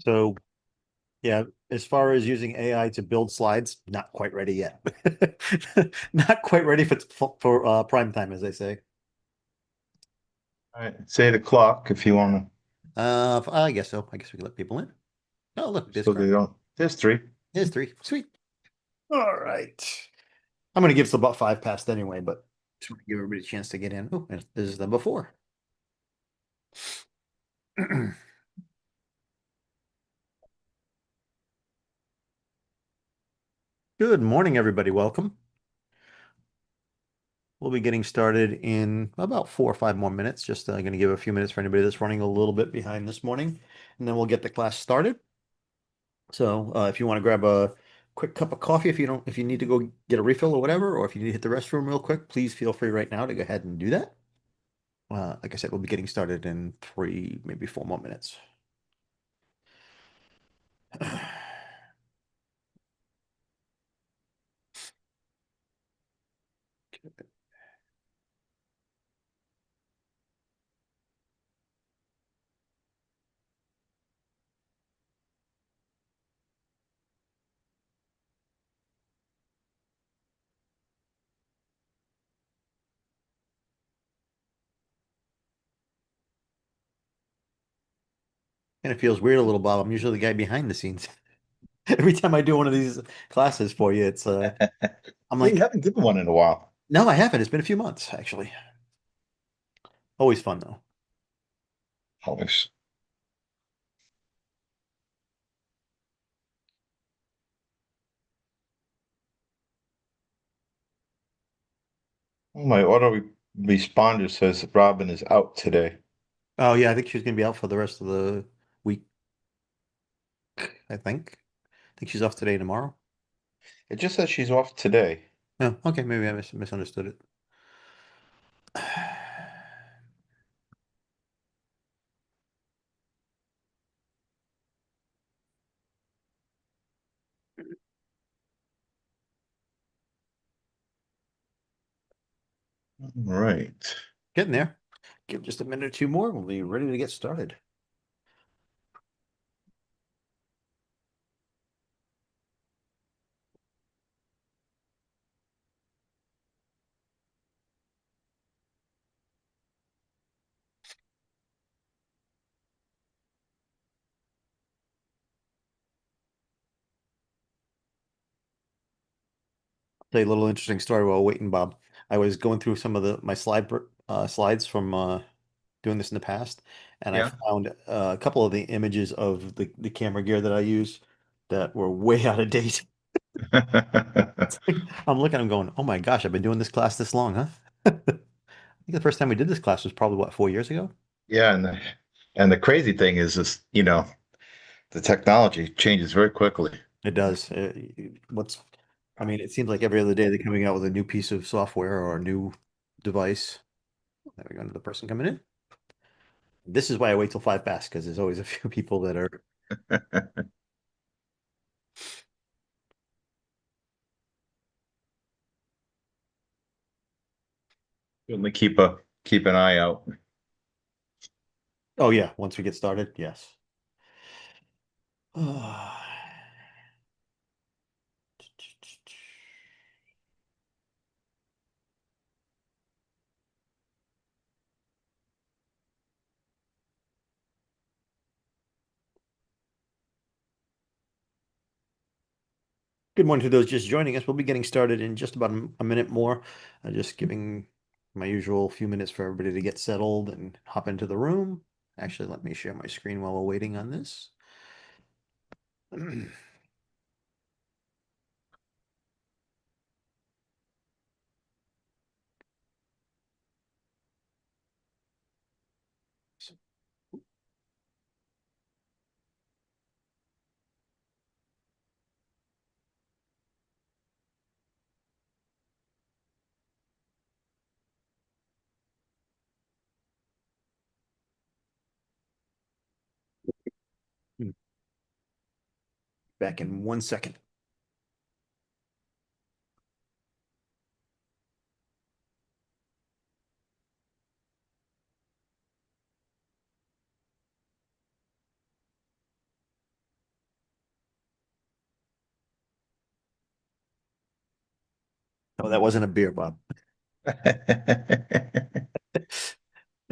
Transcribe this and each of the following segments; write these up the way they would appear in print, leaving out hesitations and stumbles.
So yeah, as far as using AI to build slides, not quite ready yet. Not quite ready for prime time, as they say. All right, say the clock if you want I guess so. I guess we can let people in. Oh, look, to, so they Discord. don't. There's three. There's three. Sweet. All right. I'm gonna give us about five past anyway, but just want to give everybody a chance to get in. Oh, and this is number four. Good morning, everybody. Welcome. We'll be getting started in about 4 or 5 more minutes. Just going to give a few minutes for anybody that's running a little bit behind this morning, and then we'll get the class started. So if you want to grab a quick cup of coffee, if you need to go get a refill or whatever, or if you need to hit the restroom real quick, please feel free right now to go ahead and do that. Like I said, we'll be getting started in three, maybe 4 more minutes. And it feels weird a little, Bob. I'm usually the guy behind the scenes. Every time I do one of these classes for you, it's I'm Yeah, you like, haven't given one in a while. no, I haven't. It's been a few months, actually. Always fun though. Always. Oh, my auto responder says Robin is out today. Oh yeah, I think she's gonna be out for the rest of the week, I think. I think she's off today and tomorrow. It just says she's off today. Oh, okay, maybe I misunderstood it. All right. Getting there. Give just a minute or two more. We'll be ready to get started. Tell you a little interesting story while waiting, Bob. I was going through some of the my slides from doing this in the past, and I Yeah. found a couple of the images of the camera gear that I use that were way out of date. I'm looking, I'm going, oh my gosh, I've been doing this class this long, huh? I think the first time we did this class was probably what, 4 years ago? Yeah, and the crazy thing is this, the technology changes very quickly. It does. I mean, it seems like every other day they're coming out with a new piece of software or a new device. There we go, another person coming in. This is why I wait till five past because there's always a few people that are. Certainly keep an eye out. Oh yeah, once we get started, yes. Good morning to those just joining us. We'll be getting started in just about a minute more. Just giving my usual few minutes for everybody to get settled and hop into the room. Actually, let me share my screen while we're waiting on this. Back in 1 second. Oh, that wasn't a beer, Bob. I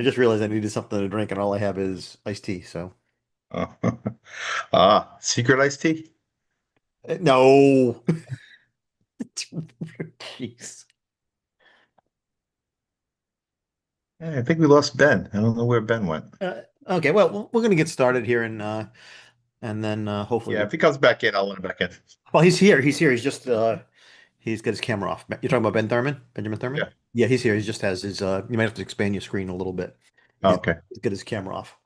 just realized I needed something to drink, and all I have is iced tea. So, Oh. Ah, secret iced tea? no. Jeez. I think we lost Ben. I don't know where Ben went. Okay, well, we're gonna get started here, and then hopefully Yeah, we. if he comes back in, I'll let him back in. Well, he's here. He's here. He's just he's got his camera off. You're talking about Ben Thurman, Benjamin Thurman? Yeah. Yeah, he's here. He just has his. You might have to expand your screen a little bit. Oh, He's, okay. he's got his camera off.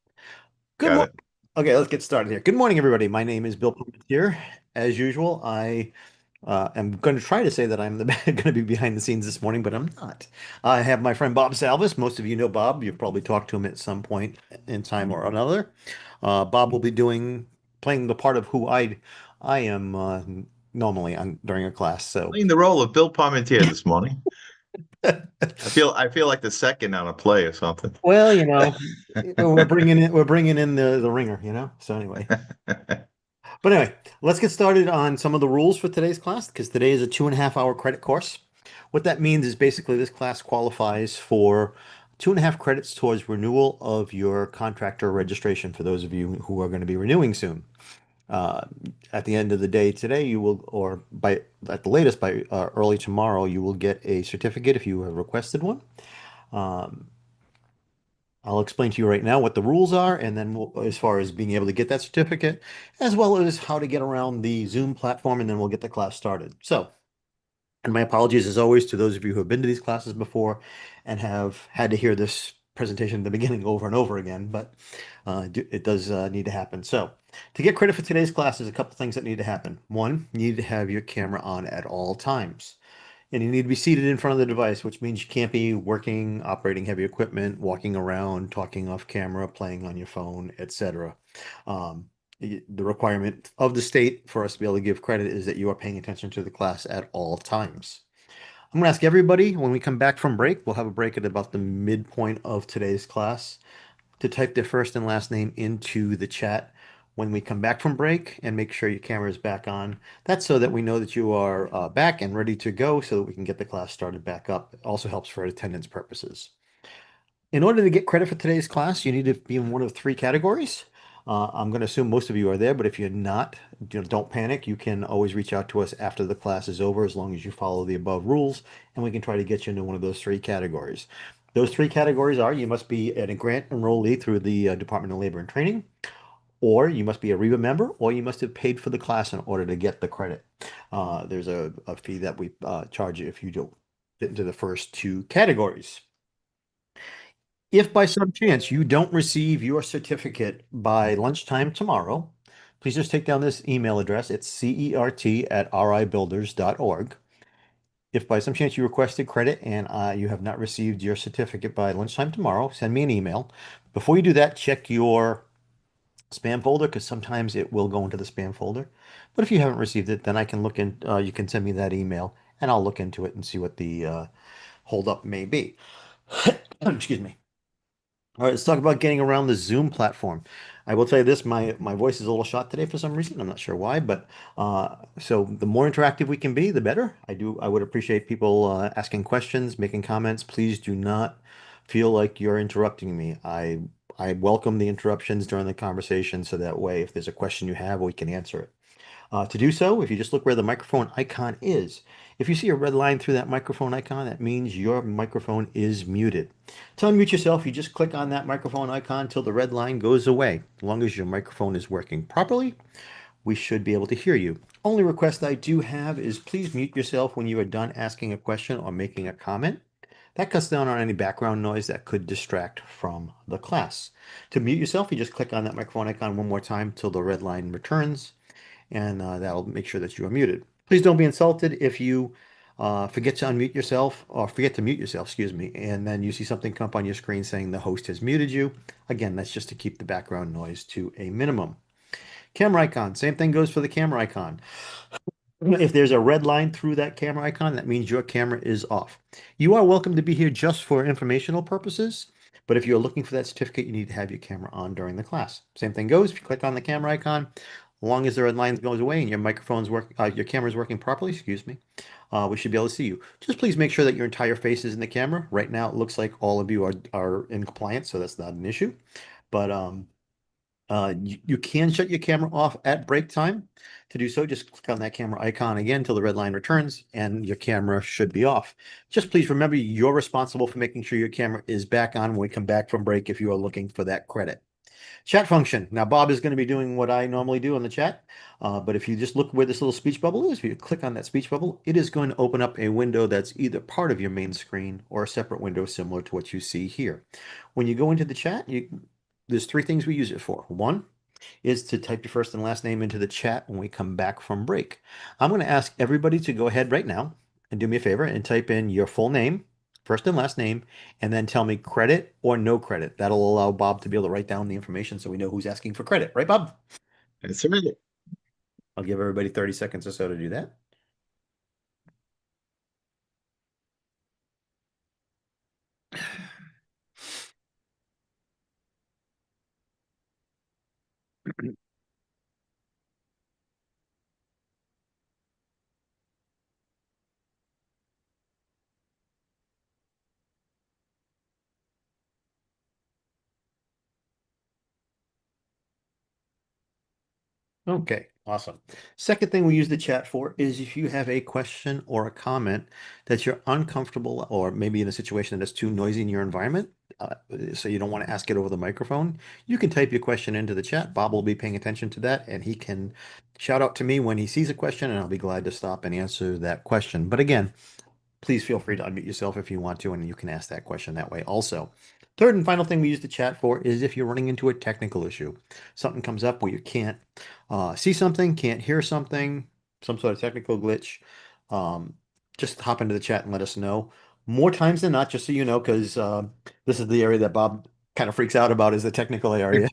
Good Got morning. it. Okay, let's get started here. Good morning, everybody. My name is Bill Pullman here. As usual, I am going to try to say that I'm the going to be behind the scenes this morning, but I'm not. I have my friend Bob Salvis. Most of you know Bob. You've probably talked to him at some point in time or another. Bob will be playing the part of who I am normally on during a class. So, Playing the role of Bill Parmentier this morning. I feel like the second on a play or something. well, we're bringing in the ringer, you know. So anyway. But anyway, let's get started on some of the rules for today's class because today is a 2.5 hour credit course. What that means is basically this class qualifies for 2.5 credits towards renewal of your contractor registration for those of you who are going to be renewing soon. Uh, at the end of the day today, you will, or by at the latest by early tomorrow, you will get a certificate if you have requested one. Um, I'll explain to you right now what the rules are, and then as far as being able to get that certificate, as well as how to get around the Zoom platform, and then we'll get the class started. So, and my apologies as always to those of you who have been to these classes before and have had to hear this presentation at the beginning over and over again, but it does need to happen. So, to get credit for today's class, there's a couple things that need to happen. One, you need to have your camera on at all times. And you need to be seated in front of the device, which means you can't be working, operating heavy equipment, walking around, talking off camera, playing on your phone, etc. Um, the requirement of the state for us to be able to give credit is that you are paying attention to the class at all times. I'm going to ask everybody when we come back from break, we'll have a break at about the midpoint of today's class to type their first and last name into the chat when we come back from break and make sure your camera is back on. That's so that we know that you are back and ready to go so that we can get the class started back up. It also helps for attendance purposes. In order to get credit for today's class, you need to be in one of three categories. I'm going to assume most of you are there, but if you're not, don't panic. You can always reach out to us after the class is over as long as you follow the above rules, and we can try to get you into one of those three categories. Those three categories are you must be a grant enrollee through the Department of Labor and Training, or you must be a REBA member, or you must have paid for the class in order to get the credit. There's a fee that we charge you if you don't fit into the first two categories. If by some chance you don't receive your certificate by lunchtime tomorrow, please just take down this email address. It's cert@ribuilders.org. If by some chance you requested credit and you have not received your certificate by lunchtime tomorrow, send me an email. Before you do that, check your spam folder because sometimes it will go into the spam folder. But if you haven't received it, then I can look in, you can send me that email and I'll look into it and see what the holdup may be. Excuse me. All right, let's talk about getting around the Zoom platform. I will tell you this, my voice is a little shot today for some reason. I'm not sure why, but so the more interactive we can be, the better. I would appreciate people asking questions, making comments. Please do not feel like you're interrupting me. I welcome the interruptions during the conversation so that way if there's a question you have, we can answer it. To do so, if you just look where the microphone icon is, if you see a red line through that microphone icon, that means your microphone is muted. To unmute yourself, you just click on that microphone icon till the red line goes away. As long as your microphone is working properly, we should be able to hear you. Only request I do have is please mute yourself when you are done asking a question or making a comment. That cuts down on any background noise that could distract from the class. To mute yourself, you just click on that microphone icon one more time till the red line returns and that'll make sure that you are muted. Please don't be insulted if you forget to unmute yourself or forget to mute yourself, excuse me, and then you see something come up on your screen saying the host has muted you. Again, that's just to keep the background noise to a minimum. Camera icon, same thing goes for the camera icon. If there's a red line through that camera icon, that means your camera is off. You are welcome to be here just for informational purposes, but if you're looking for that certificate, you need to have your camera on during the class. Same thing goes if you click on the camera icon. long as the red line goes away and your your camera's working properly, excuse me, we should be able to see you. Just please make sure that your entire face is in the camera. Right now, it looks like all of you are in compliance, so that's not an issue. But you can shut your camera off at break time. To do so, just click on that camera icon again until the red line returns, and your camera should be off. Just please remember you're responsible for making sure your camera is back on when we come back from break if you are looking for that credit. Chat function. Now, Bob is going to be doing what I normally do in the chat, but if you just look where this little speech bubble is, if you click on that speech bubble, it is going to open up a window that's either part of your main screen or a separate window similar to what you see here. When you go into the chat, there's three things we use it for. One is to type your first and last name into the chat when we come back from break. I'm going to ask everybody to go ahead right now and do me a favor and type in your full name, first and last name, and then tell me credit or no credit. That'll allow Bob to be able to write down the information so we know who's asking for credit. Right, Bob? That's right. I'll give everybody 30 seconds or so to do that. Okay, awesome. Second thing we use the chat for is if you have a question or a comment that you're uncomfortable or maybe in a situation that's too noisy in your environment, uh, so you don't want to ask it over the microphone, you can type your question into the chat. Bob will be paying attention to that and he can shout out to me when he sees a question and I'll be glad to stop and answer that question. But again, please feel free to unmute yourself if you want to, and you can ask that question that way also. Third and final thing we use the chat for is if you're running into a technical issue. Something comes up where you can't see something, can't hear something, some sort of technical glitch. Um, just hop into the chat and let us know. More times than not, just so you know, because this is the area that Bob kind of freaks out about is the technical area.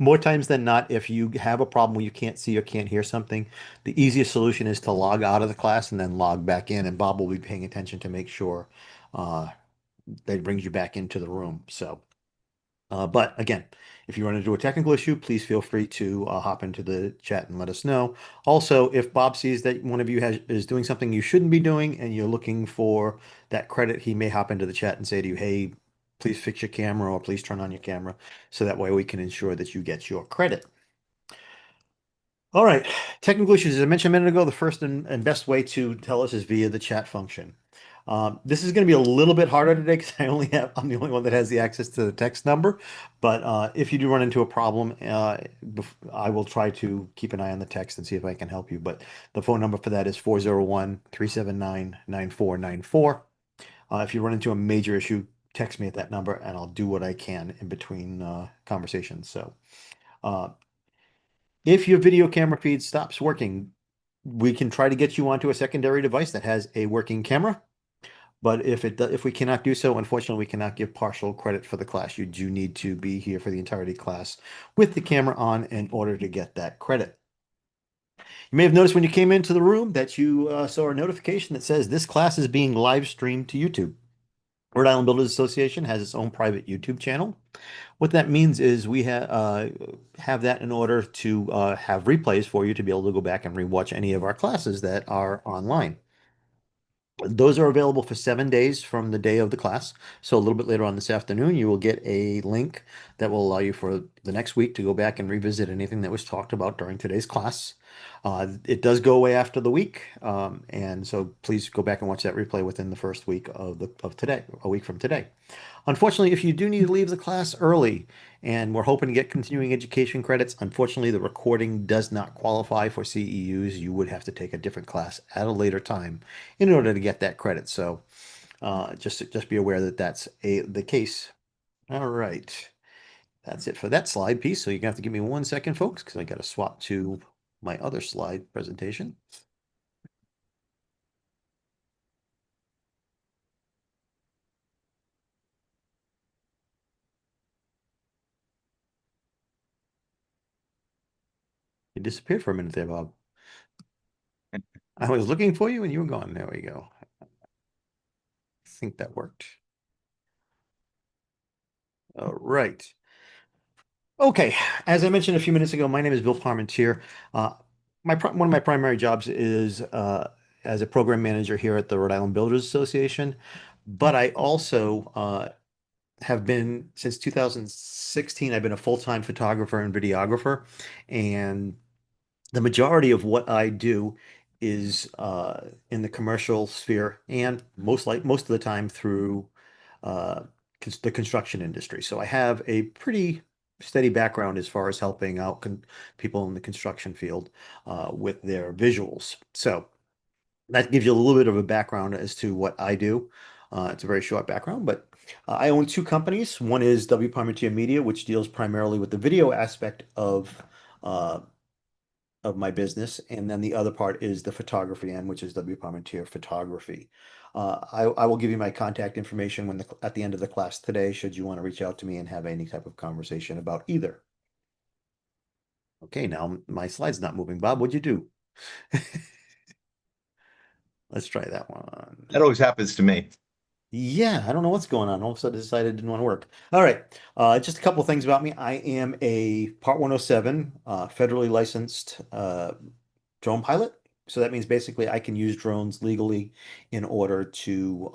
More times than not, if you have a problem where you can't see or can't hear something, the easiest solution is to log out of the class and then log back in, and Bob will be paying attention to make sure uh, that brings you back into the room. So, but again, if you run into a technical issue, please feel free to hop into the chat and let us know. Also, if Bob sees that one of you is doing something you shouldn't be doing and you're looking for that credit, he may hop into the chat and say to you, "Hey, please fix your camera or please turn on your camera," so that way we can ensure that you get your credit. All right, technical issues. As I mentioned a minute ago, the first and best way to tell us is via the chat function. This is going to be a little bit harder today because I'm the only one that has the access to the text number. But if you do run into a problem, I will try to keep an eye on the text and see if I can help you. But the phone number for that is 401-379-9494. If you run into a major issue, text me at that number and I'll do what I can in between conversations. So. Uh, if your video camera feed stops working, we can try to get you onto a secondary device that has a working camera. But if we cannot do so, unfortunately, we cannot give partial credit for the class. You do need to be here for the entirety class with the camera on in order to get that credit. You may have noticed when you came into the room that you saw a notification that says this class is being live streamed to YouTube. Rhode Island Builders Association has its own private YouTube channel. What that means is we have that in order to have replays for you to be able to go back and rewatch any of our classes that are online. Those are available for 7 days from the day of the class. So a little bit later on this afternoon, you will get a link that will allow you for the next week to go back and revisit anything that was talked about during today's class. It does go away after the week, and so please go back and watch that replay within the first week of today, a week from today. Unfortunately, if you do need to leave the class early and we're hoping to get continuing education credits, unfortunately, the recording does not qualify for CEUs. You would have to take a different class at a later time in order to get that credit. So just be aware that that's the case. All right. That's it for that slide piece. So you're gonna have to give me 1 second, folks, because I got to swap to my other slide presentation. You disappeared for a minute there, Bob. I was looking for you and you were gone. There we go. I think that worked. All right. Okay, as I mentioned a few minutes ago, my name is Bill Parmentier. Uh, one of my primary jobs is as a program manager here at the Rhode Island Builders Association, but I also have been since 2016. I've been a full-time photographer and videographer, and the majority of what I do is in the commercial sphere, and most of the time through uh, the construction industry. So I have a pretty steady background as far as helping out people in the construction field with their visuals. So that gives you a little bit of a background as to what I do. It's a very short background, but I own two companies. One is W. Parmentier Media, which deals primarily with the video aspect uh, of my business, and then the other part is the photography end, which is W. Parmentier Photography. I will give you my contact information at the end of the class today, should you want to reach out to me and have any type of conversation about either. Okay, now my slide's not moving. Bob, what'd you do? Let's try that one. That always happens to me. Yeah, I don't know what's going on. All of a sudden, I decided it didn't want to work. All right. Just a couple of things about me. I am a Part 107 federally licensed drone pilot. So that means basically I can use drones legally in order to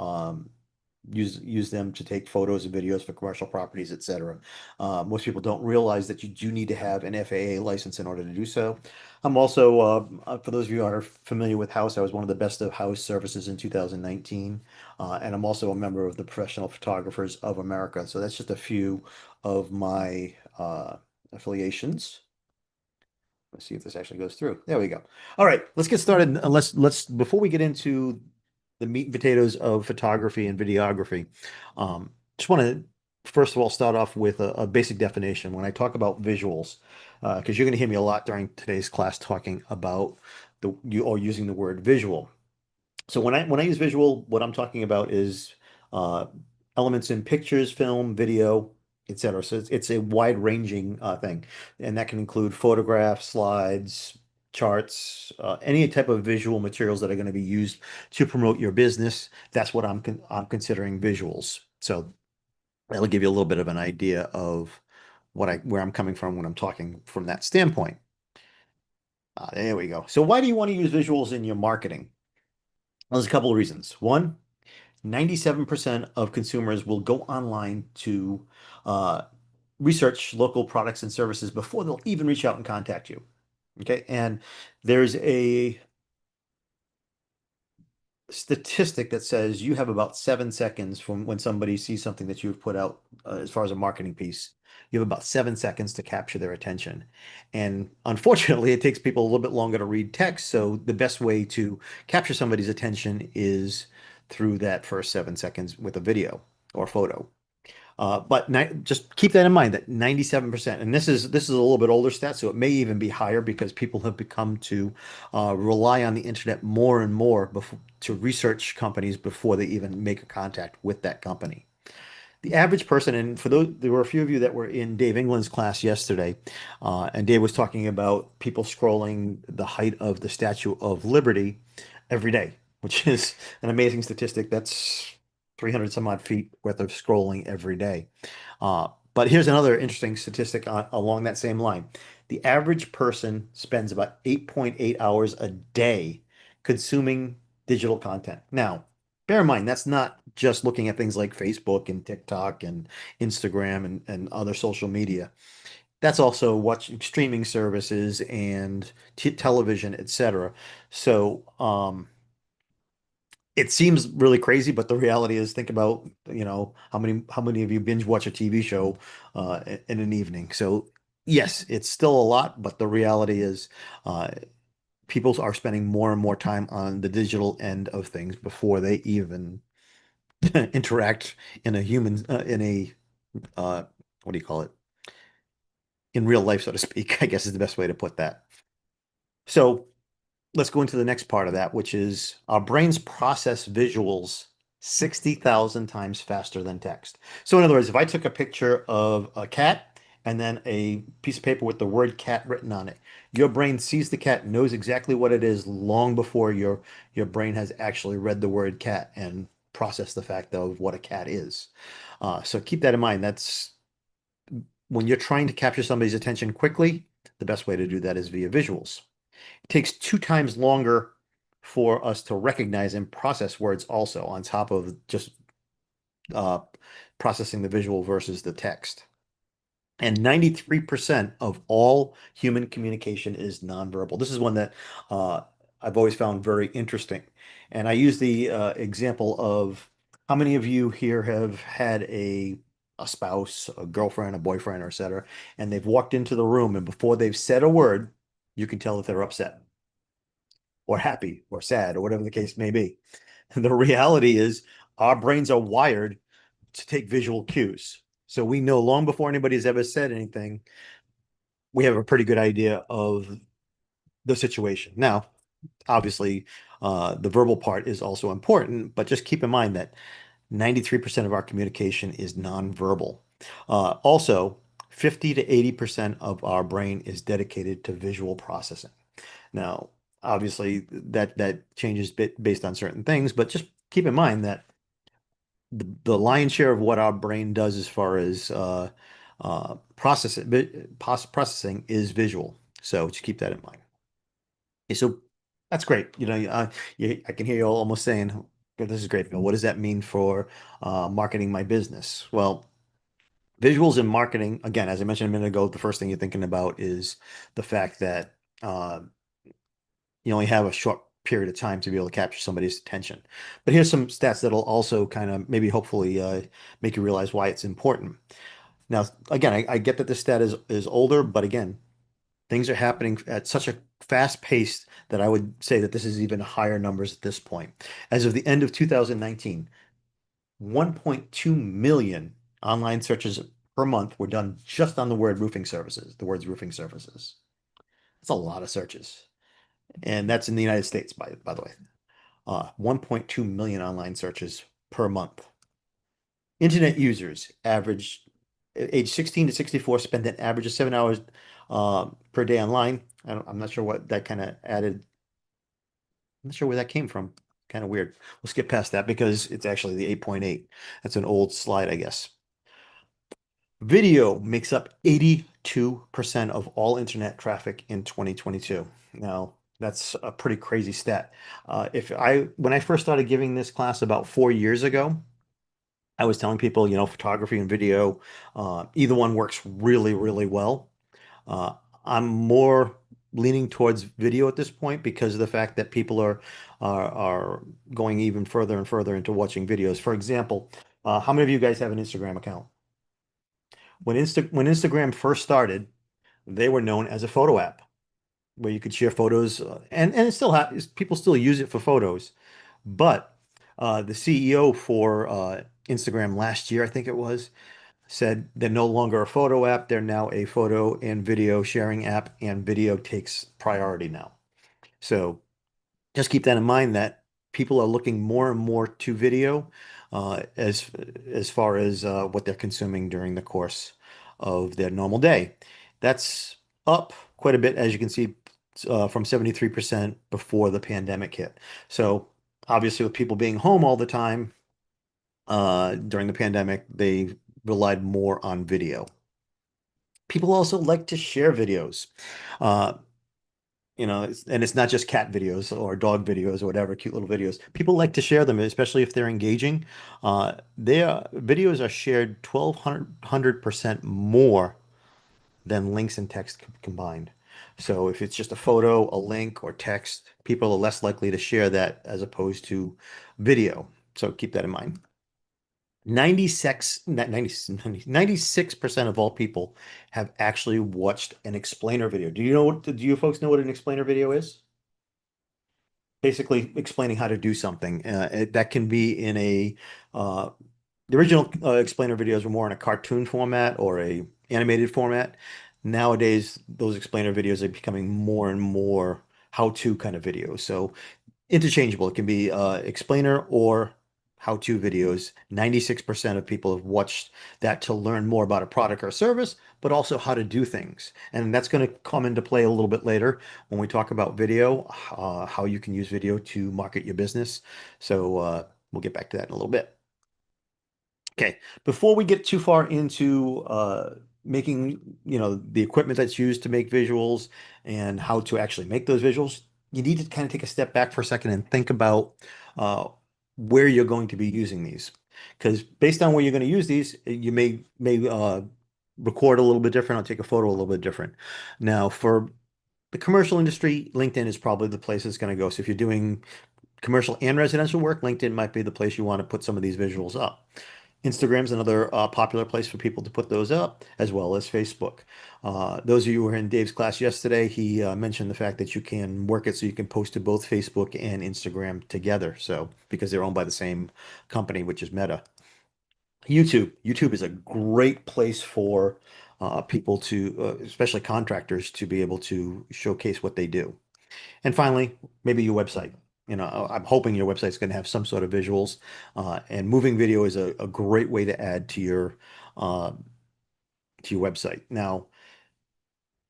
use them to take photos and videos for commercial properties, etc. Most people don't realize that you do need to have an FAA license in order to do so. I'm also, for those of you who are familiar with House, I was one of the best of House services in 2019. And I'm also a member of the Professional Photographers of America. So that's just a few of my affiliations. Let's see if this actually goes through. There we go. All right, let's get started. Let's before we get into the meat and potatoes of photography and videography, just want to first of all start off with a basic definition. When I talk about visuals, because you're going to hear me a lot during today's class talking about using the word visual. So when I use visual, what I'm talking about is uh, elements in pictures, film, video, etc. So it's a wide-ranging thing, and that can include photographs, slides, charts, any type of visual materials that are going to be used to promote your business. That's what I'm considering visuals. So that'll give you a little bit of an idea of where I'm coming from when I'm talking from that standpoint. There we go. So why do you want to use visuals in your marketing? Well, there's a couple of reasons. One, 97% of consumers will go online to uh, research local products and services before they'll even reach out and contact you. Okay. And there's a statistic that says you have about 7 seconds from when somebody sees something that you've put out as far as a marketing piece. You have about 7 seconds to capture their attention. And unfortunately, it takes people a little bit longer to read text. So the best way to capture somebody's attention is through that first 7 seconds with a video or photo. But just keep that in mind that 97%, and this is a little bit older stat, so it may even be higher because people have become to rely on the internet more and more to research companies before they even make a contact with that company. The average person, and for those, there were a few of you that were in Dave England's class yesterday, and Dave was talking about people scrolling the height of the Statue of Liberty every day, which is an amazing statistic. That's 300 some odd feet worth of scrolling every day. But here's another interesting statistic along that same line. The average person spends about 8.8 hours a day consuming digital content. Now, bear in mind, that's not just looking at things like Facebook and TikTok and Instagram and other social media. That's also watching streaming services and t television, etc. So, it seems really crazy, but the reality is, think about, how many of you binge watch a TV show in an evening. So, yes, it's still a lot, but the reality is, uh, people are spending more and more time on the digital end of things before they even interact in a human in a uh what do you call it, in real life, so to speak, I guess is the best way to put that. So let's go into the next part of that, which is our brains process visuals 60,000 times faster than text. So in other words, if I took a picture of a cat and then a piece of paper with the word cat written on it, your brain sees the cat, knows exactly what it is long before your brain has actually read the word cat and processed the fact of what a cat is. So keep that in mind. That's when you're trying to capture somebody's attention quickly, the best way to do that is via visuals. It takes 2 times longer for us to recognize and process words also on top of just uh, processing the visual versus the text. And 93% of all human communication is nonverbal. This is one that uh, I've always found very interesting. And I use the example of how many of you here have had a spouse, a girlfriend, a boyfriend, or et cetera, and they've walked into the room and before they've said a word, you can tell if they're upset or happy or sad or whatever the case may be. The reality is our brains are wired to take visual cues. So we know long before anybody's ever said anything, we have a pretty good idea of the situation. Now, obviously, the verbal part is also important, but just keep in mind that 93% of our communication is nonverbal. Also, 50 to 80% of our brain is dedicated to visual processing. Now, obviously, that changes based on certain things, but just keep in mind that the lion's share of what our brain does as far as processing is visual. So just keep that in mind. Okay, so that's great. I can hear you all almost saying, "Okay, this is great, Bill. What does that mean for marketing my business?" Well, visuals in marketing, again, as I mentioned a minute ago, the first thing you're thinking about is the fact that uh, you only have a short period of time to be able to capture somebody's attention. But here's some stats that'll also kind of maybe hopefully make you realize why it's important. Now, again, I get that this stat is older, but again, things are happening at such a fast pace that I would say that this is even higher numbers at this point. As of the end of 2019, 1.2 million online searches per month were done just on the word roofing services, the words roofing services. That's a lot of searches. And that's in the United States, by the way. 1.2 million online searches per month. Internet users average age 16 to 64 spend an average of 7 hours per day online. I'm not sure what that kind of added. I'm not sure where that came from. Kind of weird. We'll skip past that because it's actually the 8.8. That's an old slide, I guess. Video makes up 82% of all internet traffic in 2022. Now, that's a pretty crazy stat. When I first started giving this class about 4 years ago, I was telling people, photography and video, either one works really, really well. Uh, I'm more leaning towards video at this point because of the fact that people are going even further and further into watching videos. For example, how many of you guys have an Instagram account? When Instagram first started, they were known as a photo app where you could share photos, and it still people still use it for photos. But the CEO for Instagram last year, I think it was, said they're no longer a photo app. They're now a photo and video sharing app, and video takes priority now. So just keep that in mind that people are looking more and more to video as far as what they're consuming during the course of their normal day. That's up quite a bit, as you can see, from 73% before the pandemic hit. So obviously, with people being home all the time during the pandemic, they relied more on video. People also like to share videos. Uh, and it's not just cat videos or dog videos or whatever, cute little videos. People like to share them, especially if they're engaging. Their videos are shared 1,200% more than links and text combined. So if it's just a photo, a link, or text, people are less likely to share that as opposed to video. So keep that in mind. 96% of all people have actually watched an explainer video. Do you folks know what an explainer video is? Basically explaining how to do something. That can be in uh, the original explainer videos were more in a cartoon format or a animated format. Nowadays, those explainer videos are becoming more and more how-to kind of videos. So interchangeable. It can be explainer or how-to videos. 96% of people have watched that to learn more about a product or service, but also how to do things. And that's going to come into play a little bit later when we talk about video, how you can use video to market your business. So we'll get back to that in a little bit. Okay, before we get too far into making, the equipment that's used to make visuals and how to actually make those visuals, you need to kind of take a step back for a second and think about uh, where you're going to be using these. Because based on where you're going to use these, you may record a little bit different or take a photo a little bit different. Now, for the commercial industry, LinkedIn is probably the place it's going to go. So if you're doing commercial and residential work, LinkedIn might be the place you want to put some of these visuals up. Instagram's another popular place for people to put those up, as well as Facebook. Those of you who were in Dave's class yesterday, he mentioned the fact that you can work it so you can post to both Facebook and Instagram together. So, because they're owned by the same company, which is Meta. YouTube is a great place for people to, especially contractors, to be able to showcase what they do. And finally, maybe your website. I'm hoping your website's going to have some sort of visuals, and moving video is a great way to add uh, to your website. Now,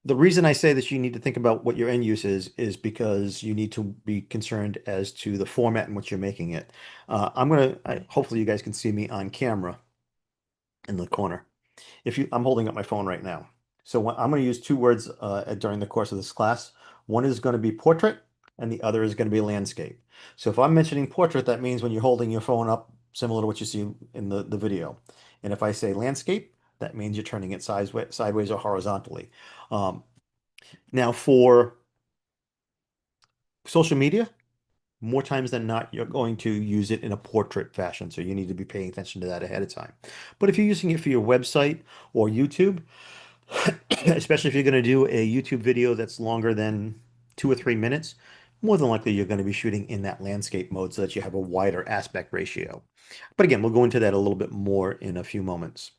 the reason I say that you need to think about what your end use is because you need to be concerned as to the format in which you're making it. Hopefully you guys can see me on camera in the corner. I'm holding up my phone right now. So I'm going to use two words during the course of this class. One is going to be portrait, and the other is going to be landscape. So if I'm mentioning portrait, that means when you're holding your phone up, similar to what you see in the video. And if I say landscape, that means you're turning it sideways or horizontally. Um, Now for social media, more times than not, you're going to use it in a portrait fashion. So you need to be paying attention to that ahead of time. But if you're using it for your website or YouTube, especially if you're going to do a YouTube video that's longer than 2 or 3 minutes, more than likely you're going to be shooting in that landscape mode so that you have a wider aspect ratio. But again, we'll go into that a little bit more in a few moments.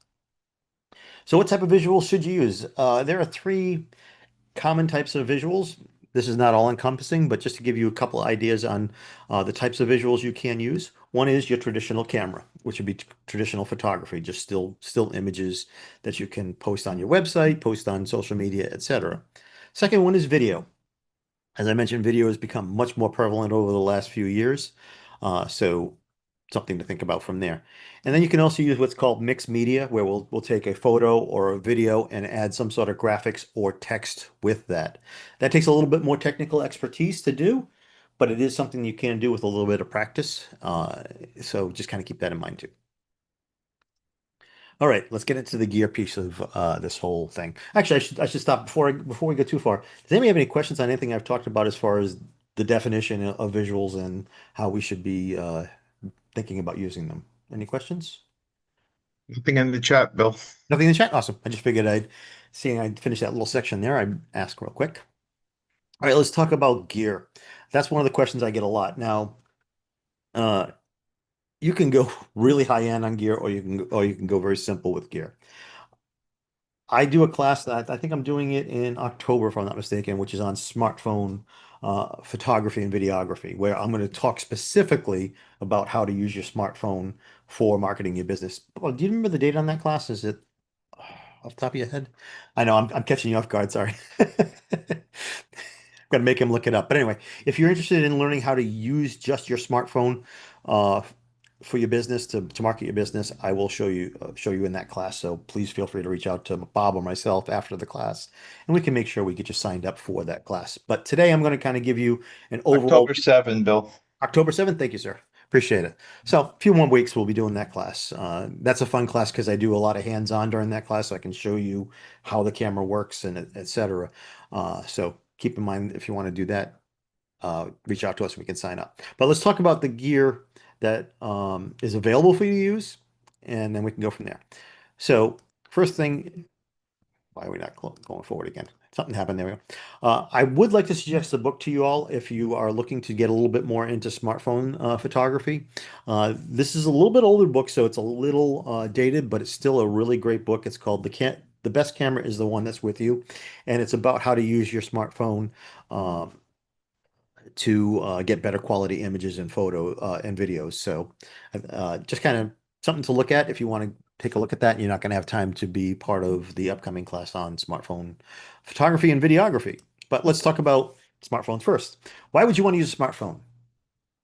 So what type of visuals should you use? There are three common types of visuals. This is not all encompassing, but just to give you a couple ideas on the types of visuals you can use. One is your traditional camera, which would be traditional photography, just still images that you can post on your website, post on social media, etc. Second one is video. As I mentioned, video has become much more prevalent over the last few years. So something to think about from there. And then you can also use what's called mixed media, where we'll take a photo or a video and add some sort of graphics or text with that. That takes a little bit more technical expertise to do, but it is something you can do with a little bit of practice. So just kind of keep that in mind too. All right, let's get into the gear piece of this whole thing. Actually, I should stop before we go too far. Does anybody have any questions on anything I've talked about as far as the definition of visuals and how we should be thinking about using them? Any questions? Nothing in the chat, Bill. Nothing in the chat? Awesome. I just figured seeing I'd finish that little section there, I'd ask real quick. All right, let's talk about gear. That's one of the questions I get a lot. Now, uh, you can go really high end on gear, or you can go very simple with gear. I do a class that I think I'm doing it in October, if I'm not mistaken, which is on smartphone photography and videography, where I'm going to talk specifically about how to use your smartphone for marketing your business. Oh, do you remember the date on that class? Is it off the top of your head? I know I'm catching you off guard. Sorry. Got to make him look it up. But anyway, if you're interested in learning how to use just your smartphone uh, for your business to market your business, I will show you in that class. So please feel free to reach out to Bob or myself after the class, and we can make sure we get you signed up for that class. But today I'm going to kind of give you an overall. October 7, Bill. October 7th. Thank you, sir. Appreciate it. So a few more weeks we'll be doing that class. That's a fun class because I do a lot of hands-on during that class. So I can show you how the camera works and et cetera. So keep in mind if you want to do that, reach out to us and we can sign up. But let's talk about the gear that is available for you to use, and then we can go from there. So first thing, why are we not going forward again? Something happened. There we go. I would like to suggest a book to you all if you are looking to get a little bit more into smartphone photography. This is a little bit older book, so it's a little dated, but it's still a really great book. It's called The Best Camera is the One That's With You, and it's about how to use your smartphone to get better quality images and photo and videos. So just kind of something to look at if you want to take a look at that. You're not going to have time to be part of the upcoming class on smartphone photography and videography. But let's talk about smartphones first. Why would you want to use a smartphone?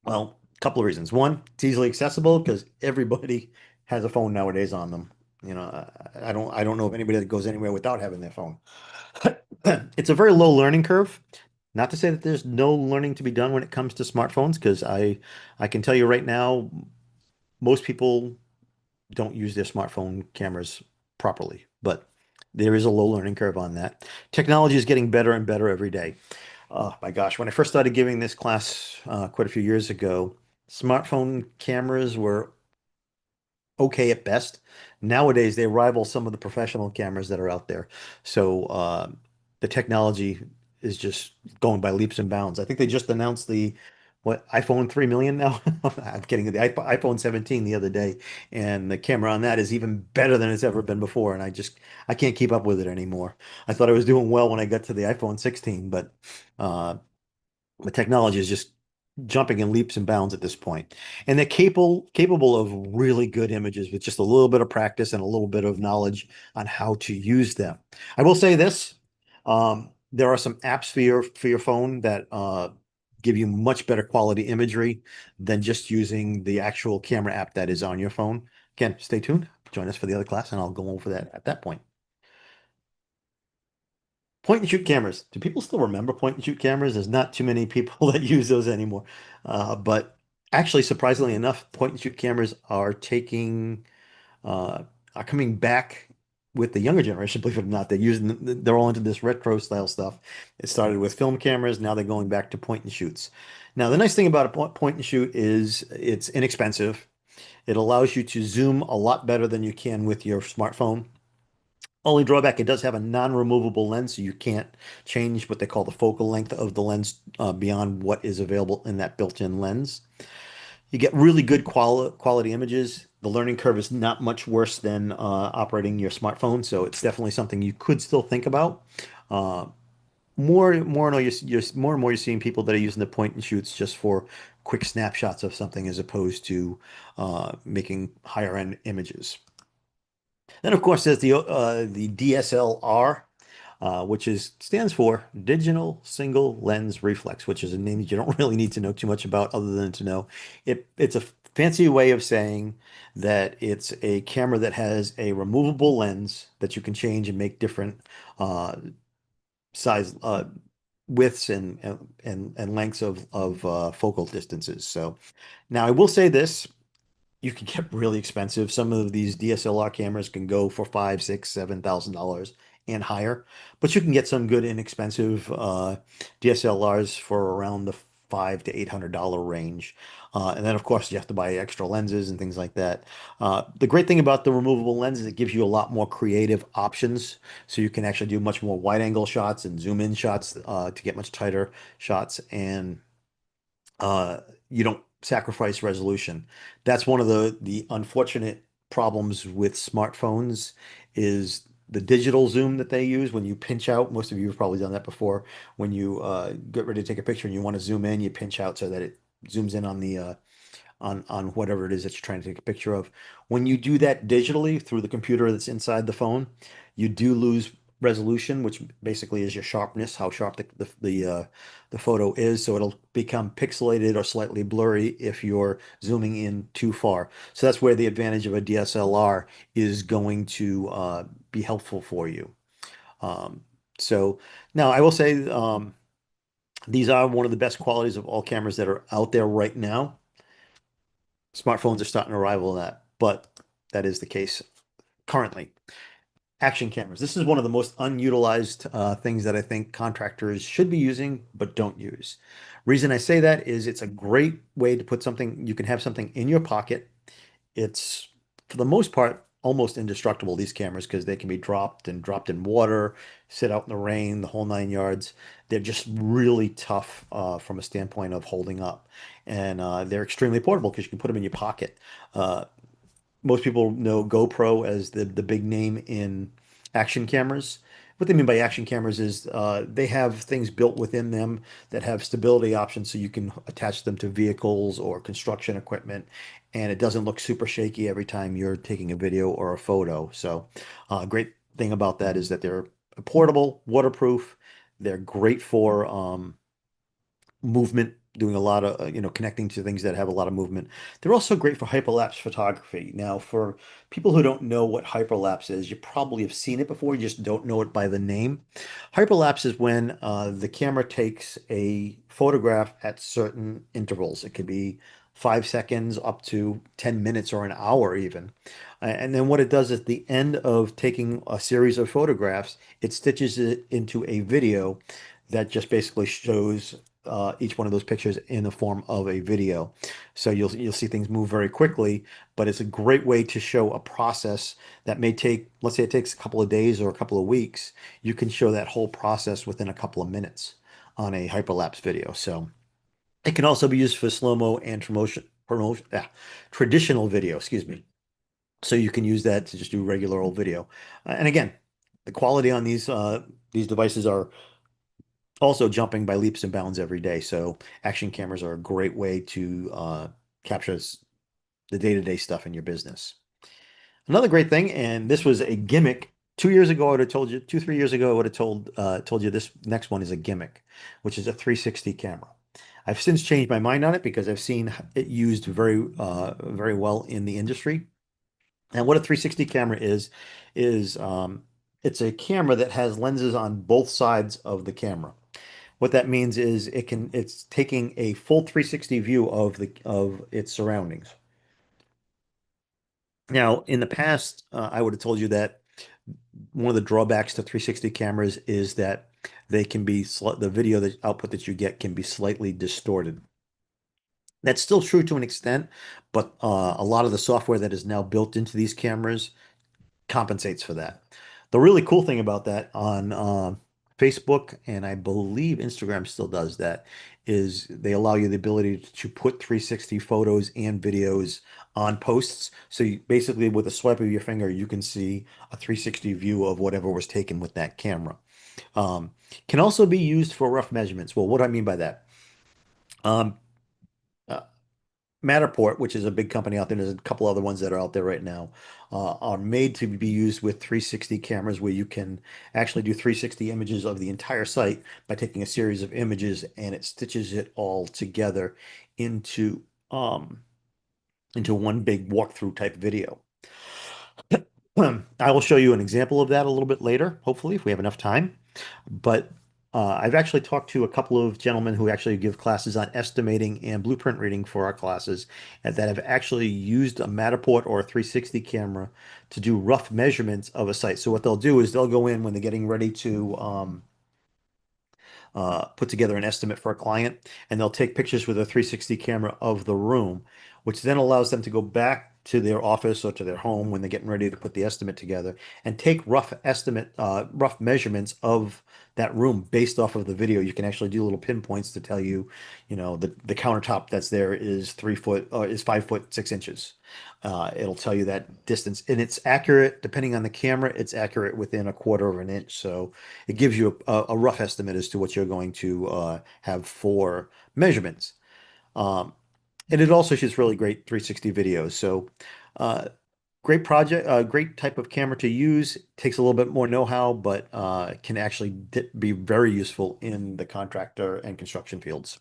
Well, a couple of reasons. One, it's easily accessible because everybody has a phone nowadays on them. I don't know of anybody that goes anywhere without having their phone. It's a very low learning curve. Not to say that there's no learning to be done when it comes to smartphones, because I can tell you right now, most people don't use their smartphone cameras properly, but there is a low learning curve on that. Technology is getting better and better every day. Oh my gosh, when I first started giving this class quite a few years ago, smartphone cameras were okay at best. Nowadays, they rival some of the professional cameras that are out there. So the technology is just going by leaps and bounds. I think they just announced the iPhone 3 million now. I'm kidding. The iPhone 17 the other day, and the camera on that is even better than it's ever been before. And I can't keep up with it anymore. I thought I was doing well when I got to the iPhone 16, but uh, the technology is just jumping in leaps and bounds at this point. And they're capable of really good images with just a little bit of practice and a little bit of knowledge on how to use them. I will say this, there are some apps for your phone that give you much better quality imagery than just using the actual camera app that is on your phone. Again, stay tuned. Join us for the other class, and I'll go over that at that point. Point and shoot cameras. Do people still remember point and shoot cameras? There's not too many people that use those anymore. But actually, surprisingly enough, point and shoot cameras uh, are coming back with the younger generation, believe it or not. They're all into this retro style stuff. It started with film cameras. Now they're going back to point and shoots. Now, the nice thing about a point and shoot is it's inexpensive. It allows you to zoom a lot better than you can with your smartphone. Only drawback, it does have a non-removable lens, so you can't change what they call the focal length of the lens beyond what is available in that built-in lens. You get really good quality images. The learning curve is not much worse than operating your smartphone, so it's definitely something you could still think about. Uh, more and more more and more you're seeing people that are using the point and shoots just for quick snapshots of something as opposed to making higher end images. Then, of course, there's the DSLR, which is stands for Digital Single Lens Reflex, which is a name that you don't really need to know too much about other than to know it's a fancy way of saying that it's a camera that has a removable lens that you can change and make different uh, size widths and lengths of focal distances. So now I will say this you can get really expensive. Some of these DSLR cameras can go for five, six, $7,000 and higher, but you can get some good inexpensive DSLRs for around the $500 to $800 range. And then, of course, you have to buy extra lenses and things like that. The great thing about the removable lens is it gives you a lot more creative options. So you can actually do much more wide angle shots and zoom in shots to get much tighter shots. And uh, you don't sacrifice resolution. That's one of the unfortunate problems with smartphones is the digital zoom that they use when you pinch out. Most of you have probably done that before. When you get ready to take a picture and you want to zoom in, you pinch out so that it zooms in on the on whatever it is that you're trying to take a picture of. When you do that digitally through the computer that's inside the phone, you do lose resolution, which basically is your sharpness, how sharp the photo is. So it'll become pixelated or slightly blurry if you're zooming in too far. So that's where the advantage of a DSLR is going to be helpful for you. Um, so now I will say these are one of the best qualities of all cameras that are out there right now. Smartphones are starting to rival that, but that is the case currently. Action cameras. This is one of the most unutilized things that I think contractors should be using, but don't use. Reason I say that is it's a great way to put something, you can have something in your pocket. It's, for the most part, almost indestructible, these cameras, because they can be dropped in water, sit out in the rain, the whole nine yards. They're just really tough from a standpoint of holding up. And they're extremely portable because you can put them in your pocket. Uh, Most people know GoPro as the big name in action cameras. What they mean by action cameras is they have things built within them that have stability options so you can attach them to vehicles or construction equipment, and it doesn't look super shaky every time you're taking a video or a photo. So, great thing about that is that they're portable, waterproof. They're great for movement doing a lot of, connecting to things that have a lot of movement. They're also great for hyperlapse photography. Now, for people who don't know what hyperlapse is, you probably have seen it before, you just don't know it by the name. Hyperlapse is when the camera takes a photograph at certain intervals. It could be 5 seconds up to 10 minutes or an hour even. And then what it does at the end of taking a series of photographs, it stitches it into a video that just basically shows each one of those pictures in the form of a video. So you'll see things move very quickly, but it's a great way to show a process that may take, let's say it takes a couple of days or a couple of weeks. You can show that whole process within a couple of minutes on a hyperlapse video. So it can also be used for slow-mo and traditional video, excuse me. So you can use that to just do regular old video. And again, the quality on these devices are also jumping by leaps and bounds every day. So action cameras are a great way to capture the day-to-day stuff in your business. Another great thing, and this was a gimmick. 2 years ago, I would have told you, 3 years ago, I would have told you this next one is a gimmick, which is a 360 camera. I've since changed my mind on it because I've seen it used very well in the industry. And what a 360 camera is it's a camera that has lenses on both sides of the camera. What that means is it's taking a full 360 view of its surroundings. Now, in the past, I would have told you that one of the drawbacks to 360 cameras is that they can be the video that output that you get can be slightly distorted. That's still true to an extent, but a lot of the software that is now built into these cameras compensates for that. The really cool thing about that on Facebook, and I believe Instagram still does that, is they allow you the ability to put 360 photos and videos on posts. So basically, with a swipe of your finger, you can see a 360 view of whatever was taken with that camera. Um, can also be used for rough measurements. Well, what do I mean by that? Um, uh, Matterport, which is a big company out there, there's a couple other ones that are out there right now, are made to be used with 360 cameras where you can actually do 360 images of the entire site by taking a series of images and it stitches it all together into um, into one big walkthrough type video. I will show you an example of that a little bit later, hopefully, if we have enough time. But I've actually talked to a couple of gentlemen who actually give classes on estimating and blueprint reading for our classes, and that have actually used a Matterport or a 360 camera to do rough measurements of a site. So what they'll do is they'll go in when they're getting ready to put together an estimate for a client, and they'll take pictures with a 360 camera of the room, which then allows them to go back to their office or to their home when they're getting ready to put the estimate together and take rough measurements of that room based off of the video. You can actually do little pinpoints to tell you, the countertop that's there is 3 foot or is 5 foot 6 inches. It'll tell you that distance, and it's accurate depending on the camera. It's accurate within a quarter of an inch, so it gives you a rough estimate as to what you're going to have for measurements. Um, and it also shoots really great 360 videos. So, great project, great type of camera to use. Takes a little bit more know-how, but can actually be very useful in the contractor and construction fields.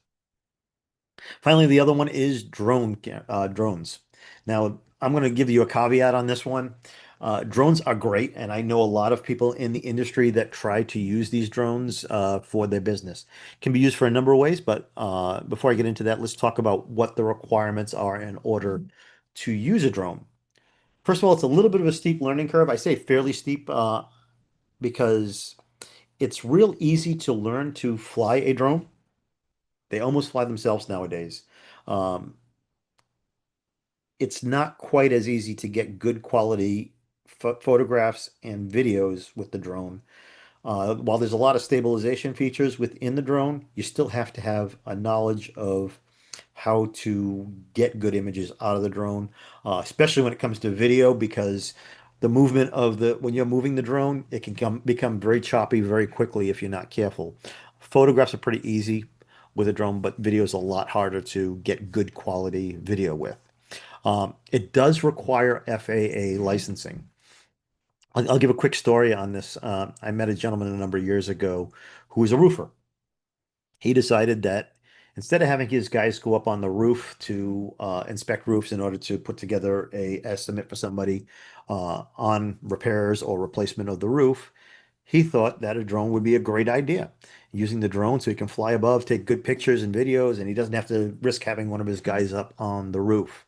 Finally, the other one is drones. Now, I'm going to give you a caveat on this one. Drones are great, and I know a lot of people in the industry that try to use these drones for their business. Can be used for a number of ways, but before I get into that, let's talk about what the requirements are in order to use a drone. First of all, it's a little bit of a steep learning curve. I say fairly steep because it's real easy to learn to fly a drone. They almost fly themselves nowadays. Um, it's not quite as easy to get good quality photographs and videos with the drone. While there's a lot of stabilization features within the drone, you still have to have a knowledge of how to get good images out of the drone, especially when it comes to video, because the movement of when you're moving the drone, it can become very choppy very quickly if you're not careful. Photographs are pretty easy with a drone, but video is a lot harder to get good quality video with. It does require FAA licensing. I'll give a quick story on this. I met a gentleman a number of years ago who was a roofer. He decided that Instead of having his guys go up on the roof to inspect roofs in order to put together a estimate for somebody on repairs or replacement of the roof, he thought that a drone would be a great idea. Using the drone so he can fly above, take good pictures and videos, and he doesn't have to risk having one of his guys up on the roof.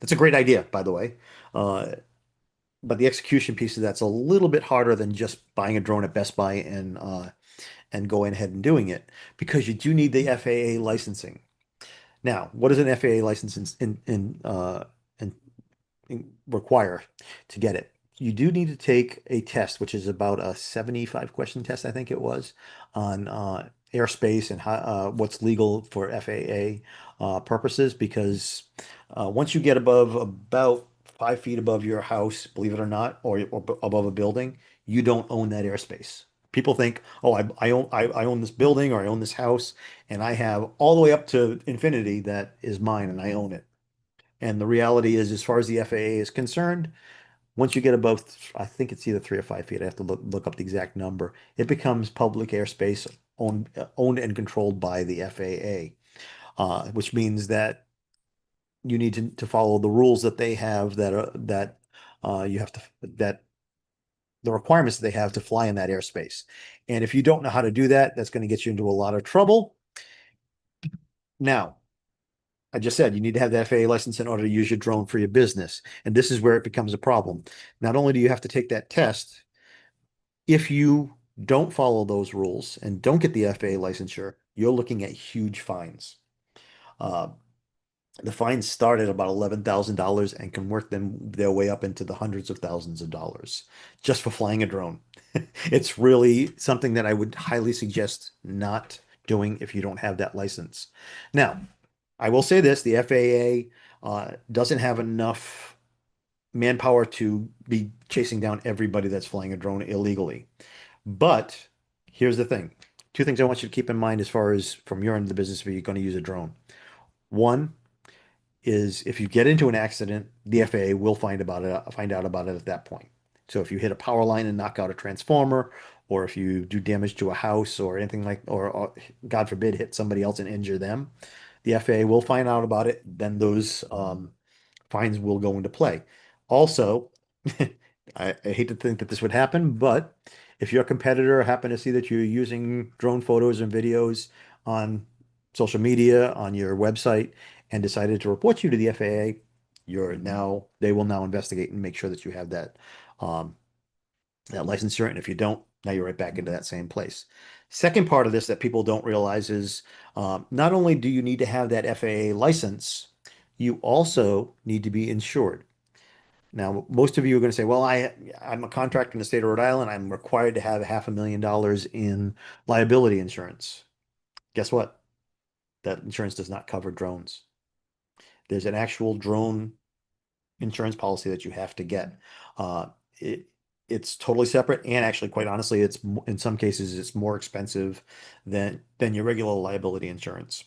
That's a great idea, by the way. Uh, but the execution piece of that's a little bit harder than just buying a drone at Best Buy and going ahead and doing it because you do need the FAA licensing. Now, what does an FAA license in require to get it? You do need to take a test, which is about a 75 question test, I think it was, on airspace and how, what's legal for FAA purposes. Because once you get above about 5 feet above your house, believe it or not, or above a building, you don't own that airspace. People think, oh, I own this building or I own this house, and I have all the way up to infinity that is mine, and I own it. And the reality is, as far as the FAA is concerned, once you get above, I think it's either 3 or 5 feet. I have to look up the exact number. It becomes public airspace owned and controlled by the FAA, which means that you need to follow the rules that they have that you have to that the requirements that they have to fly in that airspace. And if you don't know how to do that, that's going to get you into a lot of trouble. Now, I just said you need to have the FAA license in order to use your drone for your business. And this is where it becomes a problem. Not only do you have to take that test, if you don't follow those rules and don't get the FAA licensure, you're looking at huge fines. Uh, the fines start at about $11,000 and can work their way up into the hundreds of thousands of dollars just for flying a drone. It's really something that I would highly suggest not doing if you don't have that license. Now, I will say this, the FAA doesn't have enough manpower to be chasing down everybody that's flying a drone illegally. But here's the thing. Two things I want you to keep in mind as far as from your end of the business if you're going to use a drone. One is if you get into an accident, the FAA will find out about it at that point. So if you hit a power line and knock out a transformer, or if you do damage to a house or anything like, or God forbid, hit somebody else and injure them, the FAA will find out about it. Then those fines will go into play. Also, I hate to think that this would happen, but if your competitor happen to see that you're using drone photos and videos on social media, on your website, and decided to report you to the FAA, they will now investigate and make sure that you have um, that licensure. And if you don't, now you're right back into that same place. Second part of this that people don't realize is not only do you need to have that FAA license, you also need to be insured. Now, most of you are going to say, well, I'm a contractor in the state of Rhode Island. I'm required to have $500,000 in liability insurance. Guess what? That insurance does not cover drones. There's an actual drone insurance policy that you have to get. Uh, it, it's totally separate, and actually, quite honestly, in some cases it's more expensive than your regular liability insurance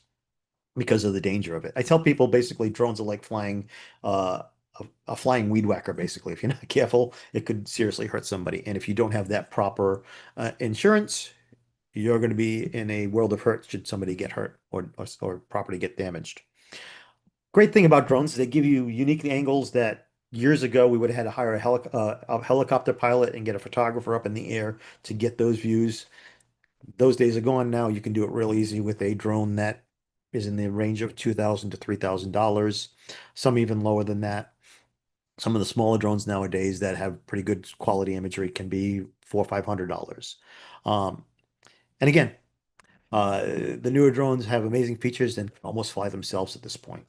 because of the danger of it. I tell people basically drones are like flying uh, a flying weed whacker. Basically, if you're not careful, it could seriously hurt somebody. And if you don't have that proper insurance, you're going to be in a world of hurt should somebody get hurt or property get damaged. Great thing about drones is they give you unique angles that years ago we would have had to hire a helicopter pilot and get a photographer up in the air to get those views. Those days are gone now. You can do it real easy with a drone that is in the range of $2,000 to $3,000, some even lower than that. Some of the smaller drones nowadays that have pretty good quality imagery can be $400 or $500. Um, and again, the newer drones have amazing features and almost fly themselves at this point.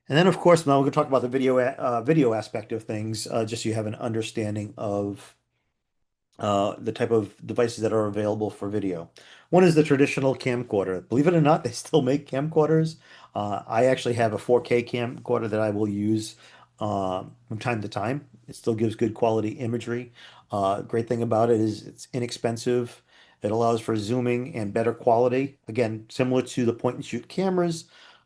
And then, of course, now we're going to talk about the video aspect of things, just so you have an understanding of the type of devices that are available for video. One is the traditional camcorder. Believe it or not, they still make camcorders. I actually have a 4K camcorder that I will use from time to time. It still gives good quality imagery. Great thing about it is it's inexpensive. It allows for zooming and better quality. Again, similar to the point and shoot cameras,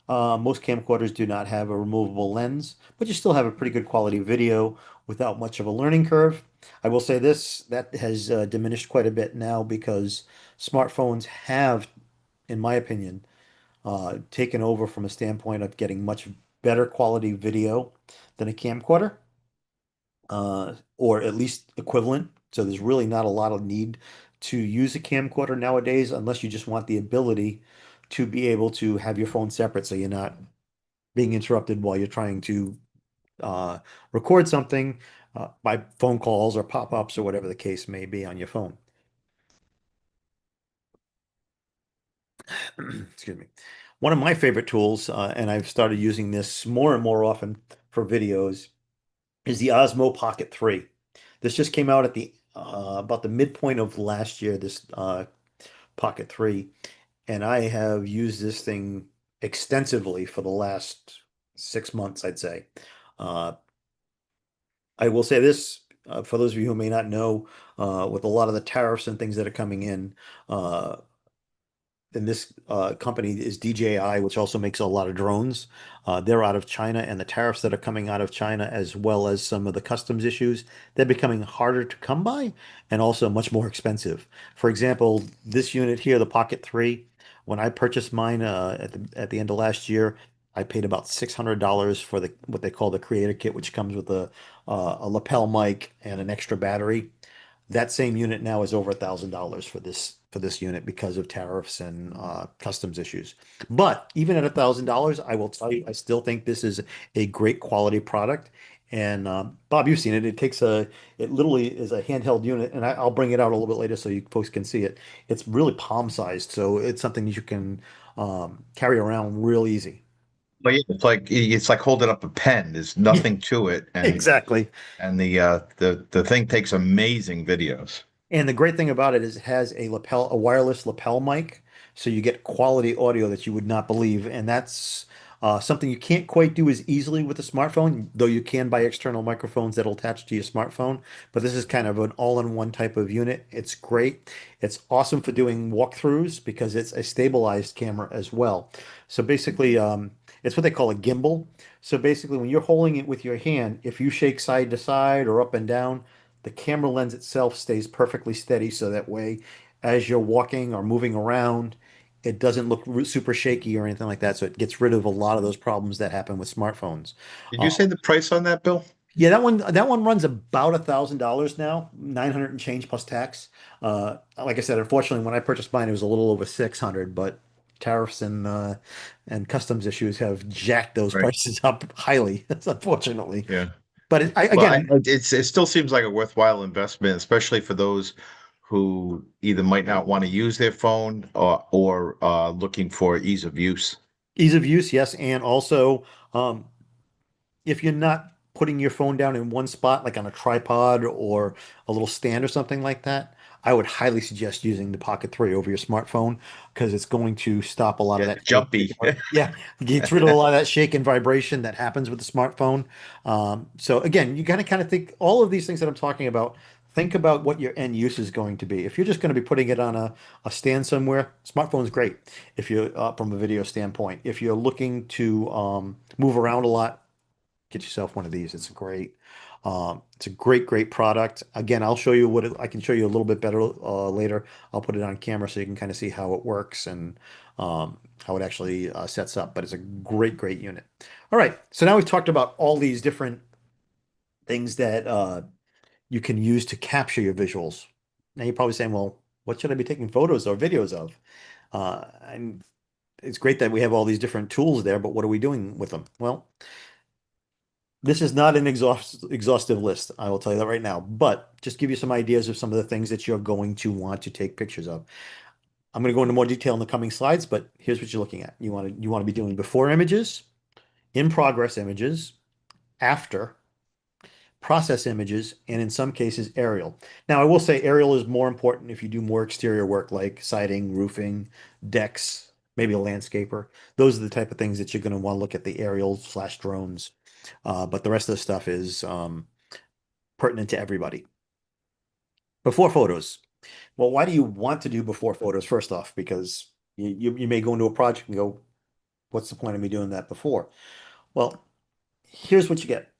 most camcorders do not have a removable lens, but you still have a pretty good quality video without much of a learning curve. I will say this, that has diminished quite a bit now because smartphones have in my opinion, taken over from a standpoint of getting much better quality video than a camcorder, or at least equivalent. So there's really not a lot of need to use a camcorder nowadays unless you just want the ability to be able to have your phone separate so you're not being interrupted while you're trying to uh, record something by phone calls or pop-ups or whatever the case may be on your phone. Excuse me. One of my favorite tools, and I've started using this more and more often for videos, is the Osmo Pocket 3. This just came out at the about the midpoint of last year, this Pocket 3, and I have used this thing extensively for the last 6 months, I'd say. Uh, I will say this, for those of you who may not know, with a lot of the tariffs and things that are coming in, uh, and this company is DJI, which also makes a lot of drones. They're out of China, and the tariffs that are coming out of China, as well as some of the customs issues, they're becoming harder to come by and also much more expensive. For example, this unit here, the Pocket 3, when I purchased mine at the end of last year, I paid about $600 for the what they call the Creator Kit, which comes with a lapel mic and an extra battery. That same unit now is over $1,000 for this unit because of tariffs and customs issues. But even at $1,000, I will tell you, I still think this is a great quality product. And Bob, you've seen it. It literally is a handheld unit, and I'll bring it out a little bit later so you folks can see it. It's really palm sized, so it's something you can carry around real easy. But yeah, it's like holding up a pen. There's nothing to it, and Exactly. the thing takes amazing videos. And the great thing about it is it has a wireless lapel mic, so you get quality audio that you would not believe. And that's something you can't quite do as easily with a smartphone, though you can buy external microphones that'll attach to your smartphone. But this is kind of an all-in-one type of unit. It's great. It's awesome for doing walkthroughs because it's a stabilized camera as well. So basically, it's what they call a gimbal. So basically, when you're holding it with your hand, if you shake side to side or up and down, the camera lens itself stays perfectly steady so that way, as you're walking or moving around, it doesn't look super shaky or anything like that. So it gets rid of a lot of those problems that happen with smartphones. Did you Uh, say the price on that, Bill? yeah, that one runs about $1,000 now, 900 and change plus tax. Like I said, unfortunately, when I purchased mine, it was a little over 600, but tariffs and customs issues have jacked those Right. prices up highly, unfortunately. Yeah. But Well, again, it still seems like a worthwhile investment, especially for those who either might not want to use their phone or looking for ease of use. ease of use, yes, and also um, if you're not putting your phone down in one spot, like on a tripod or a little stand or something like that, I would highly suggest using the Pocket 3 over your smartphone because it's going to stop a lot of Yeah, that shake. jumpy. Yeah, it gets rid of a lot of that shake and vibration that happens with the smartphone. So again, you gotta kind of think all of these things that I'm talking about. Think about what your end use is going to be. If you're just going to be putting it on a stand somewhere, smartphone's great. If you're from a video standpoint, if you're looking to move around a lot, get yourself one of these. It's a great product. Again, I'll show you I can show you a little bit better later. I'll put it on camera so you can kind of see how it works and how it actually sets up. But it's a great unit. All right, so now we've talked about all these different things that you can use to capture your visuals. Now you're probably saying, well, what should I be taking photos or videos of? And it's great that we have all these different tools there, but what are we doing with them? Well, this is not an exhaustive list, I will tell you that right now, but just give you some ideas of some of the things that you're going to want to take pictures of. I'm going to go into more detail in the coming slides, but here's what you're looking at. You want to be doing before images, in progress images, after, process images, and in some cases aerial. Now, I will say aerial is more important if you do more exterior work like siding, roofing, decks, maybe a landscaper. Those are the type of things that you're going to want to look at the aerial slash drones. But the rest of the stuff is pertinent to everybody. Before photos. Well, why do you want to do before photos? First off, because you may go into a project and go, what's the point of me doing that before? Well, here's what you get.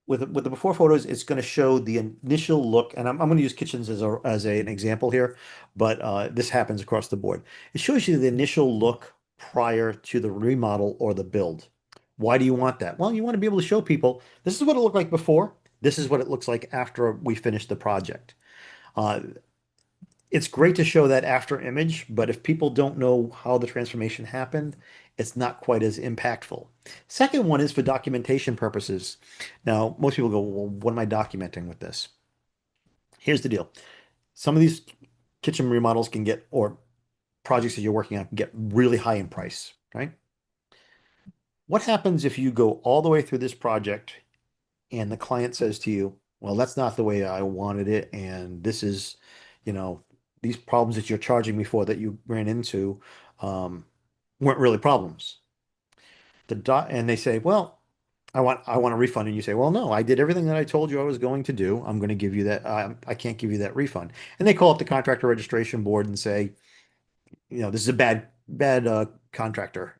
with the before photos, it's going to show the initial look, and I'm going to use kitchens as an example here, but this happens across the board. It shows you the initial look prior to the remodel or the build. Why do you want that? Well, you want to be able to show people this is what it looked like before. This is what it looks like after we finish the project. Uh, it's great to show that after image, but if people don't know how the transformation happened, it's not quite as impactful. Second one is for documentation purposes. Now, most people go, well, what am I documenting with this? Here's the deal. Some of these kitchen remodels can get, or projects that you're working on can get really high in price, right? What happens if you go all the way through this project and the client says to you, well, that's not the way I wanted it, and this is, you know, these problems that you're charging me for that you ran into um, weren't really problems. And they say, well, I want a refund, and you say, well, no, I did everything that I told you I was going to do. I'm going to give you that. I can't give you that refund. And they call up the contractor registration board and say, this is a bad contractor.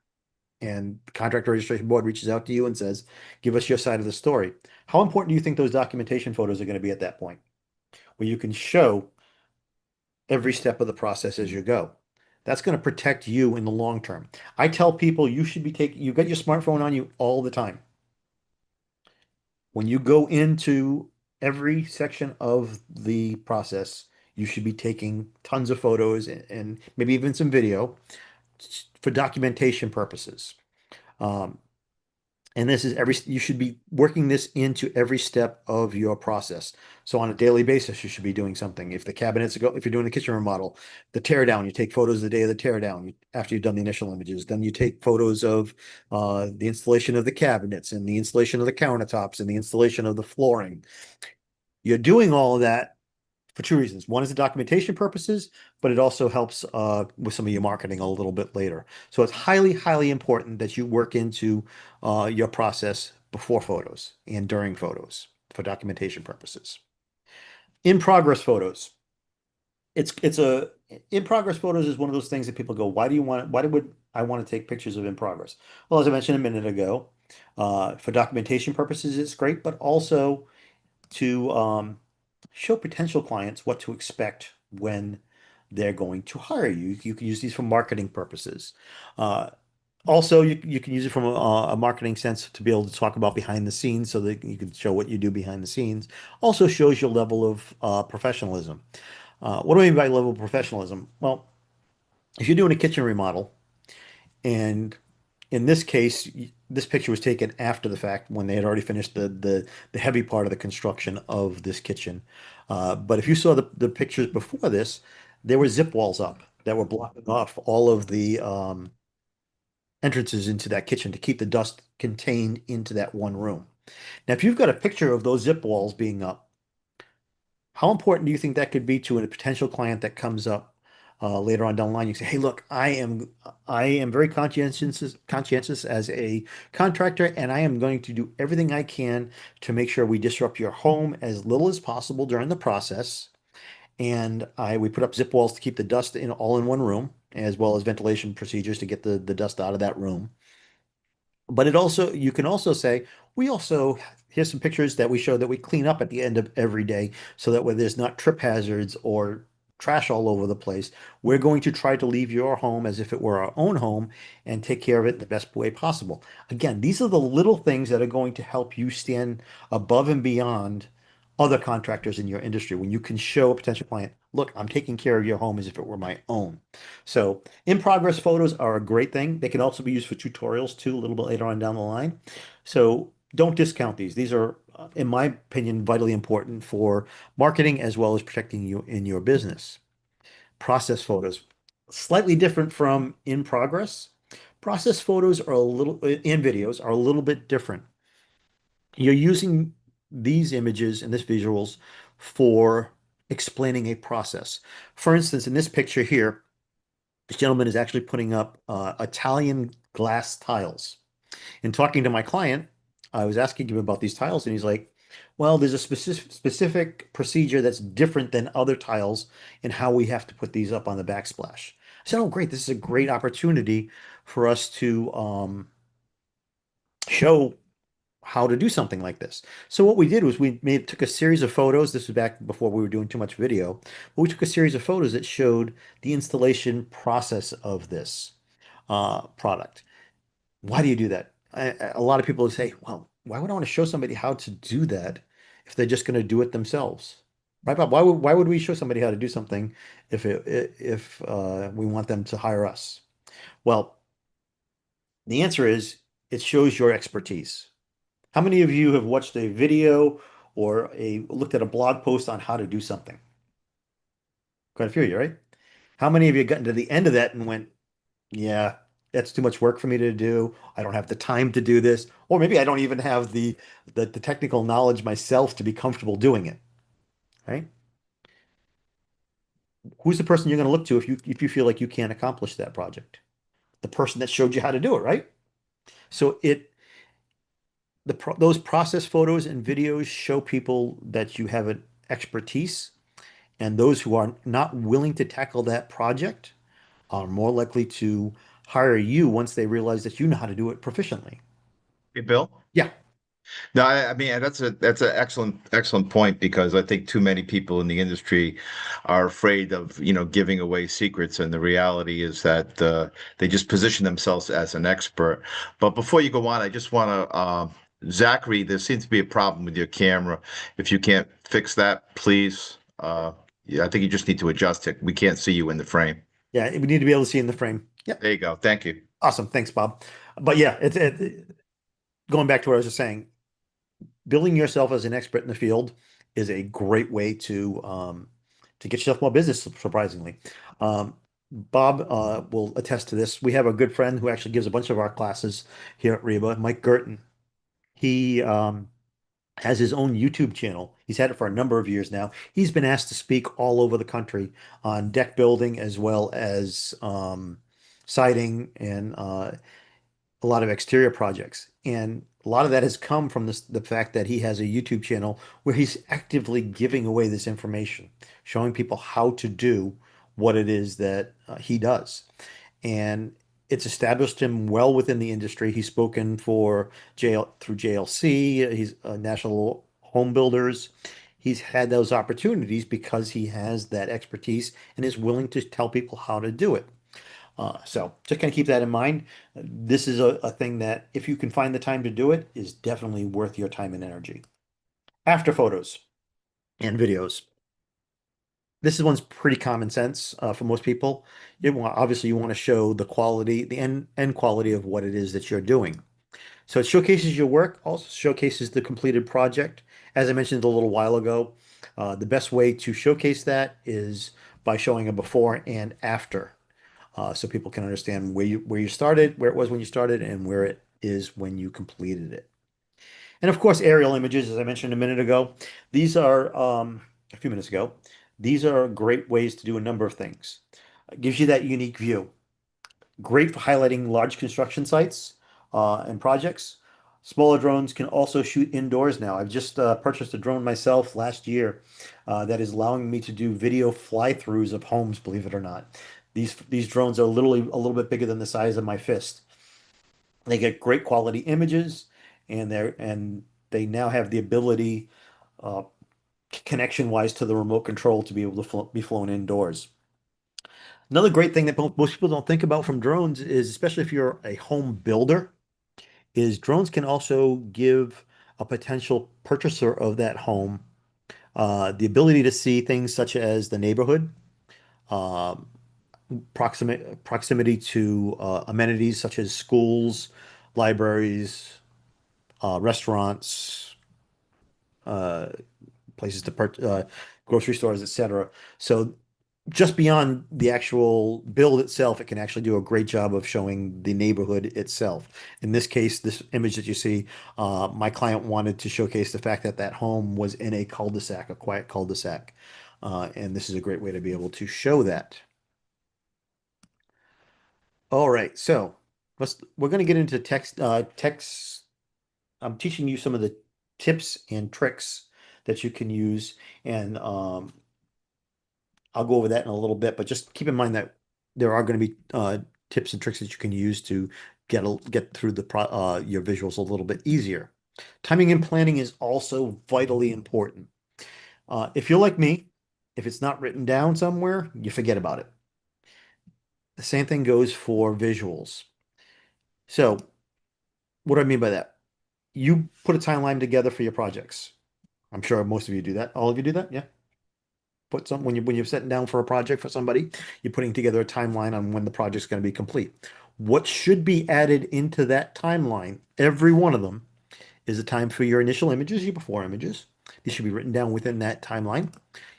And the contractor registration board reaches out to you and says, give us your side of the story. How important do you think those documentation photos are going to be at that point, where you can show every step of the process as you go? That's going to protect you in the long term. I tell people you got your smartphone on you all the time. When you go into every section of the process, you should be taking tons of photos and maybe even some video for documentation purposes. Um, And this is you should be working this into every step of your process. So on a daily basis, you should be doing something. If you're doing a kitchen remodel, the tear down, you take photos the day of the tear down after you've done the initial images. Then you take photos of the installation of the cabinets and the installation of the countertops and the installation of the flooring. You're doing all of that for two reasons. One is the documentation purposes, but it also helps with some of your marketing a little bit later. So it's highly, highly important that you work into your process before photos and during photos for documentation purposes. In progress photos. It's a in progress photos is one of those things that people go, why would I want to take pictures of in progress? Well, as I mentioned a minute ago, for documentation purposes, it's great, but also to show potential clients what to expect when they're going to hire you. You can use these for marketing purposes. Uh, Also, you can use it from a marketing sense to be able to talk about behind the scenes so that you can show what you do behind the scenes. Also shows your level of professionalism. What do I mean by level of professionalism? Well, if you're doing a kitchen remodel, and in this case, this picture was taken after the fact when they had already finished the heavy part of the construction of this kitchen. But if you saw the pictures before this, there were zip walls up that were blocking off all of the entrances into that kitchen to keep the dust contained into that one room. Now, if you've got a picture of those zip walls being up, how important do you think that could be to a potential client that comes up later on down the line? You say, "Hey, look, I am very conscientious as a contractor, and I am going to do everything I can to make sure we disrupt your home as little as possible during the process. And we put up zip walls to keep the dust in all in one room, as well as ventilation procedures to get the dust out of that room." But you can also say, we also, here's some pictures that we show that we clean up at the end of every day so that when there's not trip hazards or trash all over the place, we're going to try to leave your home as if it were our own home and take care of it the best way possible. Again, these are the little things that are going to help you stand above and beyond other contractors in your industry when you can show a potential client, look, I'm taking care of your home as if it were my own. So in progress photos are a great thing. They can also be used for tutorials too, a little bit later on down the line. So don't discount these. These are, in my opinion, vitally important for marketing as well as protecting you in your business. Process photos, slightly different from in progress. Process photos are a little, in videos are a little bit different. You're using these images and this visuals for explaining a process. For instance, in this picture here, this gentleman is actually putting up Italian glass tiles. In talking to my client, I was asking him about these tiles, and he's like, well, there's a specific procedure that's different than other tiles in how we have to put these up on the backsplash. I said, oh, great. This is a great opportunity for us to show how to do something like this. So what we did was took a series of photos. This was back before we were doing too much video. But we took a series of photos that showed the installation process of this product. Why do you do that? A lot of people say, well, why would I want to show somebody how to do that if they're just going to do it themselves? Right, Bob? Why would we show somebody how to do something if we want them to hire us? Well, the answer is it shows your expertise. How many of you have watched a video or a looked at a blog post on how to do something? Quite a few of you, right? How many of you gotten to the end of that and went, yeah, that's too much work for me to do. I don't have the time to do this. Or maybe I don't even have the technical knowledge myself to be comfortable doing it, right? Who's the person you're going to look to if you feel like you can't accomplish that project? The person that showed you how to do it, right? So those process photos and videos show people that you have an expertise, and those who are not willing to tackle that project are more likely to hire you once they realize that you know how to do it proficiently. Hey, Bill. Yeah. No, I mean that's an excellent point because I think too many people in the industry are afraid of giving away secrets, and the reality is that they just position themselves as an expert. But before you go on, I just want to Zachary, there seems to be a problem with your camera. If you can't fix that, please. Yeah, I think you just need to adjust it. We can't see you in the frame. Yeah, we need to be able to see in the frame. Yep. There you go. Thank you. Awesome. Thanks, Bob. But yeah, going back to what I was just saying, building yourself as an expert in the field is a great way to get yourself more business, surprisingly. Bob will attest to this. We have a good friend who actually gives a bunch of our classes here at Reba, Mike Gurton. He has his own YouTube channel. He's had it for a number of years now. He's been asked to speak all over the country on deck building as well as siding and a lot of exterior projects. And a lot of that has come from the fact that he has a YouTube channel where he's actively giving away this information, showing people how to do what it is that he does. And it's established him well within the industry. He's spoken for through JLC, he's National Home Builders. He's had those opportunities because he has that expertise and is willing to tell people how to do it. So just kind of keep that in mind. This is a thing that if you can find the time to do it, is definitely worth your time and energy. After photos and videos. This is one's pretty common sense for most people. Obviously, you want to show the quality, the end quality of what it is that you're doing. So it showcases your work, also showcases the completed project. As I mentioned a little while ago, the best way to showcase that is by showing a before and after, so people can understand where you started, where it was when you started, and where it is when you completed it. And of course, aerial images, as I mentioned a minute ago, these are a few minutes ago. These are great ways to do a number of things. It gives you that unique view. Great for highlighting large construction sites and projects. Smaller drones can also shoot indoors now. I've just purchased a drone myself last year that is allowing me to do video fly-throughs of homes, believe it or not. These drones are literally a little bit bigger than the size of my fist. They get great quality images, and they now have the ability, uh, connection-wise, to the remote control to be able to be flown indoors. Another great thing that most people don't think about from drones is, especially if you're a home builder, is drones can also give a potential purchaser of that home the ability to see things such as the neighborhood, um, proximity to amenities such as schools, libraries, restaurants, uh, places to grocery stores, etc. So just beyond the actual build itself, it can actually do a great job of showing the neighborhood itself. In this case, this image that you see, my client wanted to showcase the fact that that home was in a cul-de-sac, a quiet cul-de-sac. And this is a great way to be able to show that. All right, so we're going to get into text. I'm teaching you some of the tips and tricks that you can use, and I'll go over that in a little bit, but just keep in mind that there are going to be tips and tricks that you can use to get through your visuals a little bit easier. Timing and planning is also vitally important. If you're like me, if it's not written down somewhere, you forget about it. The same thing goes for visuals. So, what do I mean by that? You put a timeline together for your projects. I'm sure most of you do that. All of you do that? Yeah. Put some when you're sitting down for a project for somebody, you're putting together a timeline on when the project's going to be complete. What should be added into that timeline, every one of them, is the time for your initial images, your before images. These should be written down within that timeline.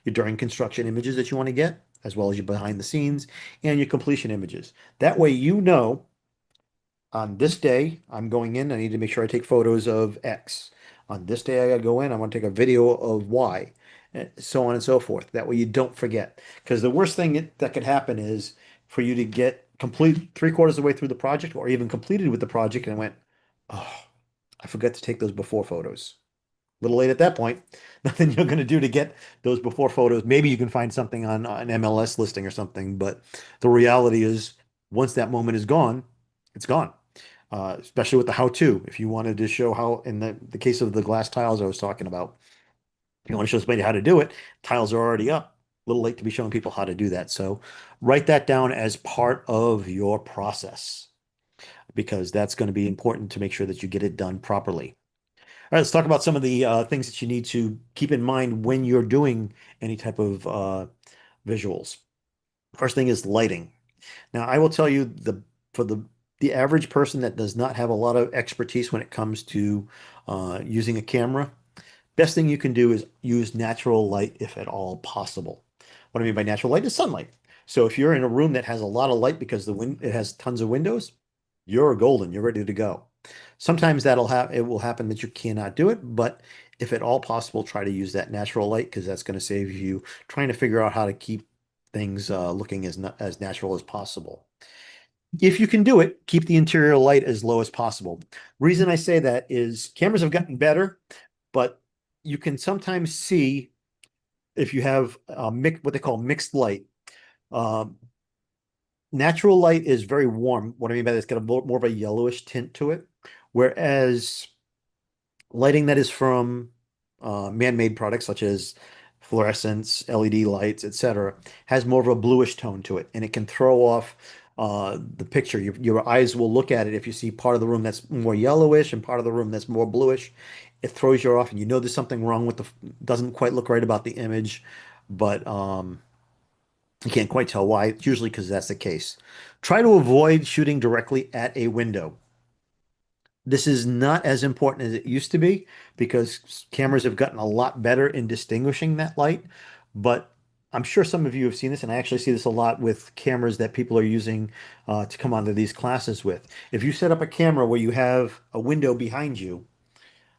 Your during construction images that you want to get, as well as your behind the scenes and your completion images. That way you know on this day, I'm going in, I need to make sure I take photos of X. On this day, I gotta go in, I want to take a video of Y, so on and so forth. That way you don't forget. Because the worst thing that could happen is for you to get complete three-quarters of the way through the project or even completed with the project and went, oh, I forgot to take those before photos. A little late at that point. Nothing you're going to do to get those before photos. Maybe you can find something on an MLS listing or something, but the reality is once that moment is gone, it's gone. Especially with the how-to. If you wanted to show how, in the case of the glass tiles I was talking about, if you want to show somebody how to do it, tiles are already up. A little late to be showing people how to do that. So write that down as part of your process because that's going to be important to make sure that you get it done properly. All right, let's talk about some of the things that you need to keep in mind when you're doing any type of visuals. First thing is lighting. Now, I will tell you for the average person that does not have a lot of expertise when it comes to using a camera, best thing you can do is use natural light if at all possible. What I mean by natural light is sunlight. So if you're in a room that has a lot of light because it has tons of windows, you're golden, you're ready to go. Sometimes it will happen that you cannot do it, but if at all possible, try to use that natural light because that's going to save you trying to figure out how to keep things looking as natural as possible. If you can do it, keep the interior light as low as possible. Reason I say that is cameras have gotten better, but you can sometimes see if you have what they call mixed light. Um, Natural light is very warm. What I mean by that, it's got a more of a yellowish tint to it, whereas lighting that is from man-made products such as fluorescents, LED lights, etc., has more of a bluish tone to it, and it can throw off the picture. Your eyes will look at it if you see part of the room that's more yellowish and part of the room that's more bluish. It throws you off, and you know there's something wrong with doesn't quite look right about the image, but you can't quite tell why. It's usually because that's the case. Try to avoid shooting directly at a window. This is not as important as it used to be because cameras have gotten a lot better in distinguishing that light. But I'm sure some of you have seen this, and I actually see this a lot with cameras that people are using to come onto these classes with. If you set up a camera where you have a window behind you,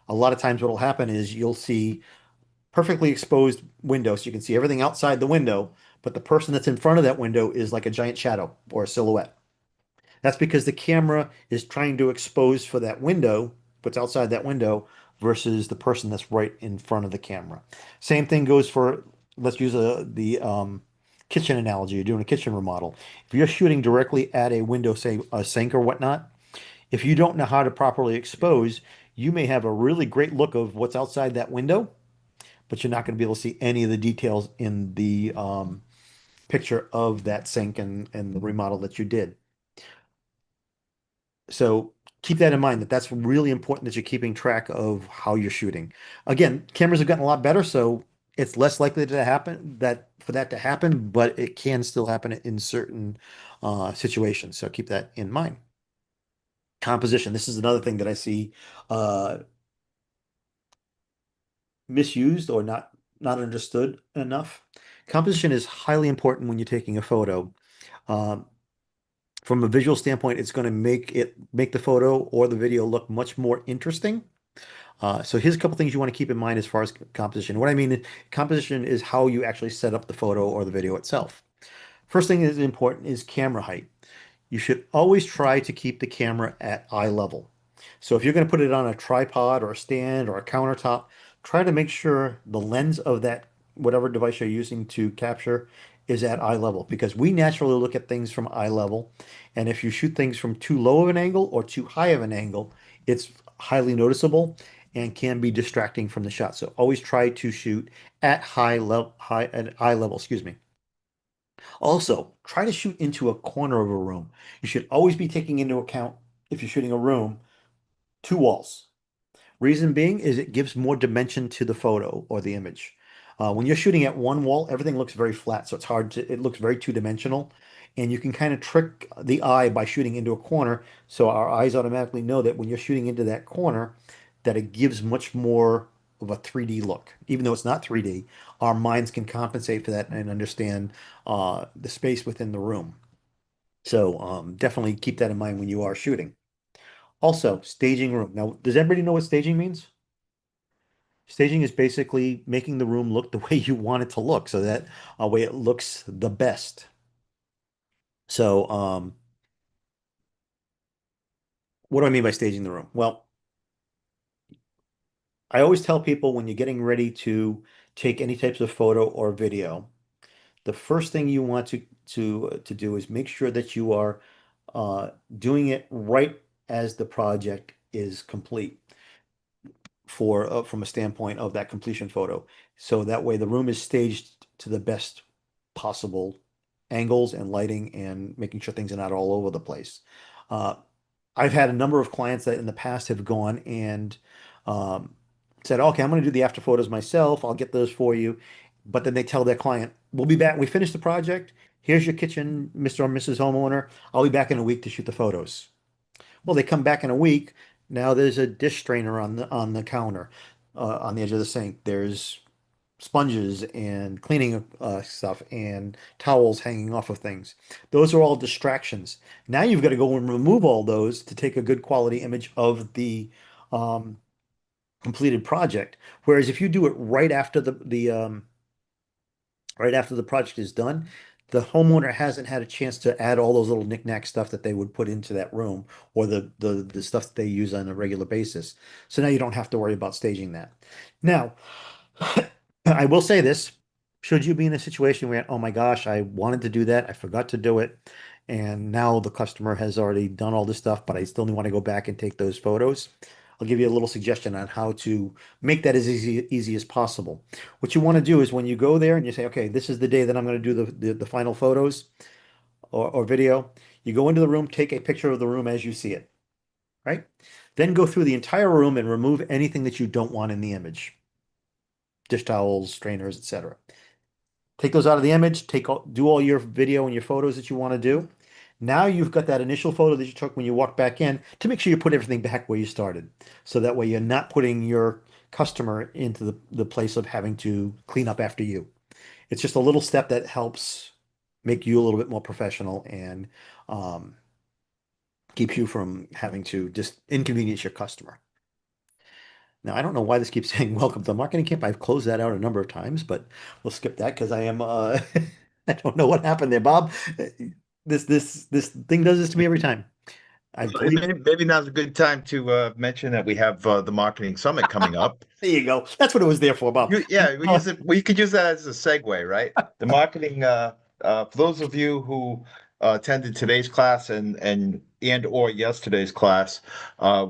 a lot of times what will happen is you'll see perfectly exposed window, so you can see everything outside the window, but the person that's in front of that window is like a giant shadow or a silhouette. That's because the camera is trying to expose for that window, what's outside that window, versus the person that's right in front of the camera. Same thing goes for, let's use the kitchen analogy. You're doing a kitchen remodel. If you're shooting directly at a window, say a sink or whatnot, if you don't know how to properly expose, you may have a really great look of what's outside that window, but you're not going to be able to see any of the details in the picture of that sink and the remodel that you did. So keep that in mind that that's really important that you're keeping track of how you're shooting. Again, cameras have gotten a lot better, so it's less likely to happen that for that to happen, but it can still happen in certain situations. So keep that in mind. Composition. This is another thing that I see uh, misused or not understood enough. Composition is highly important when you're taking a photo. Um, from a visual standpoint, it's going to make the photo or the video look much more interesting. So here's a couple things you want to keep in mind as far as composition. What I mean, composition is how you actually set up the photo or the video itself. First thing that is important is camera height. You should always try to keep the camera at eye level. So if you're going to put it on a tripod or a stand or a countertop, try to make sure the lens of that whatever device you're using to capture is at eye level because we naturally look at things from eye level. And if you shoot things from too low of an angle or too high of an angle, it's highly noticeable. and can be distracting from the shot. So always try to shoot at eye level, excuse me. Also, try to shoot into a corner of a room. You should always be taking into account, if you're shooting a room, two walls. Reason being is it gives more dimension to the photo or the image. When you're shooting at one wall, everything looks very flat, so it looks very two-dimensional. And you can kind of trick the eye by shooting into a corner, so our eyes automatically know that when you're shooting into that corner, that it gives much more of a 3D look. Even though it's not 3D, our minds can compensate for that and understand the space within the room. So definitely keep that in mind when you are shooting. Also, staging room. Now, does everybody know what staging means? Staging is basically making the room look the way you want it to look, so that way it looks the best. So, what do I mean by staging the room? Well, I always tell people when you're getting ready to take any types of photo or video, the first thing you want to do is make sure that you are doing it right as the project is complete. For from a standpoint of that completion photo. So that way the room is staged to the best possible angles and lighting and making sure things are not all over the place. Uh, I've had a number of clients that in the past have gone and um, said, okay, I'm going to do the after photos myself. I'll get those for you. But then they tell their client, we'll be back. We finished the project. Here's your kitchen, Mr. or Mrs. Homeowner. I'll be back in a week to shoot the photos. Well, they come back in a week. Now there's a dish strainer on the counter, on the edge of the sink. There's sponges and cleaning stuff and towels hanging off of things. Those are all distractions. Now you've got to go and remove all those to take a good quality image of the um, completed project. Whereas if you do it right after the project is done, the homeowner hasn't had a chance to add all those little knickknack stuff that they would put into that room or the stuff that they use on a regular basis. So now you don't have to worry about staging that. Now, I will say this, should you be in a situation where, oh my gosh, I wanted to do that, I forgot to do it, and now the customer has already done all this stuff, but I still want to go back and take those photos. I'll give you a little suggestion on how to make that as easy as possible. What you want to do is when you go there and you say, okay, this is the day that I'm going to do the final photos or video, you go into the room, take a picture of the room as you see it, right? Then go through the entire room and remove anything that you don't want in the image, dish towels, strainers, etc. Take those out of the image, do all your video and your photos that you want to do. Now you've got that initial photo that you took when you walked back in to make sure you put everything back where you started. So that way you're not putting your customer into the place of having to clean up after you. It's just a little step that helps make you a little bit more professional and um, keeps you from having to just inconvenience your customer. Now, I don't know why this keeps saying welcome to the marketing camp. I've closed that out a number of times, but we'll skip that because I am I don't know what happened there, Bob. This thing does this to me every time. I've deleted. Maybe now's a good time to mention that we have the marketing summit coming up. There you go. That's what it was there for, Bob. Yeah, we use it. We could use that as a segue, right? The marketing. For those of you who attended today's class and or yesterday's class,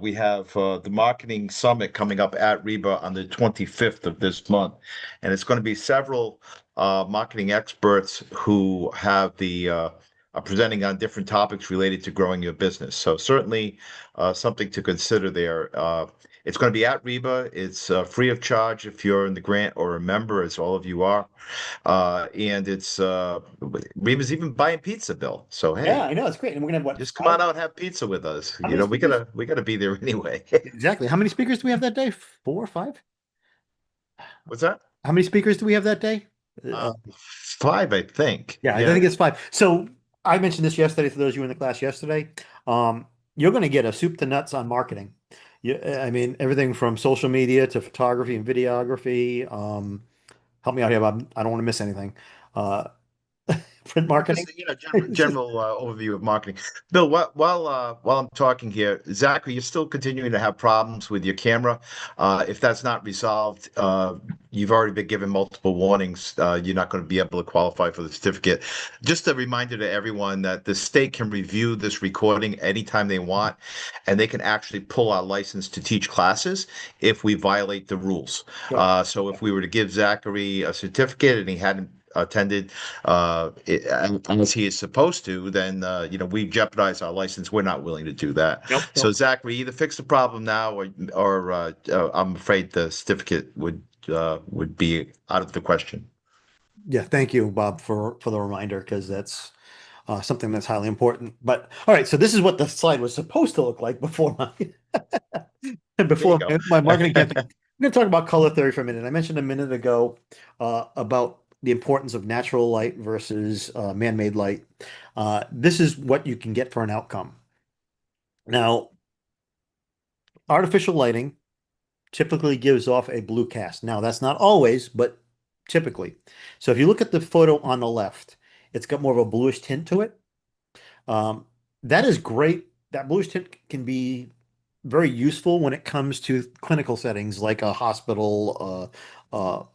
we have the marketing summit coming up at Reba on the 25th of this month, and it's going to be several marketing experts who have the are presenting on different topics related to growing your business. So certainly something to consider there. It's going to be at Reba. It's free of charge if you're in the grant or a member, as all of you are. And it's Reba's even buying pizza, Bill. So Yeah, hey, I know it's great. And we're gonna have what, just come on five? out and have pizza with us. How You many know, speakers? we gotta be there anyway. Exactly. How many speakers do we have that day? Four or five? What's that? How many speakers do we have that day? Uh, Five, I think. Yeah, I Yeah. think it's five. So I mentioned this yesterday to those of you in the class yesterday. You're going to get a soup to nuts on marketing. I mean, everything from social media to photography and videography. Help me out here, Bob. I don't want to miss anything. Uh, print marketing. Just general overview of marketing. Bill, while I'm talking here, Zachary, you're still continuing to have problems with your camera. If that's not resolved, you've already been given multiple warnings. You're not going to be able to qualify for the certificate. Just a reminder to everyone that the state can review this recording anytime they want, and they can actually pull our license to teach classes if we violate the rules. Sure. So if we were to give Zachary a certificate and he hadn't attended as he is supposed to, then we jeopardize our license. We're not willing to do that. Nope, So nope. Zachary, either fix the problem now, or I'm afraid the certificate would be out of the question. Yeah, thank you, Bob, for the reminder because that's something that's highly important. But all right, so this is what the slide was supposed to look like before my There you before go. my marketing campaign. I'm going to talk about color theory for a minute. I mentioned a minute ago about the importance of natural light versus man-made light. This is what you can get for an outcome. Now, artificial lighting typically gives off a blue cast. Now, that's not always, but typically. So if you look at the photo on the left, it's got more of a bluish tint to it. Um, that is great. That bluish tint can be very useful when it comes to clinical settings like a hospital,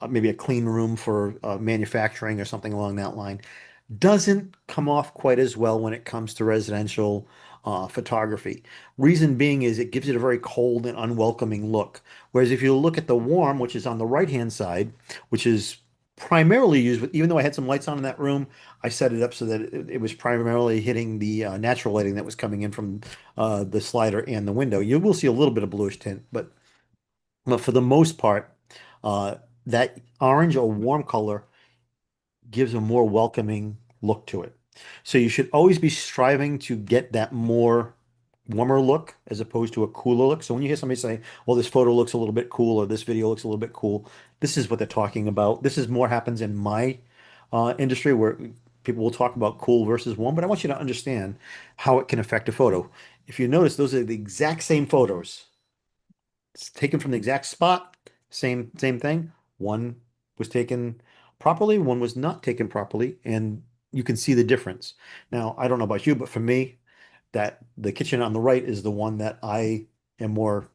maybe a clean room for manufacturing or something along that line. Doesn't come off quite as well when it comes to residential photography. Reason being is it gives it a very cold and unwelcoming look. Whereas if you look at the warm, which is on the right-hand side, which is primarily used with, even though I had some lights on in that room, I set it up so that it was primarily hitting the natural lighting that was coming in from the slider and the window. You will see a little bit of bluish tint, but for the most part, uh, that orange or warm color gives a more welcoming look to it. So you should always be striving to get that more warmer look as opposed to a cooler look. So when you hear somebody say, well, this photo looks a little bit cool or this video looks a little bit cool, this is what they're talking about. This is more happens in my industry where people will talk about cool versus warm, but I want you to understand how it can affect a photo. If you notice, those are the exact same photos. It's taken from the exact spot, same thing. One was taken properly, one was not taken properly, and you can see the difference. Now, I don't know about you, but for me, that the kitchen on the right is the one that I am more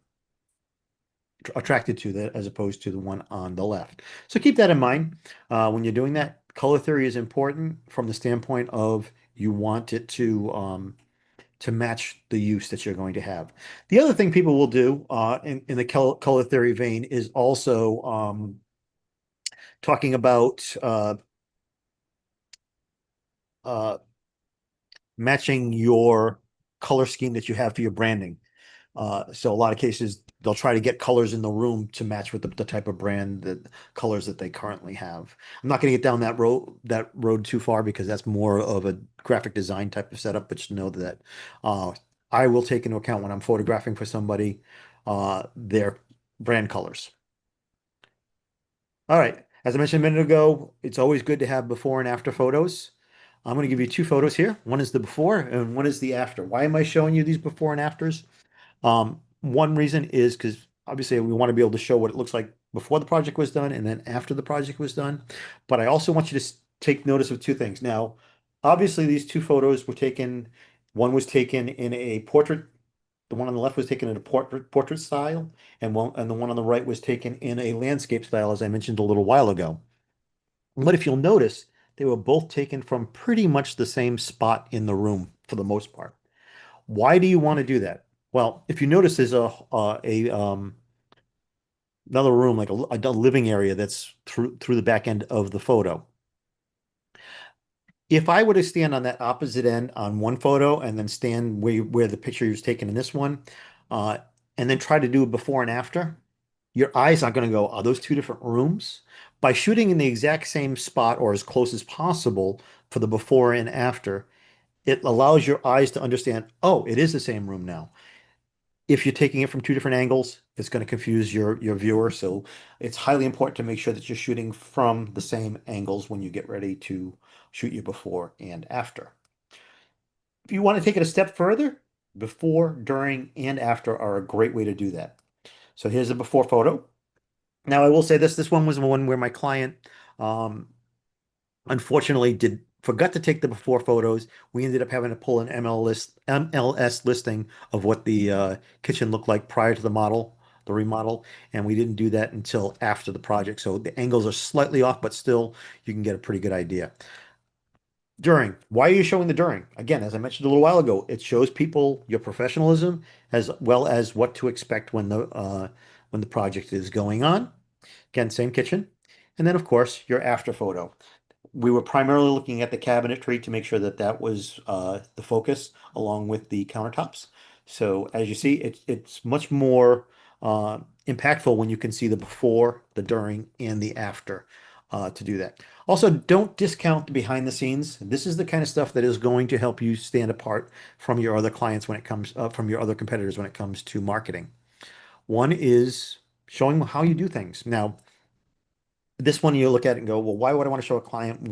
attracted to that as opposed to the one on the left. So keep that in mind when you're doing that. Color theory is important from the standpoint of you want it to match the use that you're going to have. The other thing people will do in the color theory vein is also talking about uh, matching your color scheme that you have for your branding. So a lot of cases they'll try to get colors in the room to match with the type of brand that colors that they currently have. I'm not going to get down that road too far because that's more of a graphic design type of setup, but just know that uh, I will take into account when I'm photographing for somebody their brand colors. All right. As I mentioned a minute ago, it's always good to have before and after photos. I'm going to give you two photos here. One is the before and one is the after. Why am I showing you these before and afters? One reason is because obviously we want to be able to show what it looks like before the project was done and then after the project was done. But I also want you to take notice of two things. Now, obviously these two photos were taken, one was taken in a portrait, the one on the left was taken in a portrait style, and the one on the right was taken in a landscape style, as I mentioned a little while ago. But if you'll notice, they were both taken from pretty much the same spot in the room for the most part. Why do you want to do that? Well, if you notice, there's a another room, like a living area that's through the back end of the photo. If I were to stand on that opposite end on one photo and then stand where the picture was taken in this one, uh, and then try to do a before and after, your eyes aren't going to go, are those two different rooms? By shooting in the exact same spot or as close as possible for the before and after, it allows your eyes to understand, oh, it is the same room now. If you're taking it from two different angles, it's going to confuse your viewer. So it's highly important to make sure that you're shooting from the same angles when you get ready to shoot your before and after. If you want to take it a step further, before, during, and after are a great way to do that. So here's a before photo. Now I will say this one was one where my client unfortunately forgot to take the before photos. We ended up having to pull an MLS listing of what the kitchen looked like prior to the remodel, and we didn't do that until after the project. So the angles are slightly off, but still you can get a pretty good idea. During, why are you showing the during? Again, as I mentioned a little while ago, it shows people your professionalism as well as what to expect when the project is going on. Again, same kitchen. And then, of course, your after photo. We were primarily looking at the cabinetry to make sure that that was the focus along with the countertops. So as you see, it's much more impactful when you can see the before, the during, and the after to do that. Also, don't discount the behind the scenes. This is the kind of stuff that is going to help you stand apart from your other clients when it comes from your other competitors when it comes to marketing. One is showing how you do things. Now, this one you look at it and go, well, why would I want to show a client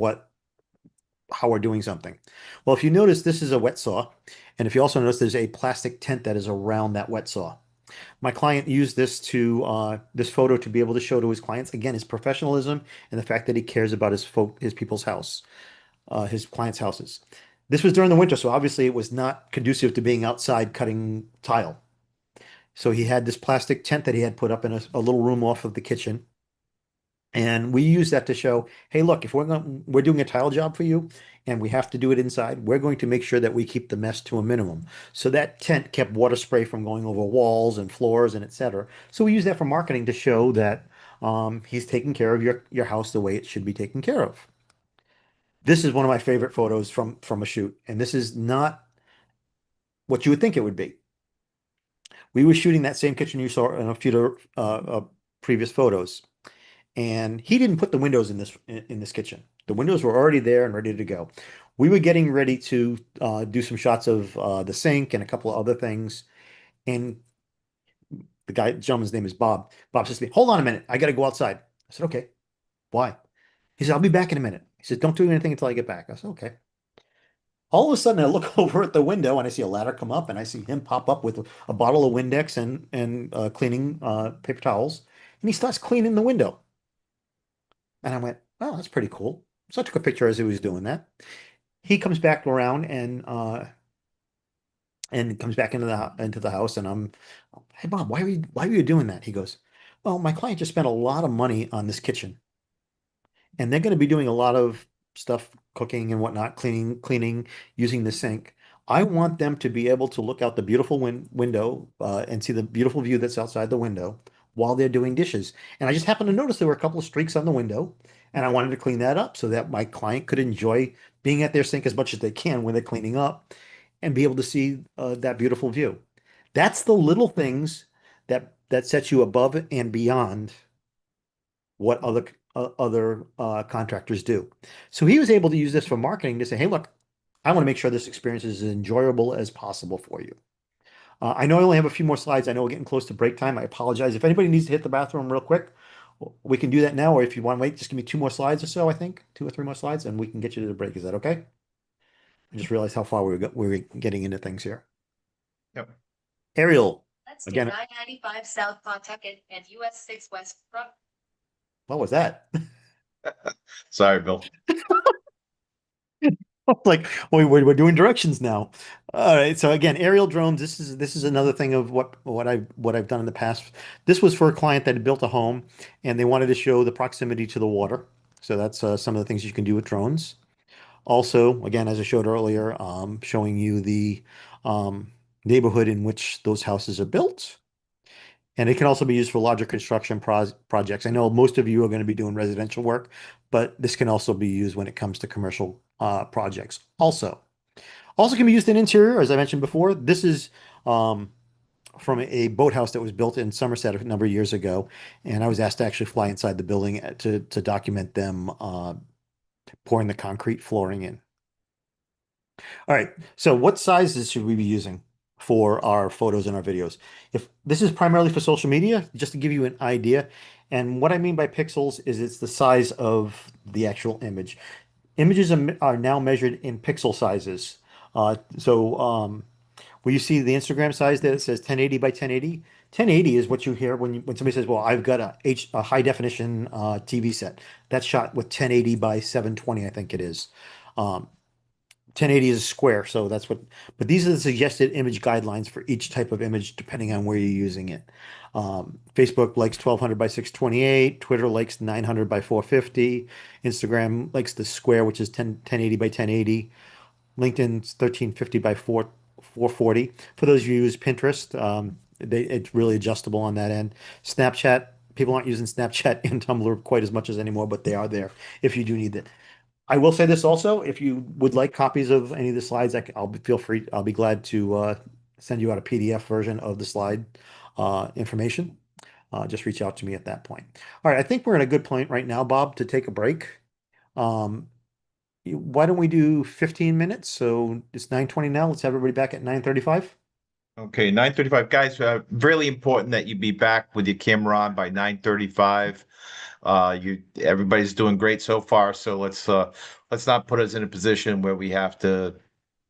how we're doing something? Well, if you notice, this is a wet saw. And if you also notice, there's a plastic tent that is around that wet saw. My client used this photo to be able to show to his clients, again, his professionalism and the fact that he cares about his people's house, his clients' houses. This was during the winter, so obviously it was not conducive to being outside cutting tile. So he had this plastic tent that he had put up in a little room off of the kitchen. And we use that to show, hey, look, if we're doing a tile job for you and we have to do it inside, we're going to make sure that we keep the mess to a minimum. So that tent kept water spray from going over walls and floors and et cetera. So we use that for marketing to show that he's taking care of your house the way it should be taken care of. This is one of my favorite photos from a shoot, and this is not what you would think it would be. We were shooting that same kitchen you saw in a few previous photos. And he didn't put the windows in this kitchen. The windows were already there and ready to go. We were getting ready to do some shots of the sink and a couple of other things. And gentleman's name is Bob. Bob says to me, "Hold on a minute. I got to go outside." I said, "Okay. Why?" He said, "I'll be back in a minute." He said, "Don't do anything until I get back." I said, "Okay." All of a sudden, I look over at the window and I see a ladder come up and I see him pop up with a bottle of Windex and cleaning paper towels. And he starts cleaning the window. And I went, "Oh, that's pretty cool." So I took a picture as he was doing that. He comes back around and comes back into the house, and I'm, "Hey Bob, why were you doing that?" He goes, "Well, my client just spent a lot of money on this kitchen, and they're going to be doing a lot of stuff, cooking and whatnot, cleaning, using the sink. I want them to be able to look out the beautiful window and see the beautiful view that's outside the window while they're doing dishes." And I just happened to notice there were a couple of streaks on the window, and I wanted to clean that up so that my client could enjoy being at their sink as much as they can when they're cleaning up and be able to see that beautiful view. That's the little things that sets you above and beyond what other contractors do. So he was able to use this for marketing to say, "Hey, look, I want to make sure this experience is as enjoyable as possible for you." I know I only have a few more slides. I know we're getting close to break time. I apologize. If anybody needs to hit the bathroom real quick, we can do that now. Or if you want to wait, just give me two more slides or so, I think, two or three more slides, and we can get you to the break. Is that okay? I just realized how far we were getting into things here. Yep. Aerial, Let's do again, 995 South Pawtucket and US 6 West Front. what was that? Sorry, Bill. Like we're doing directions now. All right. So again, aerial drones. This is another thing of what I've done in the past. This was for a client that had built a home and they wanted to show the proximity to the water. So that's some of the things you can do with drones. Also, again, as I showed earlier, showing you the neighborhood in which those houses are built. And it can also be used for larger construction projects. I know most of you are going to be doing residential work, but this can also be used when it comes to commercial projects. Also can be used in interior, as I mentioned before. This is from a boathouse that was built in Somerset a number of years ago, and I was asked to actually fly inside the building to document them pouring the concrete flooring in. All right. So what sizes should we be using for our photos and our videos? If this is primarily for social media, just to give you an idea. And what I mean by pixels is it's the size of the actual image. Images are now measured in pixel sizes. So where you see the Instagram size that it says 1080 by 1080, 1080 is what you hear when somebody says, "Well, I've got a high definition TV set that's shot with 1080 by 720, I think it is." 1080 is a square, so that's what, but these are the suggested image guidelines for each type of image depending on where you're using it. Facebook likes 1200 by 628, Twitter likes 900 by 450, Instagram likes the square, which is 1080 by 1080, LinkedIn's 1350 by 440. For those of you who use Pinterest, it's really adjustable on that end. Snapchat, people aren't using Snapchat and Tumblr quite as much as anymore, but they are there if you do need it. I will say this also, if you would like copies of any of the slides, feel free. I'll be glad to send you out a PDF version of the slide information. Just reach out to me at that point. All right, I think we're at a good point right now, Bob, to take a break. Um, why don't we do 15 minutes? So it's 9:20 now. Let's have everybody back at 9:35. Okay, 9:35. Guys, really important that you be back with your camera on by 9:35. Everybody's doing great so far, so let's not put us in a position where we have to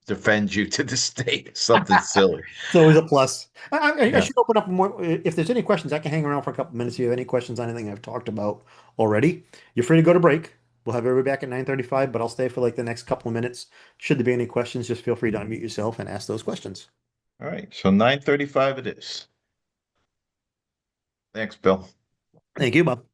defend you to the state. Something silly. It's always a plus. I Yeah. should open up more. If there's any questions, I can hang around for a couple minutes. If you have any questions on anything I've talked about already, you're free to go to break. We'll have everybody back at 9:35, but I'll stay for like the next couple of minutes. Should there be any questions, just feel free to unmute yourself and ask those questions. All right. So 9:35 it is. Thanks, Bill. Thank you, Bob.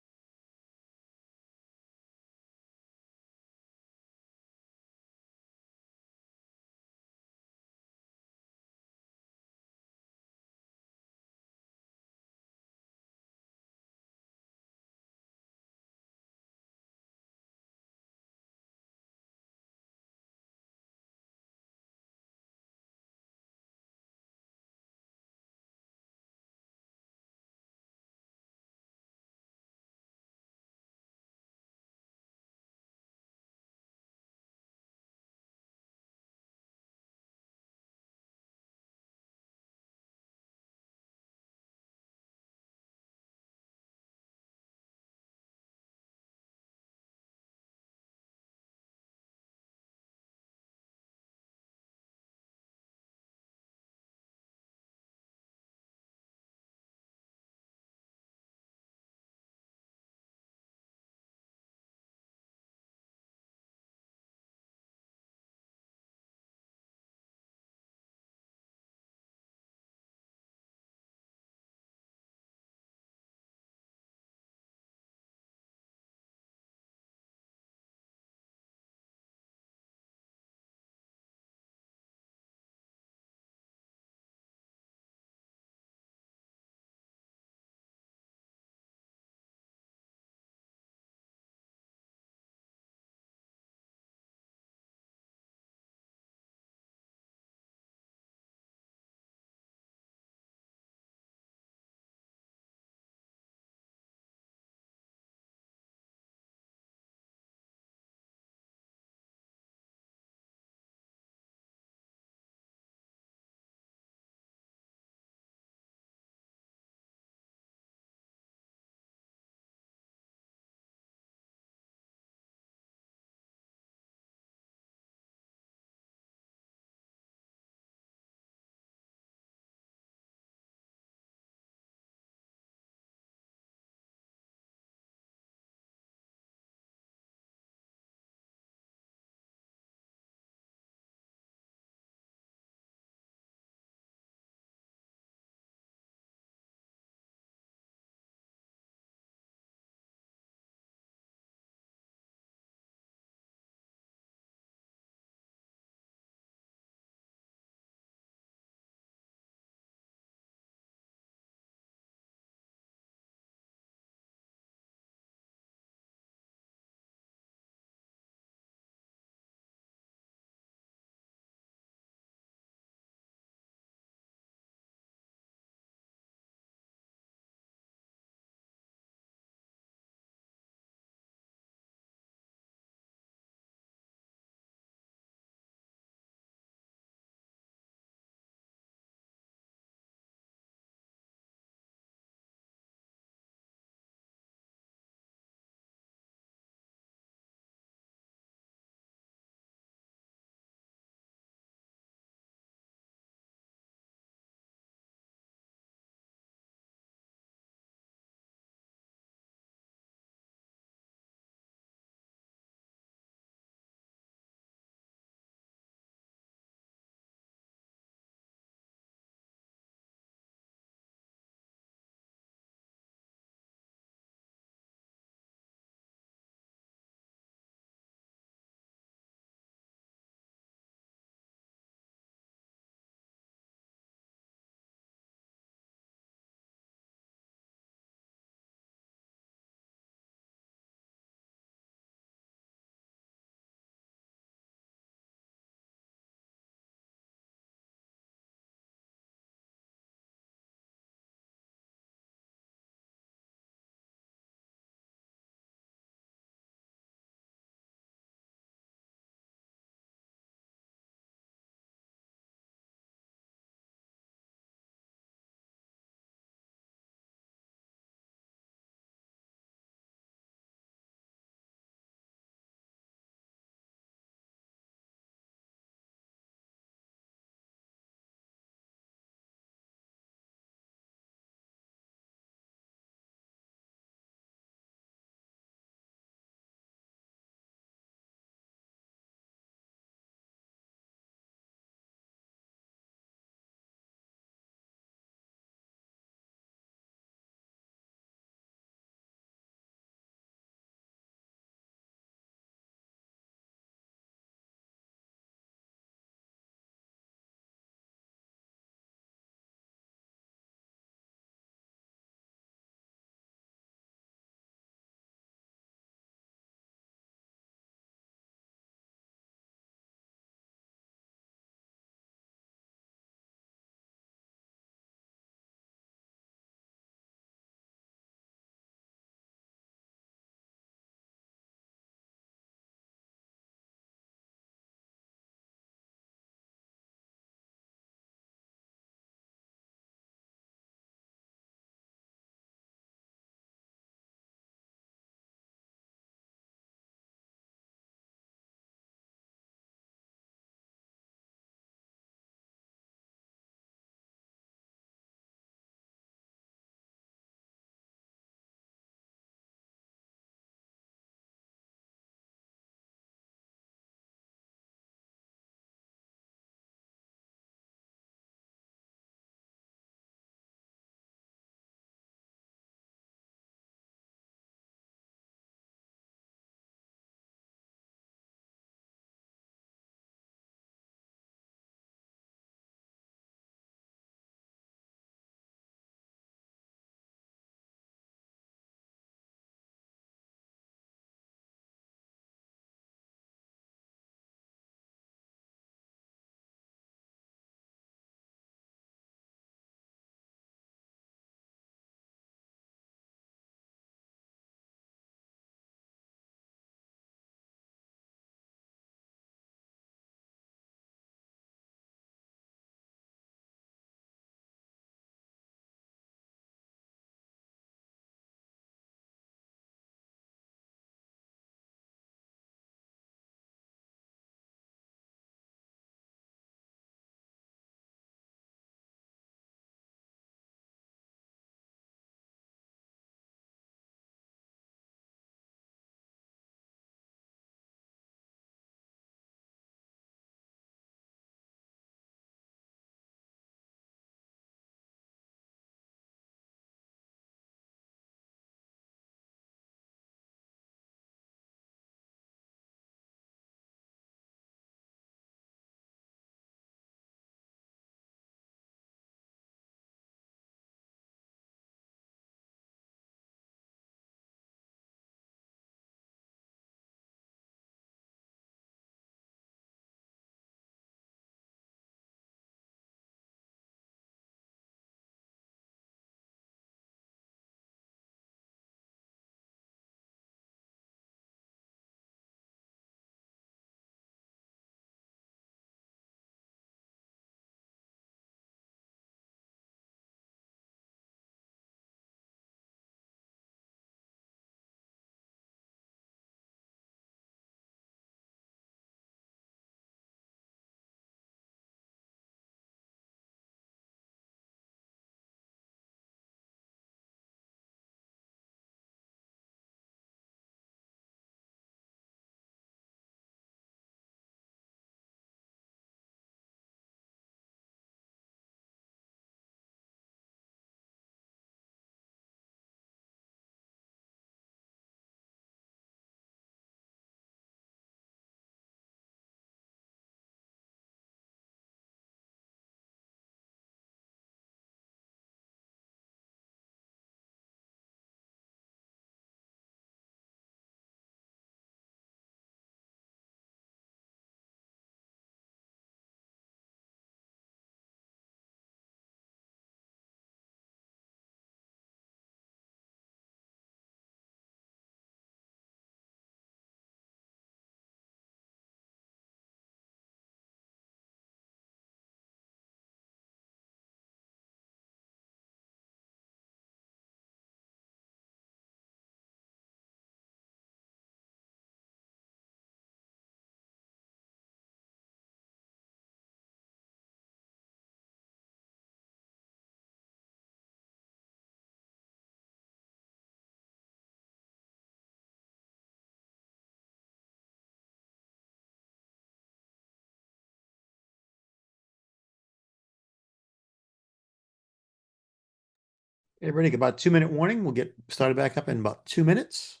Everybody, about 2 minute warning. We'll get started back up in about 2 minutes.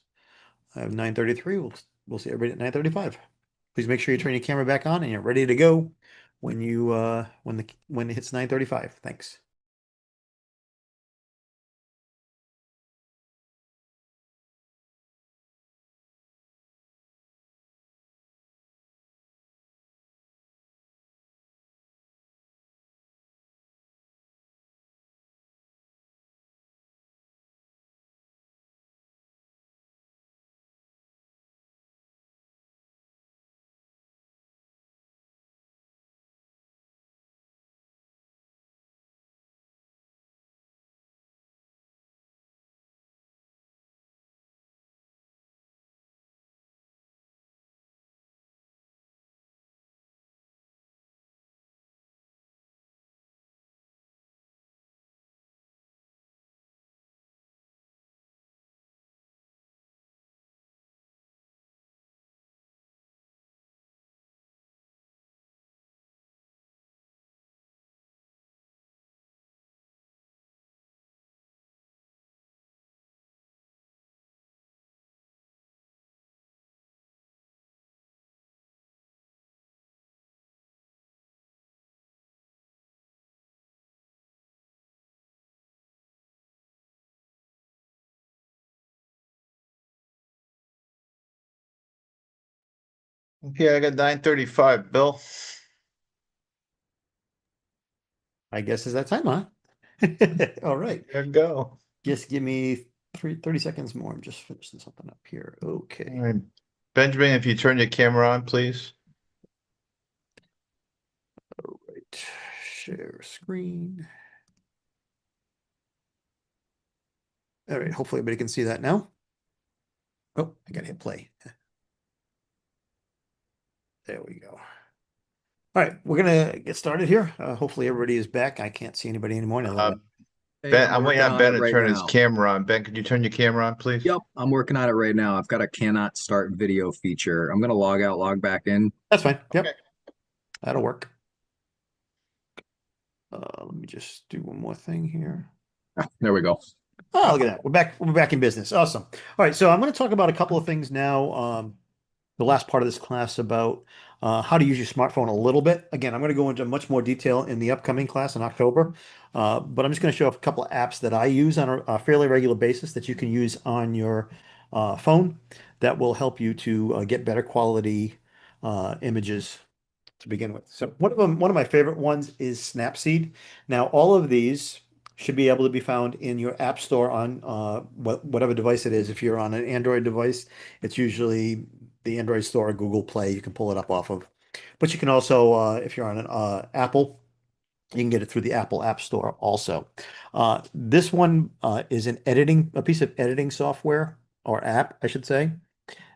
I have 9:33. We'll see everybody at 9:35. Please make sure you turn your camera back on and you're ready to go when you when it hits 9:35. Thanks. Okay, I got 9:35, Bill. I guess is that time, huh? All right. There you go. Just give me 30 seconds more. I'm just finishing something up here. All Okay. right. Benjamin, if you turn your camera on, please. All right. Share screen. All right. Hopefully everybody can see that now. Oh, I gotta hit play. There we go. All right, we're gonna get started here. Hopefully everybody is back. I can't see anybody anymore now that Uh, Hey, Ben, I'm I'm waiting working on on it Ben to right turn his now. camera on. Ben, could you turn your camera on, please? Yep, I'm working on it right now. I've got a cannot start video feature. I'm gonna log out, log back in. that's fine. Okay. Yep, that'll work. Let me just do one more thing here. There we go. Oh, look at that. We're back. We're back in business. Awesome. All right, so I'm going to talk about a couple of things now. The last part of this class about how to use your smartphone a little bit. Again, I'm going to go into much more detail in the upcoming class in October, but I'm just going to show off a couple of apps that I use on a fairly regular basis that you can use on your phone that will help you to get better quality images to begin with. So one of my favorite ones is Snapseed. Now, all of these should be able to be found in your app store on whatever device it is. If you're on an Android device, it's usually the Android store or Google Play. You can pull it up off of. But you can also, if you're on an Apple, you can get it through the Apple App Store also. This one is a piece of editing software or app, I should say,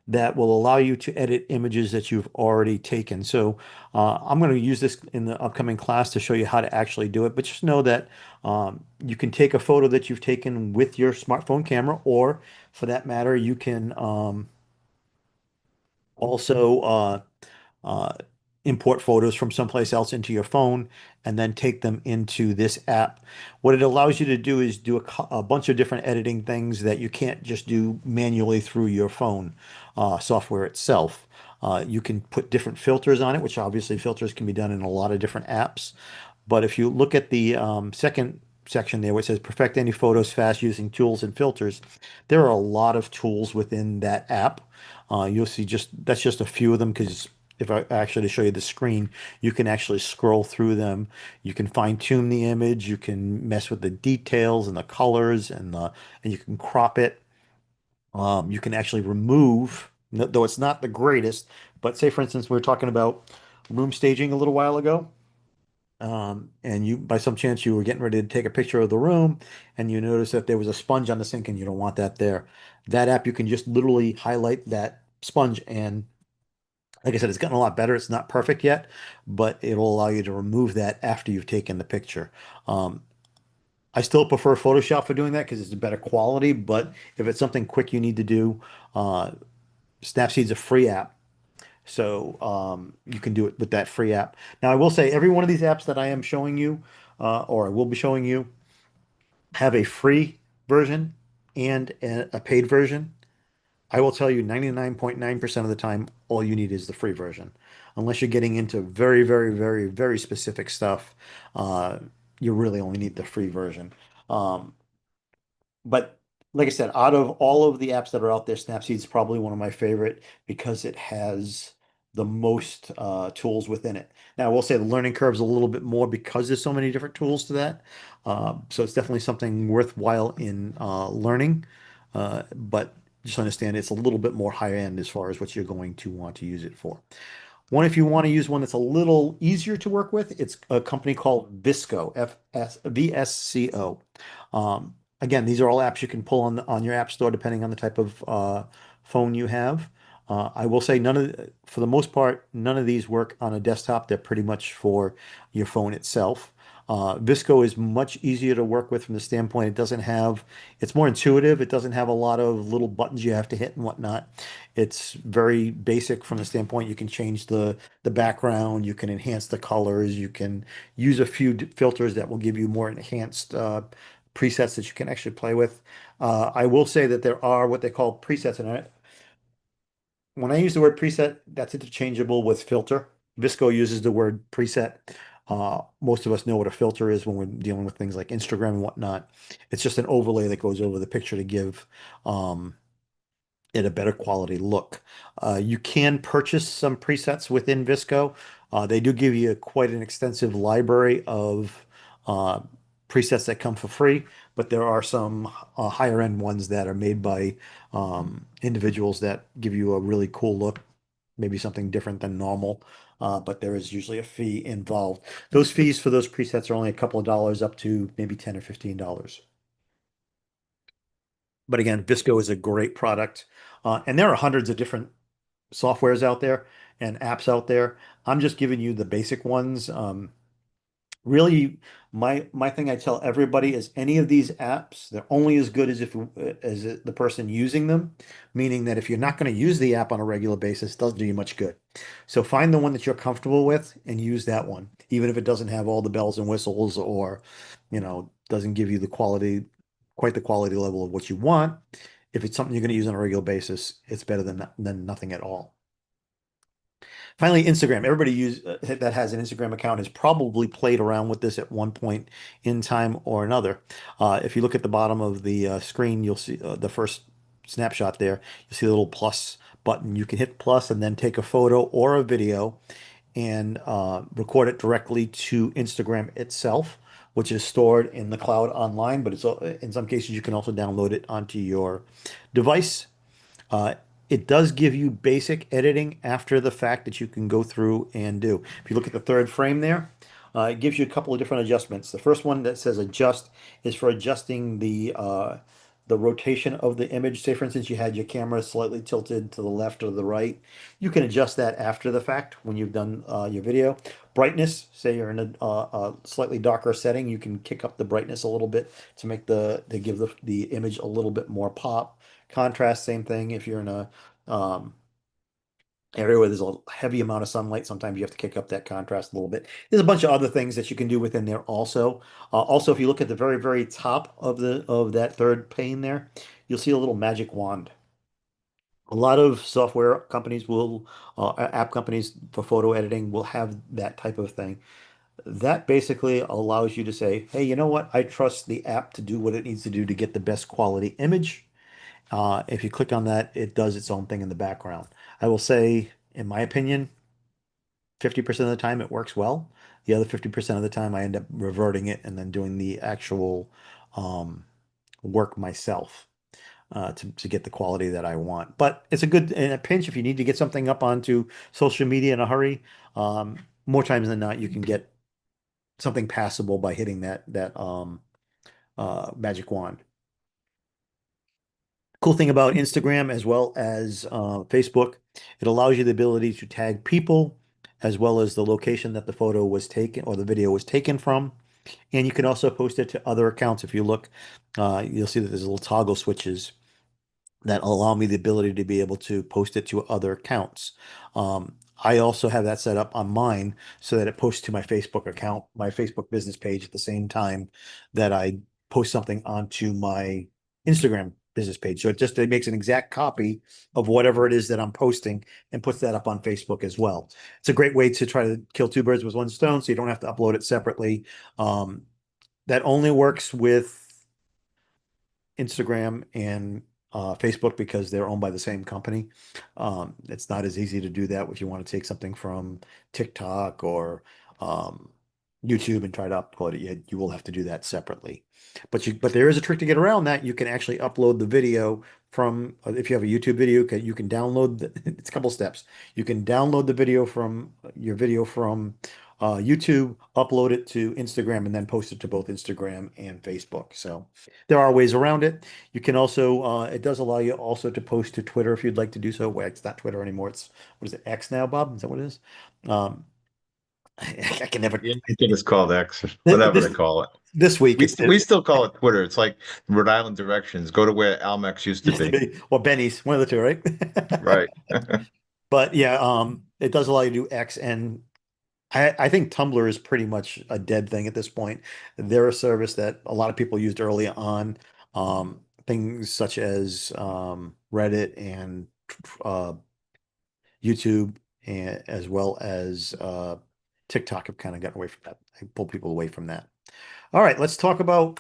that will allow you to edit images that you've already taken. So I'm going to use this in the upcoming class to show you how to actually do it. But just know that you can take a photo that you've taken with your smartphone camera, or for that matter, you can also uh, import photos from someplace else into your phone and then take them into this app. What it allows you to do is do a bunch of different editing things that you can't just do manually through your phone software itself. You can put different filters on it, which obviously filters can be done in a lot of different apps. But if you look at the second section there, where it says perfect any photos fast using tools and filters, there are a lot of tools within that app. You'll see that's just a few of them because if I actually show you the screen, you can actually scroll through them. You can fine tune the image. You can mess with the details and the colors and you can crop it. You can actually remove, though it's not the greatest, but say for instance, we were talking about room staging a little while ago. And you, by some chance, you were getting ready to take a picture of the room and you notice that there was a sponge on the sink and you don't want that there. That app, you can just literally highlight that sponge and like I said, it's gotten a lot better. It's not perfect yet, but it'll allow you to remove that after you've taken the picture. Um, I still prefer Photoshop for doing that because it's a better quality, but if it's something quick you need to do, uh, Snapseed's a free app. So you can do it with that free app. Now, I will say every one of these apps that I am showing you, or I will be showing you, have a free version and a paid version. I will tell you 99.9% of the time, all you need is the free version. Unless you're getting into very, very, very, very specific stuff, uh, you really only need the free version. Um, but like I said, out of all of the apps that are out there, Snapseed is probably one of my favorite because it has the most tools within it. Now, I will say the learning curve is a little bit more because there's so many different tools to that. So it's definitely something worthwhile in learning. But just understand it's a little bit more high end as far as what you're going to want to use it for. One, if you want to use one that's a little easier to work with, it's a company called Visco, VSCO. Again, these are all apps you can pull on your app store depending on the type of phone you have. I will say for the most part, none of these work on a desktop. They're pretty much for your phone itself. Visco is much easier to work with from the standpoint it's more intuitive. It doesn't have a lot of little buttons you have to hit and whatnot. It's very basic from the standpoint you can change the background, you can enhance the colors, you can use a few filters that will give you more enhanced presets that you can actually play with. I will say that there are what they call presets, and when I use the word preset, that's interchangeable with filter. Visco uses the word preset. Most of us know what a filter is when we're dealing with things like Instagram and whatnot. It's just an overlay that goes over the picture to give um, it a better quality look. You can purchase some presets within Visco. They do give you quite an extensive library of uh, presets that come for free, but there are some higher end ones that are made by individuals that give you a really cool look, maybe something different than normal. But there is usually a fee involved. Those fees for those presets are only a couple of dollars up to maybe 10 or $15. But again, Visco is a great product. And there are hundreds of different softwares out there and apps out there. I'm just giving you the basic ones. Really, my thing I tell everybody is any of these apps, they're only as good as the person using them, meaning that if you're not going to use the app on a regular basis, it doesn't do you much good. So find the one that you're comfortable with and use that one, even if it doesn't have all the bells and whistles or, doesn't give you quite the quality level of what you want. If it's something you're going to use on a regular basis, it's better than nothing at all. Finally, Instagram. That has an Instagram account has probably played around with this at one point in time or another. If you look at the bottom of the screen, you'll see the first snapshot there. You'll see the little plus button. You can hit plus and then take a photo or a video and record it directly to Instagram itself, which is stored in the cloud online. But in some cases you can also download it onto your device. Uh, it does give you basic editing after the fact that you can go through and do. If you look at the third frame there, it gives you a couple of different adjustments. The first one that says adjust is for adjusting the rotation of the image. Say, for instance, you had your camera slightly tilted to the left or the right. You can adjust that after the fact when you've done your video. Brightness, say you're in a slightly darker setting, you can kick up the brightness a little bit to give the image a little bit more pop. Contrast, same thing. If you're in a um, area where there's a heavy amount of sunlight, sometimes you have to kick up that contrast a little bit. There's a bunch of other things that you can do within there also. Also, if you look at the very, very top of that third pane there, you'll see a little magic wand. A lot of software companies app companies for photo editing will have that type of thing. That basically allows you to say, hey, you know what? I trust the app to do what it needs to do to get the best quality image. If you click on that, it does its own thing in the background. I will say, in my opinion, 50% of the time it works well. The other 50% of the time I end up reverting it and then doing the actual um, work myself to get the quality that I want. But it's in a pinch if you need to get something up onto social media in a hurry. More times than not, you can get something passable by hitting that magic wand. Cool thing about Instagram as well as Facebook, it allows you the ability to tag people as well as the location that the photo was taken or the video was taken from. And you can also post it to other accounts. If you look, you'll see that there's little toggle switches that allow me the ability to be able to post it to other accounts. I also have that set up on mine so that it posts to my Facebook account, my Facebook business page at the same time that I post something onto my Instagram business page. So it makes an exact copy of whatever it is that I'm posting and puts that up on Facebook as well. It's a great way to try to kill two birds with one stone, so you don't have to upload it separately. That only works with Instagram and Facebook because they're owned by the same company. It's not as easy to do that if you want to take something from TikTok or um, YouTube and try to upload it. You will have to do that separately. But there is a trick to get around that. You can actually upload the video from if you have a YouTube video, you can download it's a couple steps. You can download the video from your video from YouTube, upload it to Instagram, and then post it to both Instagram and Facebook. So there are ways around it. You can also, it does allow you also to post to Twitter if you'd like to do so. Well, it's not Twitter anymore. It's, what is it, X now, Bob? Is that what it is? Um, I can never, Yeah, I think it's called X, whatever they this, call it. this week We still call it Twitter. It's like Rhode Island directions. Go to where Almex used to used to be. be, or Benny's, one of the two, right? Right. But yeah, it does allow you to do X, and I think Tumblr is pretty much a dead thing at this point. They're a service that a lot of people used early on. Things such as Reddit and uh, YouTube, and as well as TikTok have kind of gotten away from that. I pull people away from that. All right, let's talk about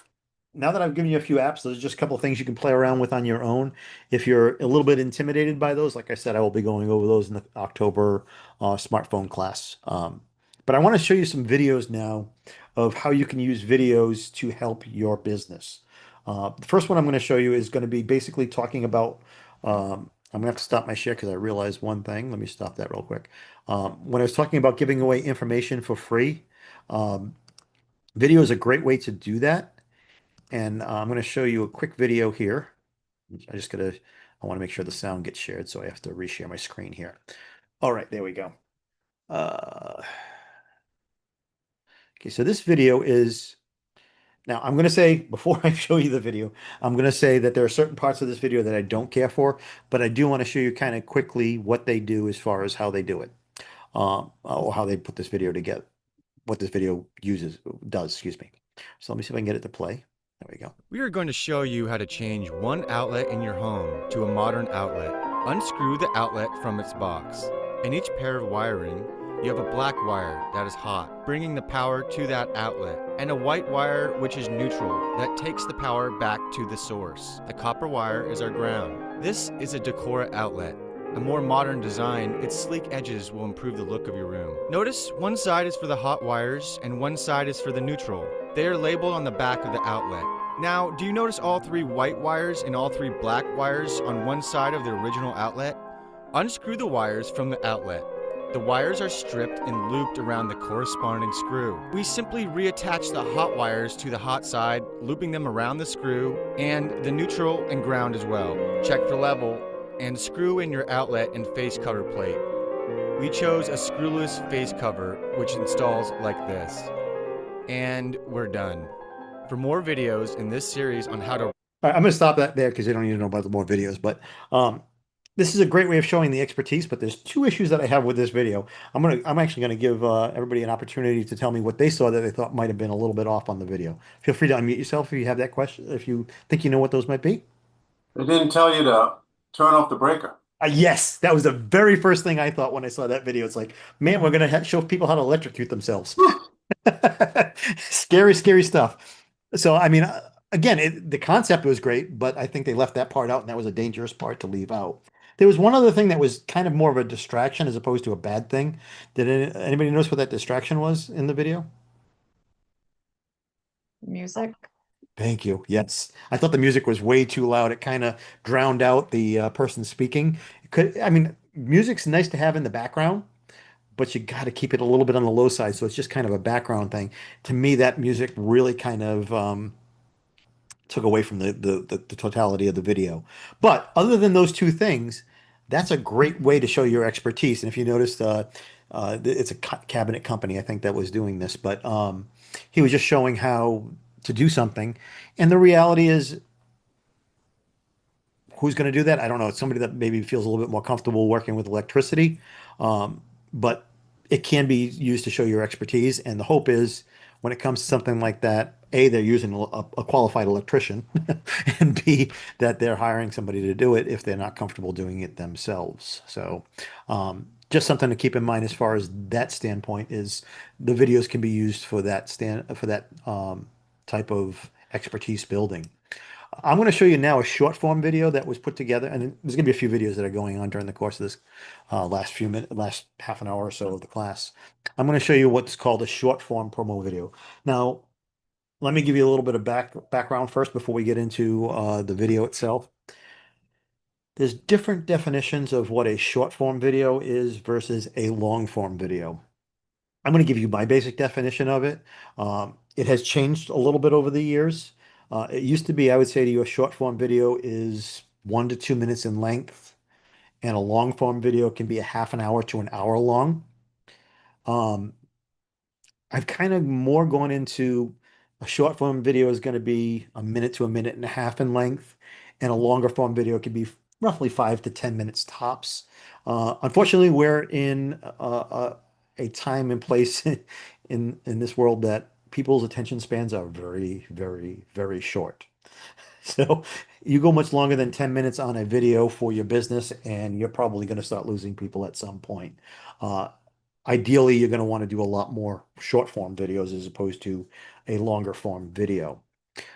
now that I've given you a few apps, there's just a couple of things you can play around with on your own. If you're a little bit intimidated by those, like I said, I will be going over those in the October smartphone class. But I want to show you some videos now of how you can use videos to help your business. The first one I'm going to show you is going to be basically talking about, I'm going to have to stop my share because I realized one thing. Let me stop that real quick. When I was talking about giving away information for free, um, video is a great way to do that. And I'm going to show you a quick video here. I want to make sure the sound gets shared, so I have to reshare my screen here. All right, there we go. Okay, so this video is, now I'm going to say, before I show you the video, I'm going to say that there are certain parts of this video that I don't care for, but I do want to show you kind of quickly what they do as far as how they do it, or how they put this video together, what this video does, excuse me. So let me see if I can get it to play. There we go. We are going to show you how to change one outlet in your home to a modern outlet. Unscrew the outlet from its box. In each pair of wiring, you have a black wire that is hot, bringing the power to that outlet, and a white wire which is neutral, that takes the power back to the source. The copper wire is our ground. This is a Decora outlet. A more modern design, its sleek edges will improve the look of your room. Notice one side is for the hot wires and one side is for the neutral. They are labeled on the back of the outlet. Now, do you notice all three white wires and all three black wires on one side of the original outlet? Unscrew the wires from the outlet. The wires are stripped and looped around the corresponding screw. We simply reattach the hot wires to the hot side, looping them around the screw and the neutral and ground as well. Check for level and screw in your outlet and face cover plate. We chose a screwless face cover which installs like this. And we're done. For more videos in this series on how to... All right, I'm going to stop that there because you don't need to know about the more videos. But this is a great way of showing the expertise. But there's two issues that I have with this video. I'm actually going to give everybody an opportunity to tell me what they saw that they thought might have been a little bit off on the video. Feel free to unmute yourself if you have that question, if you think you know what those might be. They didn't tell you to turn off the breaker. Yes, that was the very first thing I thought when I saw that video. It's like, man, we're going to show people how to electrocute themselves. Scary, scary stuff. So, I mean, again, the concept was great, but I think they left that part out, and that was a dangerous part to leave out. There was one other thing that was kind of more of a distraction as opposed to a bad thing. Did anybody notice what that distraction was in the video? Music. Thank you. Yes. I thought the music was way too loud. It kind of drowned out the person speaking. I mean, music's nice to have in the background, but you got to keep it a little bit on the low side. So it's just kind of a background thing. To me, that music really kind of took away from the totality of the video. But other than those two things, that's a great way to show your expertise. And if you noticed, it's a cabinet company, I think, that was doing this, but he was just showing how to do something. And the reality is, who's going to do that? I don't know. It's somebody that maybe feels a little bit more comfortable working with electricity. But it can be used to show your expertise. And the hope is when it comes to something like that, A, they're using a qualified electrician, and B, that they're hiring somebody to do it if they're not comfortable doing it themselves. So, just something to keep in mind as far as that standpoint is the videos can be used for that type of expertise building. I'm going to show you now a short form video that was put together, and there's going to be a few videos that are going on during the course of this last half an hour or so of the class. I'm going to show you what's called a short form promo video. Now, let me give you a little bit of background first before we get into the video itself. There's different definitions of what a short form video is versus a long form video. I'm going to give you my basic definition of it. It has changed a little bit over the years. It used to be, I would say to you, a short form video is 1 to 2 minutes in length, and a long form video can be a half an hour to an hour long. Um, I've kind of more gone into a short form video is going to be 1 minute to 1.5 minutes in length, and a longer form video could be roughly 5 to 10 minutes tops. Unfortunately, we're in a time and place in this world that people's attention spans are very, very, very short. So you go much longer than 10 minutes on a video for your business, and you're probably going to start losing people at some point. Uh, Ideally, you're going to want to do a lot more short form videos as opposed to a longer form video.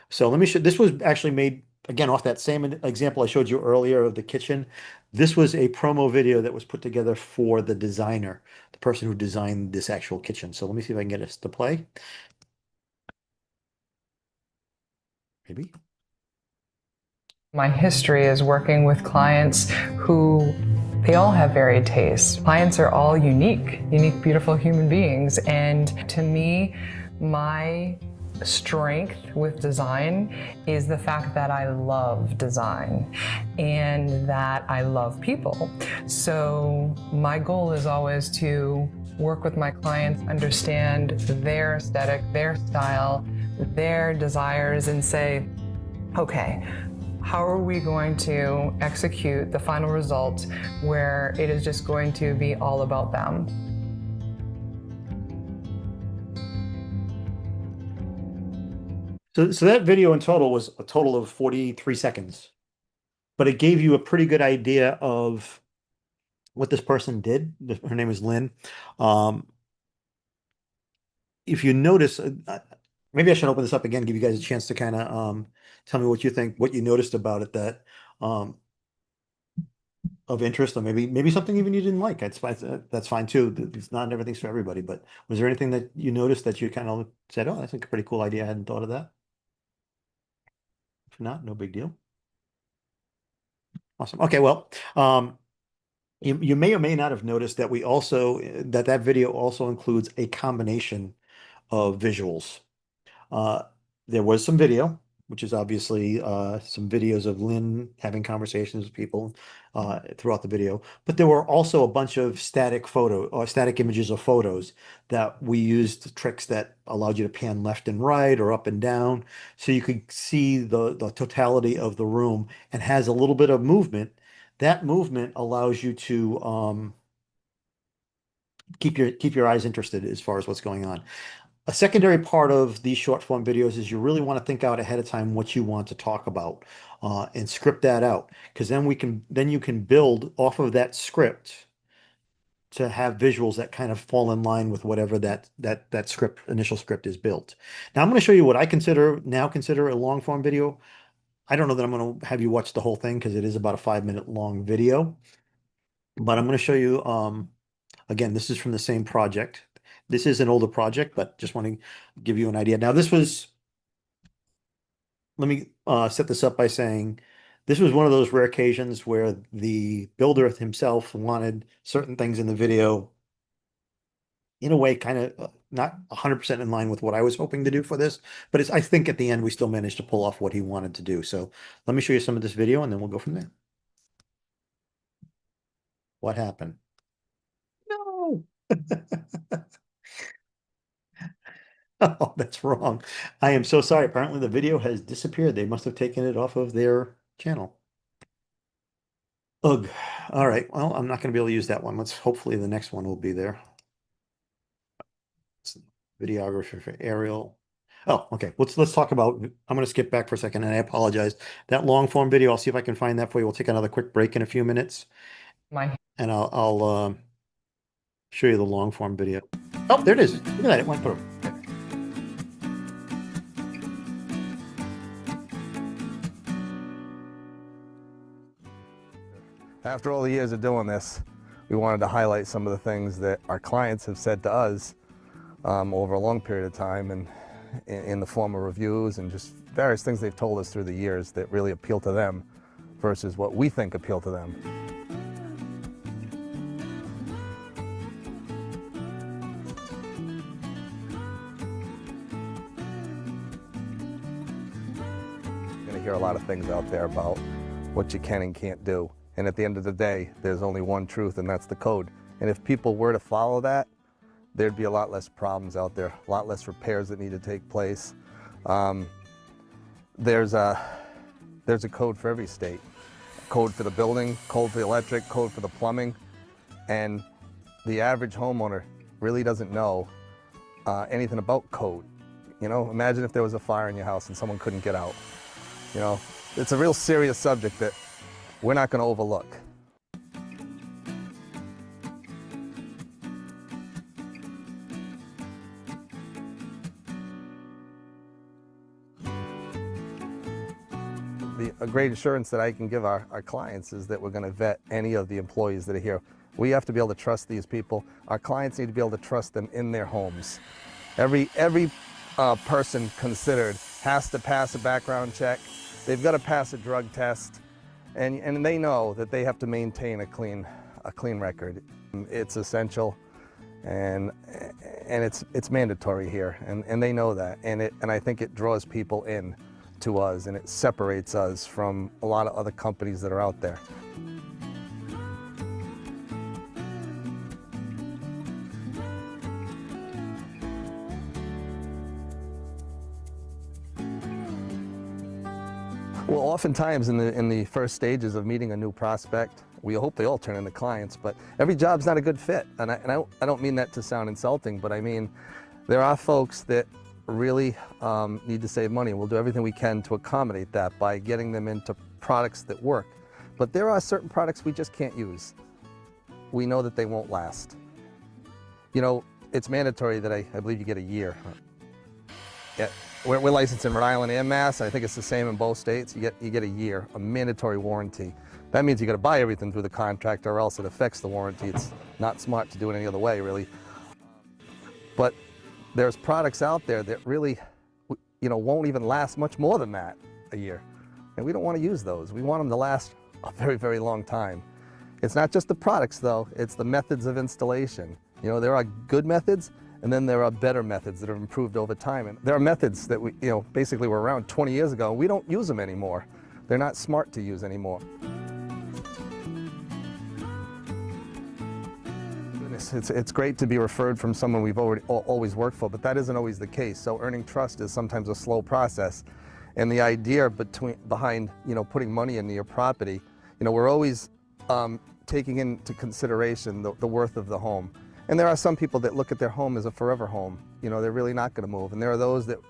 So let me show, this was actually made again off that same example I showed you earlier of the kitchen. This was a promo video that was put together for the designer, the person who designed this actual kitchen. So let me see if I can get this to play. Maybe. My history is working with clients who they all have varied tastes. Clients are all unique, beautiful human beings. And to me, my strength with design is the fact that I love design and that I love people. So my goal is always to work with my clients, understand their aesthetic, their style, their desires, and say, okay, how are we going to execute the final result where it is just going to be all about them? So that video in total was a total of 43 seconds, but it gave you a pretty good idea of what this person did. Her name is Lynn. Um, if you notice, maybe I should open this up again, give you guys a chance to kind of tell me what you think, what you noticed about it that um, of interest, or maybe something even you didn't like. That's fine too. It's not everything's for everybody, but was there anything that you noticed that you kind of said, "Oh, that's a pretty cool idea. I hadn't thought of that." If not, no big deal. Awesome. Okay, well, you may or may not have noticed that we also that video also includes a combination of visuals. Uh, there was some video, which is obviously some videos of Lynn having conversations with people throughout the video. But there were also a bunch of static images of photos that we used tricks that allowed you to pan left and right or up and down, so you could see the totality of the room and has a little bit of movement. That movement allows you to keep your eyes interested as far as what's going on. A secondary part of these short form videos is you really want to think out ahead of time what you want to talk about and script that out, because then you can build off of that script to have visuals that kind of fall in line with whatever that initial script is built. Now I'm going to show you what I consider a long form video. I don't know that I'm going to have you watch the whole thing because it is about a 5 minute long video, but I'm going to show you again, this is from the same project. This is an older project, but just want to give you an idea. Now, let me set this up by saying this was one of those rare occasions where the builder himself wanted certain things in the video in a way kind of not 100% in line with what I was hoping to do for this, but I think at the end we still managed to pull off what he wanted to do. So let me show you some of this video and then we'll go from there. What happened? No. Oh, that's wrong. I am so sorry. Apparently the video has disappeared. They must have taken it off of their channel. Ugh. All right. Well, I'm not going to be able to use that one. Hopefully the next one will be there. Videographer for aerial. Oh, okay. Let's talk about. I'm going to skip back for a second, and I apologize. That long form video. I'll see if I can find that for you. We'll take another quick break in a few minutes, My and I'll show you the long form video. Oh, there it is. Look at that. It went through. After all the years of doing this, we wanted to highlight some of the things that our clients have said to us over a long period of time, and in the form of reviews and just various things they've told us through the years that really appeal to them versus what we think appeal to them. You're going to hear a lot of things out there about what you can and can't do. And at the end of the day, there's only one truth, and that's the code. And if people were to follow that, there'd be a lot less problems out there, a lot less repairs that need to take place. There's a code for every state. Code for the building, code for the electric, code for the plumbing. And the average homeowner really doesn't know anything about code. You know, imagine if there was a fire in your house and someone couldn't get out. You know, it's a real serious subject that we're not going to overlook. A great assurance that I can give our clients is that we're going to vet any of the employees that are here. We have to be able to trust these people. Our clients need to be able to trust them in their homes. Every person considered has to pass a background check. They've got to pass a drug test, and they know that they have to maintain a clean record. It's essential, and it's mandatory here, and they know that, and I think it draws people in to us, and it separates us from a lot of other companies that are out there. Well, oftentimes in the first stages of meeting a new prospect, we hope they all turn into clients, but every job's not a good fit. And I don't mean that to sound insulting, but I mean, there are folks that really need to save money, and we'll do everything we can to accommodate that by getting them into products that work. But there are certain products we just can't use. We know that they won't last. You know, it's mandatory that I believe you get a year. Yeah, we're licensed in Rhode Island and Mass. I think it's the same in both states. You get a year, a mandatory warranty. That means you got to buy everything through the contractor, or else it affects the warranty. It's not smart to do it any other way, really. But there's products out there that really, you know, won't even last much more than that, a year. And we don't want to use those. We want them to last a very, very long time. It's not just the products, though. It's the methods of installation. You know, there are good methods, and then there are better methods that have improved over time. And there are methods that basically were around 20 years ago, and we don't use them anymore. They're not smart to use anymore. It's great to be referred from someone we've always worked for, but that isn't always the case. So earning trust is sometimes a slow process. And the idea behind putting money into your property, we're always taking into consideration the worth of the home. And there are some people that look at their home as a forever home. They're really not going to move. And there are those that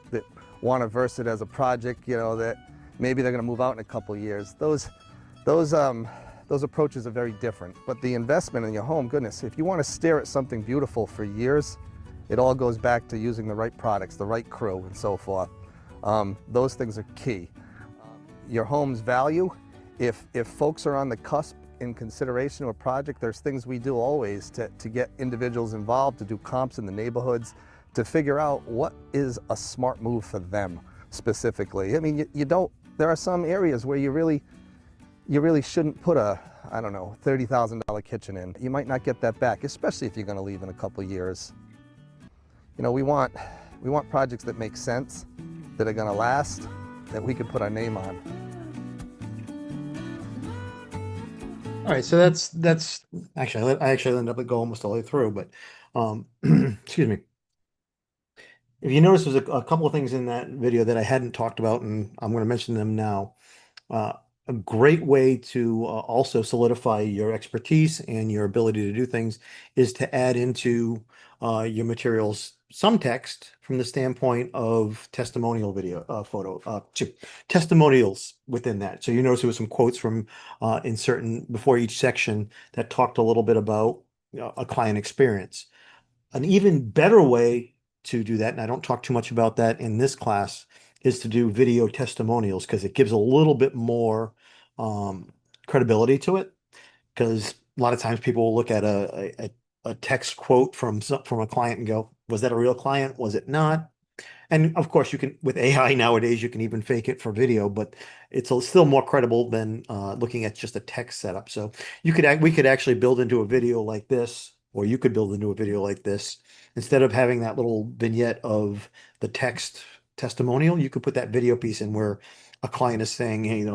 want to verse it as a project, that maybe they're going to move out in a couple of years. Those approaches are very different. But the investment in your home, goodness, if you want to stare at something beautiful for years, it all goes back to using the right products, the right crew, and so forth. Those things are key. Your home's value, if folks are on the cusp in consideration of a project, there's things we do always to get individuals involved, to do comps in the neighborhoods, to figure out what is a smart move for them specifically. I mean, there are some areas where you really shouldn't put a, I don't know, $30,000 kitchen in. You might not get that back, especially if you're going to leave in a couple of years. We want projects that make sense, that are going to last, that we can put our name on. All right, so that's actually I actually ended up going almost all the way through, but excuse me. If you notice, there's a couple of things in that video that I hadn't talked about, and I'm going to mention them now. A great way to also solidify your expertise and your ability to do things is to add into your materials some text from the standpoint of testimonial video, testimonials within that. So you notice there was some quotes from in certain before each section that talked a little bit about a client experience. An even better way to do that, and I don't talk too much about that in this class, is to do video testimonials because it gives a little bit more credibility to it. Because a lot of times people will look at a text quote from a client and go, was that a real client? Was it not? And of course, you can with AI nowadays, you can even fake it for video, but still more credible than looking at just a text setup. So we could actually build into a video like this, or you could build into a video like this. Instead of having that little vignette of the text testimonial, you could put that video piece in where a client is saying, hey,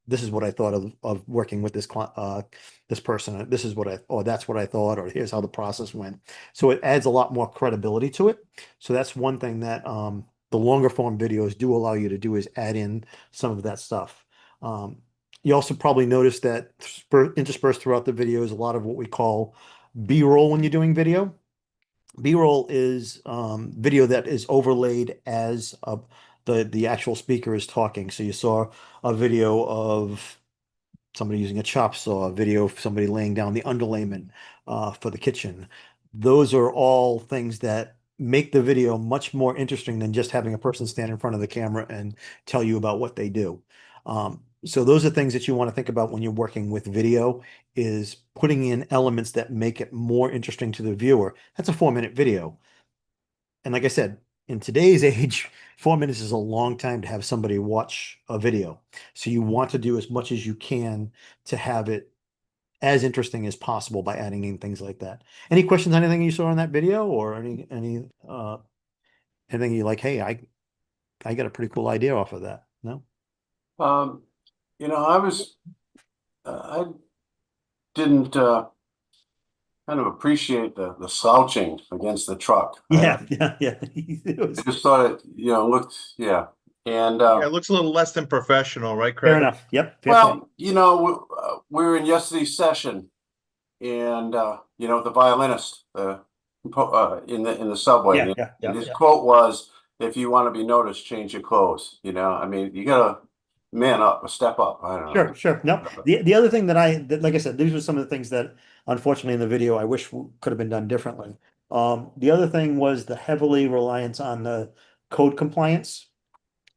this is what I thought of working with this person. This is or that's what I thought, or here's how the process went. So it adds a lot more credibility to it. So that's one thing that the longer form videos do allow you to do is add in some of that stuff. You also probably noticed that interspersed throughout the video is a lot of what we call B-roll when you're doing video. B-roll is video that is overlaid as the actual speaker is talking. So you saw a video of somebody using a chop saw, a video of somebody laying down the underlayment for the kitchen. Those are all things that make the video much more interesting than just having a person stand in front of the camera and tell you about what they do. So those are things that you want to think about when you're working with video, is putting in elements that make it more interesting to the viewer. That's a 4-minute video. And like I said, in today's age, 4 minutes is a long time to have somebody watch a video. So you want to do as much as you can to have it as interesting as possible by adding in things like that. Any questions on anything you saw in that video, or anything you like, hey, I got a pretty cool idea off of that. No? I didn't kind of appreciate the slouching against the truck. Yeah. It I was just thought it, looked, yeah. And Yeah, it looks a little less than professional, right, Craig? fair enough. Yep. Fair point. well, we were in yesterday's session, and the violinist in the subway. And his quote was, "If you want to be noticed, change your clothes." I mean, you gotta man up, step up. I don't know. Sure. No, the other thing that like I said, these were some of the things that unfortunately in the video I wish could have been done differently. The other thing was the heavily reliance on the code compliance.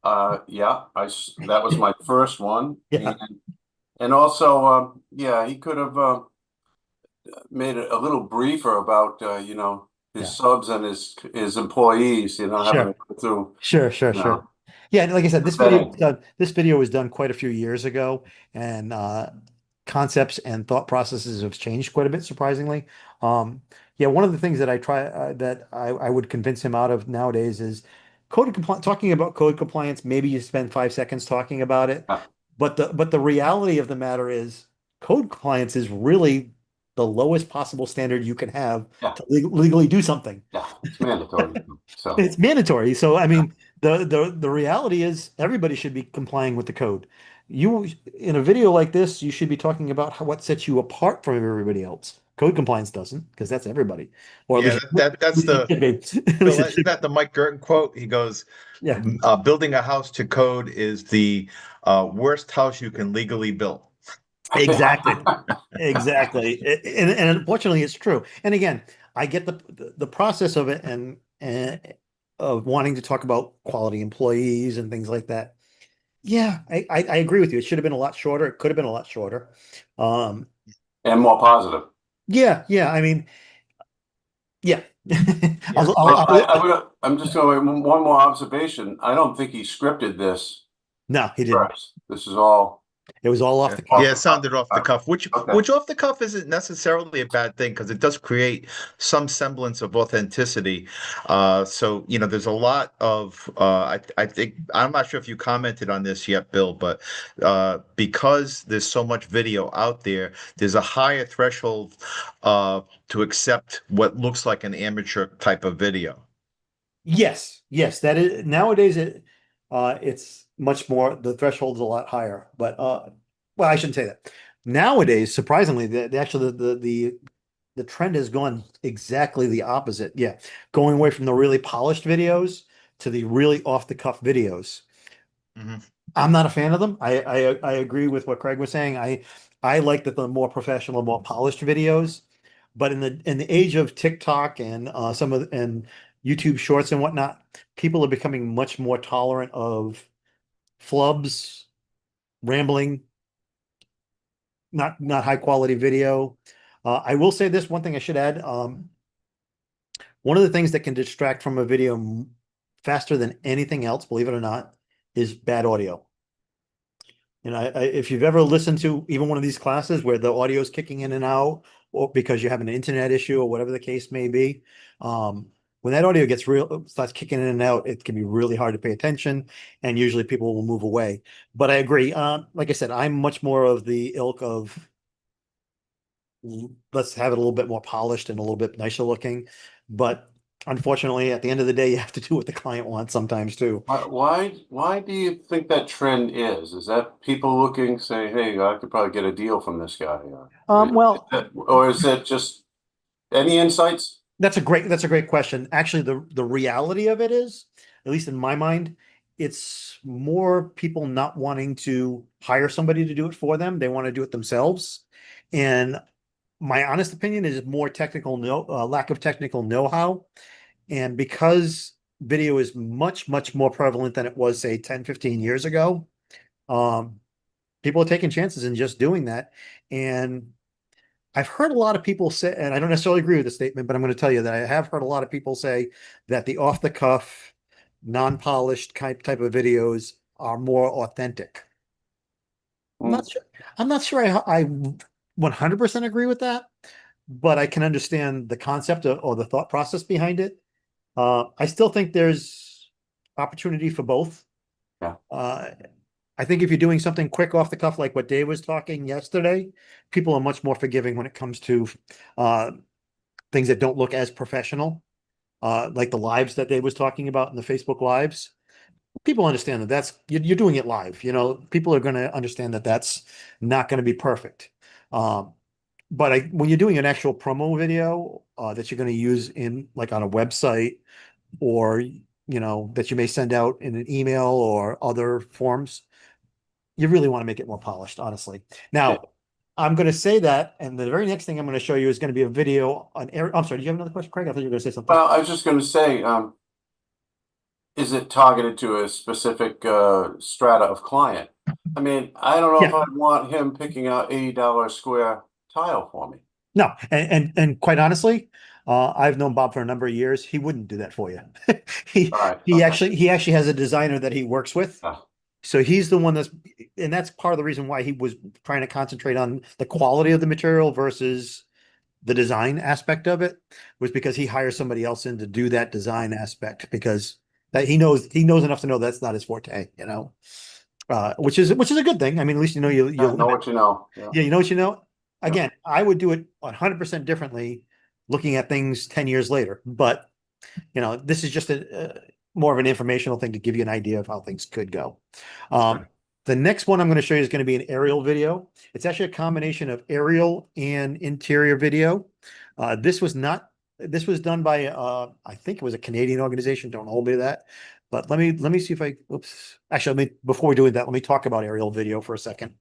Yeah, that was my first one. Yeah. And also, he could have made it a little briefer about his subs and his employees, having to go through. Sure. Yeah, like I said, this video was done quite a few years ago, and concepts and thought processes have changed quite a bit, surprisingly. Yeah, one of the things that I would convince him out of nowadays is talking about code compliance. Maybe you spend 5 seconds talking about it, Yeah. but the reality of the matter is code compliance is really the lowest possible standard you can have Yeah. to legally do something. Yeah, it's mandatory. So It's mandatory. So I mean, the reality is everybody should be complying with the code. You in a video like this, you should be talking about what sets you apart from everybody else. Code compliance doesn't, because that's everybody. Or at Yeah, least that's the it should be. At Bill, least it isn't should- that the Mike Girton quote? He goes, Yeah, building a house to code is the worst house you can legally build. exactly. Exactly. And unfortunately it's true. And again, I get the process of it and of wanting to talk about quality employees and things like that. Yeah, I agree with you. It should have been a lot shorter. It could have been a lot shorter. Um, and more positive. yeah. I mean, yeah. I'm just going one more observation. I don't think he scripted this No, he didn't. first. This is all. It was all off the Off cuff. Yeah, it sounded off the cuff, which Okay. which off the cuff isn't necessarily a bad thing because it does create some semblance of authenticity. So there's a lot of I think I'm not sure if you commented on this yet, Bill, but because there's so much video out there, there's a higher threshold to accept what looks like an amateur type of video. Yes, that is nowadays it's much more, the threshold's a lot higher. But well, I shouldn't say that. Nowadays, surprisingly, the the trend has gone exactly the opposite. Yeah, going away from the really polished videos to the really off the cuff videos. Mhm. I'm not a fan of them. I agree with what Craig was saying. I like the more professional, more polished videos. But in the age of TikTok and and YouTube Shorts and whatnot, people are becoming much more tolerant of flubs, rambling, not high quality video. I will say this one thing I should add. One of the things that can distract from a video faster than anything else, believe it or not, is bad audio. And if you've ever listened to even one of these classes where the audio is kicking in and out, or because you have an internet issue or whatever the case may be, when that audio starts kicking in and out, it can be really hard to pay attention, and usually people will move away. But I agree. Like I said, I'm much more of the ilk of let's have it a little bit more polished and a little bit nicer looking. But unfortunately, at the end of the day, you have to do what the client wants sometimes too. Why do you think that trend is? Is that people looking, saying, "Hey, I could probably get a deal from this guy," Well, or is it just any insights? that's a great question. Actually, the reality of it is, at least in my mind, it's more people not wanting to hire somebody to do it for them. They want to do it themselves. And my honest opinion is more lack of technical know-how. And because video is much more prevalent than it was, say, 10, 15 years ago, um, people are taking chances and just doing that. And I've heard a lot of people say, and I don't necessarily agree with the statement, but I'm going to tell you that I have heard a lot of people say that the off the cuff, non-polished type of videos are more authentic. I'm not sure. I'm not sure I 100% agree with that, but I can understand the concept or the thought process behind it. I still think there's opportunity for both. Yeah. I think if you're doing something quick off the cuff, like what Dave was talking yesterday, people are much more forgiving when it comes to uh, things that don't look as professional, like the lives that Dave was talking about in the Facebook lives. People understand that you're doing it live. You know, people are going to understand that that's not going to be perfect. Um, but when you're doing an actual promo video that you're going to use in like on a website or that you may send out in an email or other forms, you really want to make it more polished, honestly. Yeah. Now, I'm going to say that, and the very next thing I'm going to show you is going to be a video on air. I'm sorry, do you have another question, Craig? I thought you were going to say something. Well, I was just going to say, is it targeted to a specific strata of client? I mean, I don't know if I want him picking out $80 square tile for me. No, and quite honestly, I've known Bob for a number of years. He wouldn't do that for you. He actually has a designer that he works with. Oh. So he's the one and that's part of the reason why he was trying to concentrate on the quality of the material versus the design aspect of it, was because he hires somebody else in to do that design aspect, because that he knows enough to know that's not his forte, which is a good thing. I mean, at least you know you know what you know. yeah, you know what you know. Again, I would do it 100% differently looking at things 10 years later, but this is just more of an informational thing to give you an idea of how things could go. The next one I'm going to show you is going to be an aerial video. It's actually a combination of aerial and interior video. This was done by I think it was a Canadian organization. Don't hold me to that. But let me see if actually, before we do that, let me talk about aerial video for a second.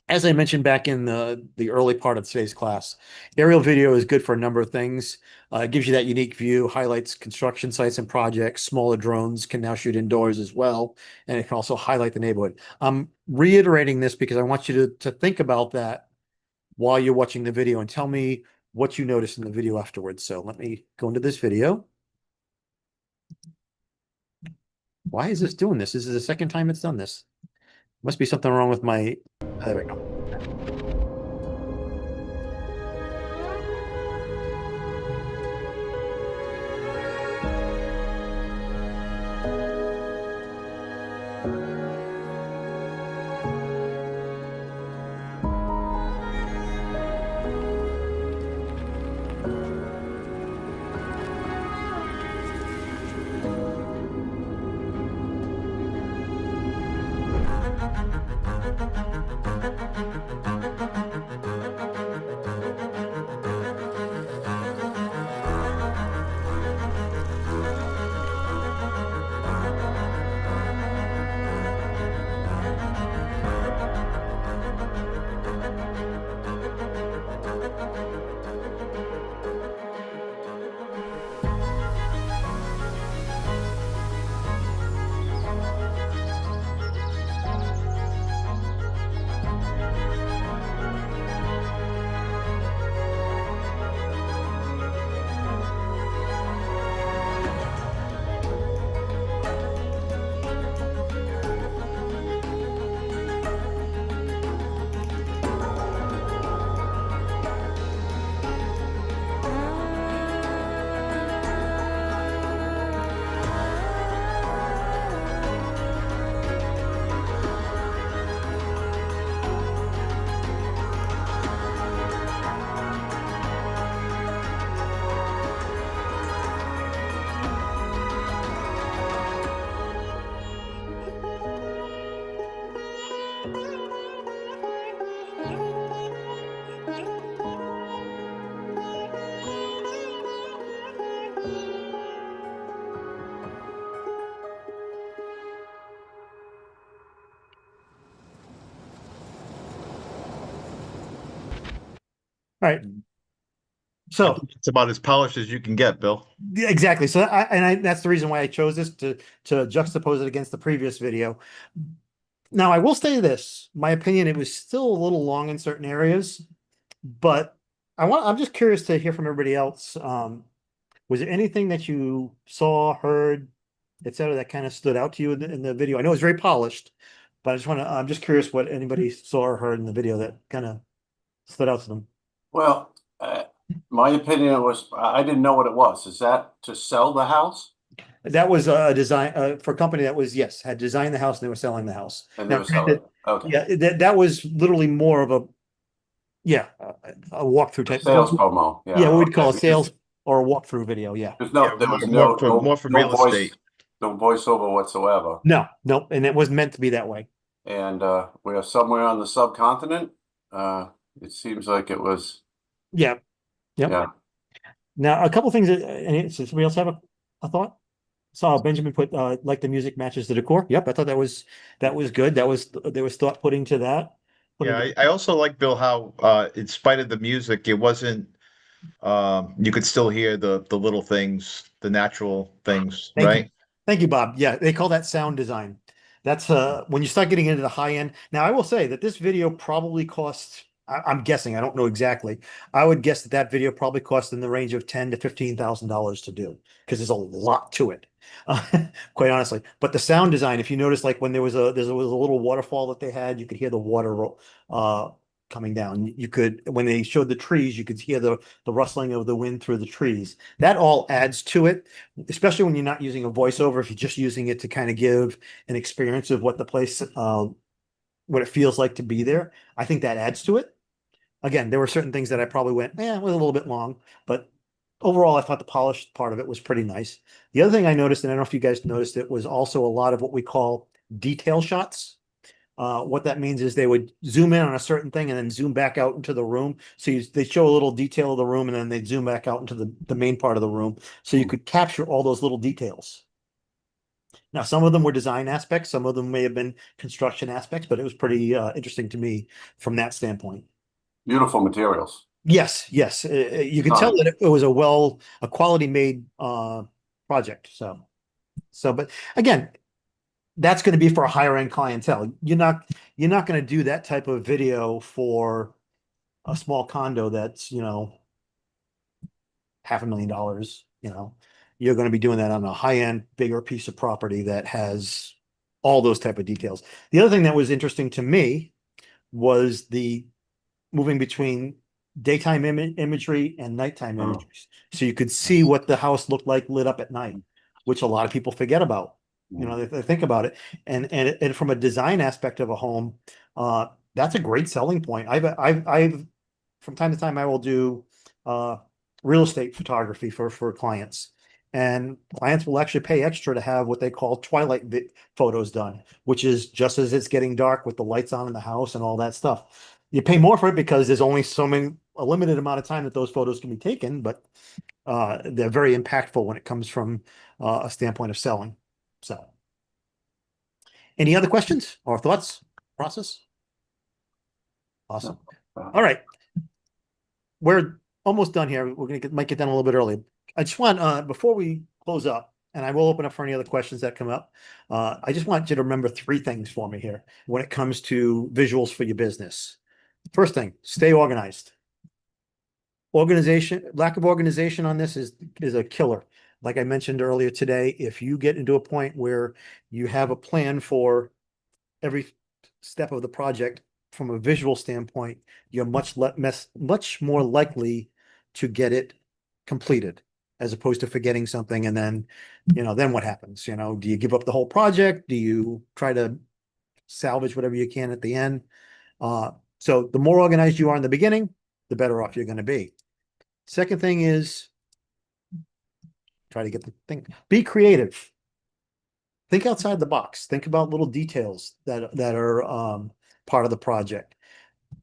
As I mentioned back in the early part of today's class, aerial video is good for a number of things. It gives you that unique view, highlights construction sites and projects. Smaller drones can now shoot indoors as well, and it can also highlight the neighborhood. I'm reiterating this because I want you to think about that while you're watching the video and tell me what you noticed in the video afterwards. So let me go into this video. Why is this doing this? This is the second time it's done this. Must be something wrong with my... There we go. right. So It's about as polished as you can get, Bill. yeah, exactly. So that's the reason why I chose this to juxtapose it against the previous video. Now, I will say this, my opinion, it was still a little long in certain areas, but I'm just curious to hear from everybody else. Was there anything that you saw, heard, etc., that kind of stood out to you in the video? I know it's very polished, but I'm just curious what anybody saw or heard in the video that kind of stood out to them. Well, my opinion was, I didn't know what it was. Is that to sell the house? That was a design for a company that was, yes, had designed the house and they were selling the house. And they Now, were selling it. Okay. yeah, that was literally more of a walkthrough type. Sales promo. Yeah. Yeah, what we'd call a okay. sales or a walkthrough video. Yeah. There Yeah, was more for real voice, estate. no voiceover whatsoever. No, and it was meant to be that way. And we are somewhere on the subcontinent. It seems like it was. Yeah. Yep. Yeah. Now, a couple things. Does somebody else have a thought? Saw Benjamin put like the music matches the decor. Yep, I thought that was good. There was thought put into that. Yeah, I also like, Bill, how in spite of the music, it wasn't you could still hear the little things, the natural things, Thank right? you. Thank you, Bob. Yeah, they call that sound design. That's when you start getting into the high end. Now, I will say that this video probably cost, I'm guessing, I don't know exactly. I would guess that video probably cost in the range of $10,000 to $15,000 to do because there's a lot to it. Quite honestly. But the sound design, if you notice, like when there was a little waterfall that they had, you could hear the water coming down. You could, when they showed the trees, you could hear the rustling of the wind through the trees. That all adds to it, especially when you're not using a voiceover. If you're just using it to kind of give an experience of what the place, what it feels like to be there, I think that adds to it. Again, there were certain things that I probably went, it was a little bit long, but overall, I thought the polished part of it was pretty nice. The other thing I noticed, and I don't know if you guys noticed it, was also a lot of what we call detail shots. What that means is they would zoom in on a certain thing and then zoom back out into the room. So they show a little detail of the room and then they zoom back out into the main part of the room. So you could capture all those little details. Now, some of them were design aspects, some of them may have been construction aspects, but it was pretty interesting to me from that standpoint. Beautiful materials. Yes, yes. You could tell that it was a quality made project. But again, that's going to be for a higher end clientele. You're not going to do that type of video for a small condo that's, $500,000, You're going to be doing that on a high end, bigger piece of property that has all those type of details. The other thing that was interesting to me was the moving between daytime imagery and nighttime imageries. So you could see what the house looked like lit up at night, which a lot of people forget about. They think about it. And from a design aspect of a home, that's a great selling point. I've from time to time I will do real estate photography for clients. And clients will actually pay extra to have what they call twilight photos done, which is just as it's getting dark with the lights on in the house and all that stuff. You pay more for it because there's only a limited amount of time that those photos can be taken, but they're very impactful when it comes from a standpoint of selling. So, any other questions or thoughts? Process? Awesome. All right. We're almost done here. We're might get done a little bit early. I just want, before we close up, and I will open up for any other questions that come up. I just want you to remember 3 things for me here when it comes to visuals for your business. First thing, stay organized. Lack of organization on this is a killer. Like I mentioned earlier today, if you get into a point where you have a plan for every step of the project from a visual standpoint, you're much more likely to get it completed as opposed to forgetting something. And then, then what happens? Do you give up the whole project? Do you try to salvage whatever you can at the end? So the more organized you are in the beginning, the better off you're going to be. Second thing is try to get the thing, be creative. Think outside the box. Think about little details that are part of the project.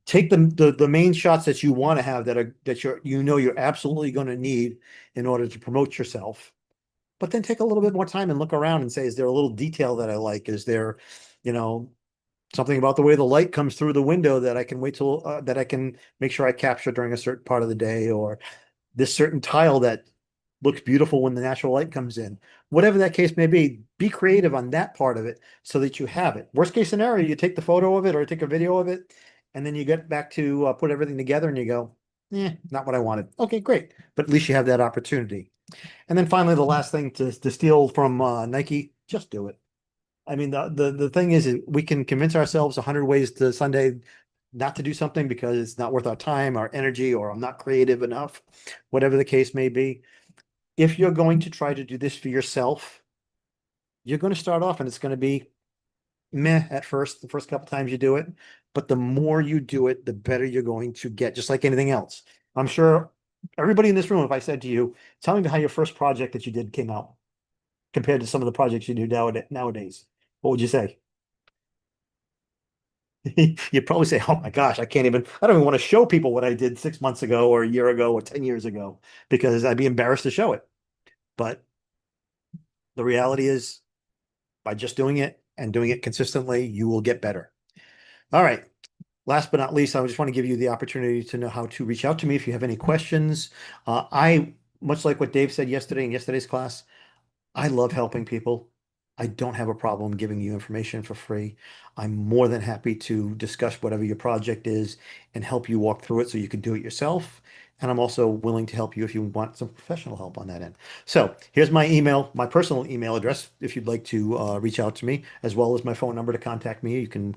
Take the main shots that you want to have that you're absolutely going to need in order to promote yourself. But then take a little bit more time and look around and say, is there a little detail that I like? Is there, something about the way the light comes through the window that I can wait till that I can make sure I capture during a certain part of the day, or this certain tile that looks beautiful when the natural light comes in. Whatever that case may be creative on that part of it so that you have it. Worst case scenario, you take the photo of it or take a video of it, and then you get back to put everything together and you go, not what I wanted. Okay, great. But at least you have that opportunity. And then finally, the last thing to steal from Nike, just do it. I mean, the thing is we can convince ourselves 100 ways to Sunday not to do something because it's not worth our time, our energy, or I'm not creative enough, whatever the case may be. If you're going to try to do this for yourself, you're going to start off and it's going to be meh at first, the first couple times you do it. But the more you do it, the better you're going to get, just like anything else. I'm sure everybody in this room, if I said to you, tell me how your first project that you did came out compared to some of the projects you do nowadays, what would you say? You'd probably say, oh my gosh, I don't even want to show people what I did 6 months ago or a year ago or 10 years ago because I'd be embarrassed to show it. But the reality is, by just doing it and doing it consistently, you will get better. All right. Last but not least, I just want to give you the opportunity to know how to reach out to me if you have any questions. Much like what Dave said yesterday in yesterday's class, I love helping people. I don't have a problem giving you information for free. I'm more than happy to discuss whatever your project is and help you walk through it so you can do it yourself. And I'm also willing to help you if you want some professional help on that end. So here's my email, my personal email address, if you'd like to reach out to me, as well as my phone number to contact me. You can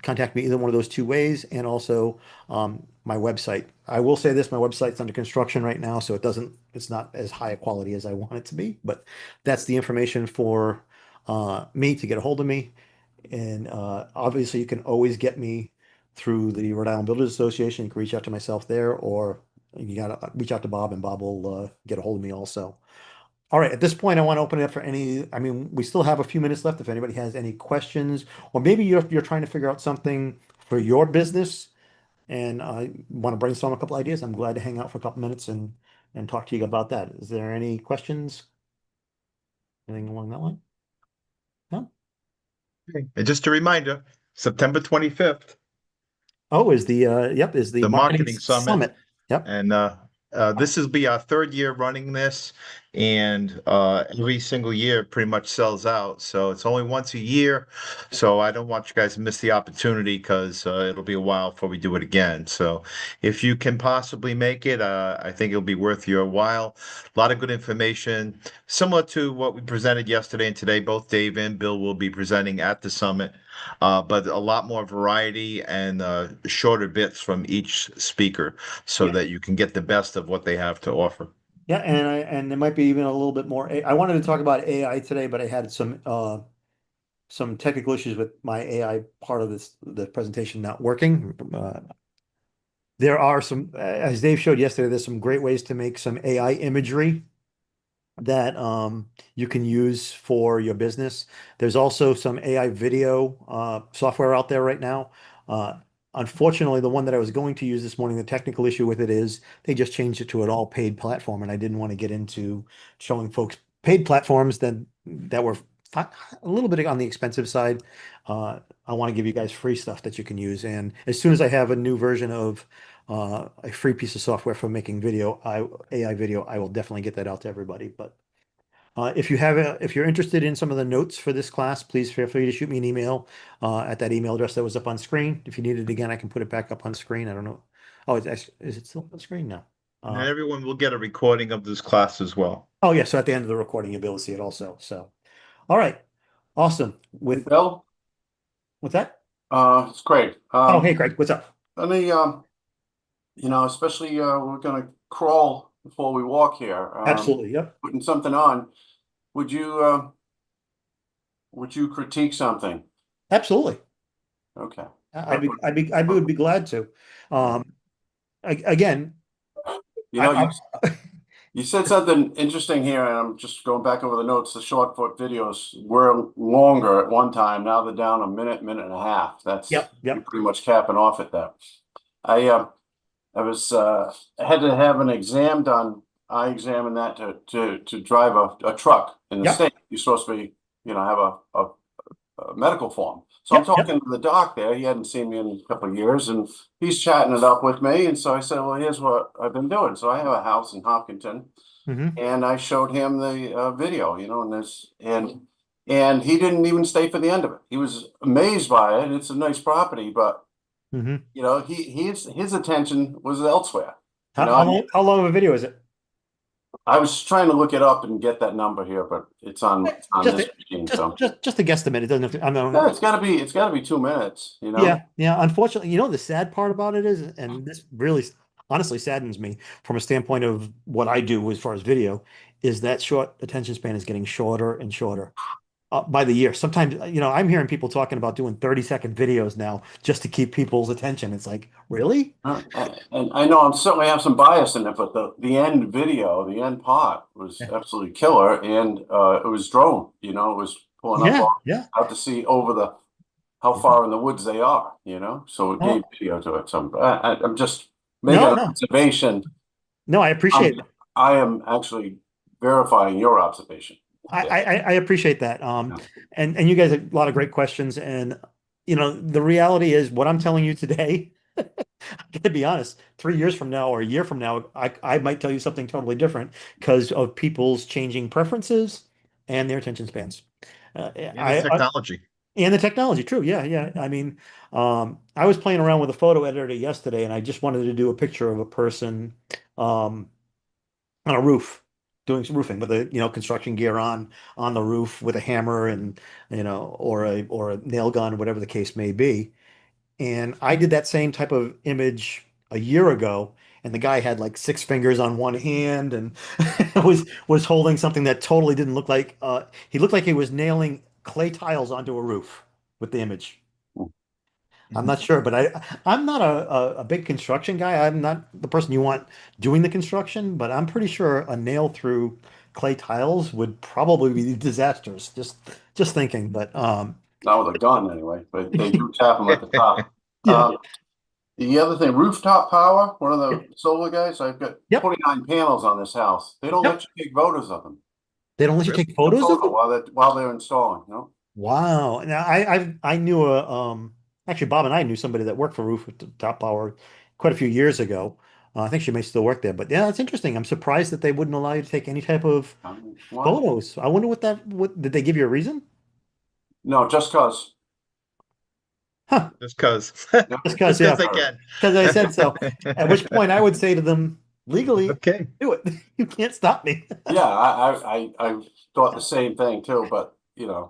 contact me either one of those two ways, and also my website. I will say this, my website's under construction right now, so it's not as high a quality as I want it to be, but that's the information for me to get a hold of me. And obviously you can always get me through the Rhode Island Builders Association. You can reach out to myself there, or you gotta reach out to Bob and Bob will get a hold of me also. All right, at this point, I want to open it up for I mean, we still have a few minutes left if anybody has any questions, or maybe you're trying to figure out something for your business and I want to brainstorm a couple ideas. I'm glad to hang out for a couple minutes and talk to you about that. Is there any questions? Anything along that line? No? And just a reminder, September 25th, Oh, is the the marketing marketing summit. summit. Yep. And this will be our third year running this, and every single year pretty much sells out. So it's only once a year. So I don't want you guys to miss the opportunity because it'll be a while before we do it again. So if you can possibly make it, I think it'll be worth your while. A lot of good information, similar to what we presented yesterday and today. Both Dave and Bill will be presenting at the summit. But a lot more variety and shorter bits from each speaker so Yeah. that you can get the best of what they have to offer. Yeah, and there might be even a little bit more. I wanted to talk about AI today, but I had some technical issues with my AI part of the presentation not working. There are as Dave showed yesterday, there's some great ways to make some AI imagery that you can use for your business. There's also some AI video software out there right now. Unfortunately, the one that I was going to use this morning, the technical issue with it is they just changed it to an all paid platform, and I didn't want to get into showing folks paid platforms that were a little bit on the expensive side. I want to give you guys free stuff that you can use, and as soon as I have a new version of a free piece of software for making AI video, I will definitely get that out to everybody. But if you're interested in some of the notes for this class, please feel free to shoot me an email at that email address that was up on screen. If you need it again, I can put it back up on screen. I don't know. Oh, is it still up on screen now? And everyone will get a recording of this class as well. Oh yeah, so at the end of the recording, you'll be able to see it also. So, all right, awesome. Bill, What's that? it's great. Oh, hey, Craig, what's up? Let me, especially we're gonna crawl before we walk here. Absolutely, yep. Putting something on. Would you critique something? Absolutely. Okay. I would be glad to. Again, you said something interesting here, and I'm just going back over the notes. The short foot videos were longer at one time. Now they're down a minute and a half. That's Yep. you're pretty much capping off at that. I had to have an exam done. I examined that to drive a truck in the state. You're supposed to be, have a medical form. So I'm Yep, yep. talking to the doc there. He hadn't seen me in a couple of years, and he's chatting it up with me. And so I said, "Well, here's what I've been doing." So I have a house in Hopkinton, Mhm. and I showed him the video, and he didn't even stay for the end of it. He was amazed by it. It's a nice property, but Mhm. his attention was elsewhere. How long of a video is it? I was trying to look it up and get that number here, but it's on Just this a, machine. So just a guesstimate. It doesn't have to. I mean, yeah, it's gotta be 2 minutes. yeah, yeah. Unfortunately, the sad part about it is, and this really honestly saddens me from a standpoint of what I do as far as video, is that short attention span is getting shorter and shorter by the year. Sometimes, I'm hearing people talking about doing 30-second videos now just to keep people's attention. It's like, really? And I know I'm certainly have some bias in it, but the end video, the end part was Yeah, absolutely killer, and it was drone. It was pulling up yeah, yeah. out to see over how far in the woods they are. So it gave Oh, video to it. So I'm just making no, an no, observation. no. I appreciate it. I am actually verifying your observation. I appreciate that. Yeah. And you guys have a lot of great questions. And the reality is what I'm telling you today, I'm gonna be honest, 3 years from now or a year from now, I might tell you something totally different because of people's changing preferences and their attention spans. And the technology. And the technology, true. Yeah, yeah. I mean, I was playing around with a photo editor yesterday, and I just wanted to do a picture of a person um, on a roof doing some roofing with a construction gear on the roof with a hammer and or a nail gun, whatever the case may be. And I did that same type of image a year ago, and the guy had like six fingers on one hand and was holding something that totally didn't look like he looked like he was nailing clay tiles onto a roof with the image. I'm not sure, but I'm not a big construction guy. I'm not the person you want doing the construction, but I'm pretty sure a nail through clay tiles would probably be disastrous. Just thinking, but Not with a gun anyway, but they do tap them at the top. yeah, The other thing, rooftop power, one of the solar guys, I've got yep, 29 panels on this house. They don't yep. let you take photos of them. They don't let you Really? take photos of them? While they're installing. Wow. Now I knew actually Bob and I knew somebody that worked for Rooftop Power quite a few years ago. I think she may still work there, but yeah, that's interesting. I'm surprised that they wouldn't allow you to take any type of Why? photos. I wonder what did they give you a reason? No, just cause. Huh. Just because. Just Just because, because yeah, they can. because I said so. At which point I would say to them, legally, Okay. do it. You can't stop me. Yeah, I thought the same thing too, but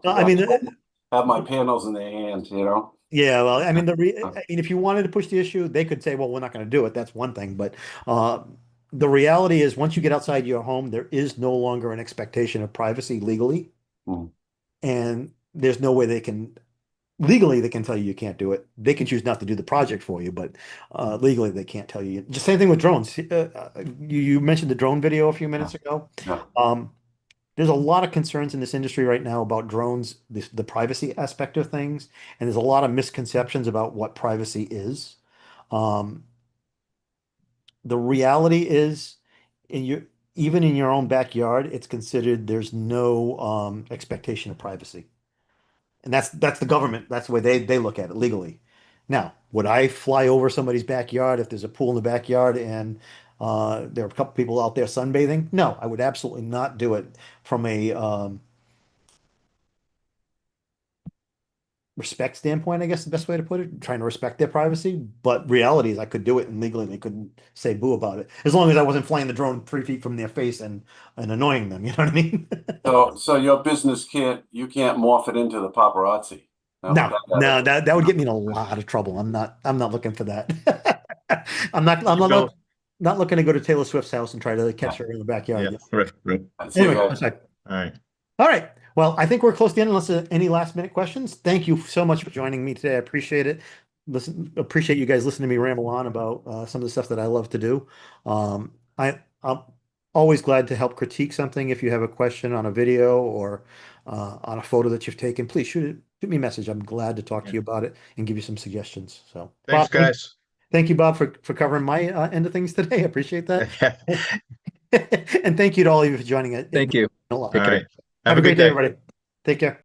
I mean, have my panels in their hand. yeah, well, I mean, if you wanted to push the issue, they could say, well, we're not going to do it. That's one thing. But uh, the reality is, once you get outside your home, there is no longer an expectation of privacy legally. Hmm. And there's no way legally, they can tell you can't do it. They can choose not to do the project for you, but legally, they can't tell you. Just same thing with drones. You mentioned the drone video a few minutes ago. Yeah. There's a lot of concerns in this industry right now about drones, the privacy aspect of things, and there's a lot of misconceptions about what privacy is. Um, the reality is, in your even in your own backyard, it's considered there's no expectation of privacy, and that's the government. That's the way they look at it legally. Now, would I fly over somebody's backyard if there's a pool in the backyard and there are a couple people out there sunbathing? No, I would absolutely not do it from a respect standpoint, I guess the best way to put it, trying to respect their privacy. But reality is I could do it and legally they couldn't say boo about it. As long as I wasn't flying the drone 3 feet from their face and annoying them, you know what I mean? So your business you can't morph it into the paparazzi. No, that would get me in a lot of trouble. I'm not looking for that. I'm not looking to go to Taylor Swift's house and try to catch her in the backyard. Yeah, right. Anyway, Guys. that's right. All right. All right. Well, I think we're close to the end unless there's any last minute questions. Thank you so much for joining me today. I appreciate it. Appreciate you guys listening to me ramble on about some of the stuff that I love to do. I'm always glad to help critique something. If you have a question on a video or on a photo that you've taken, please shoot me a message. I'm glad to talk to you about it and give you some suggestions. So, Thanks, Bob, guys. thank you, Bob, for covering my end of things today. I appreciate that. And thank you to all of you for joining it. Thank you. A lot. All right. Have a great day, everybody. Take care.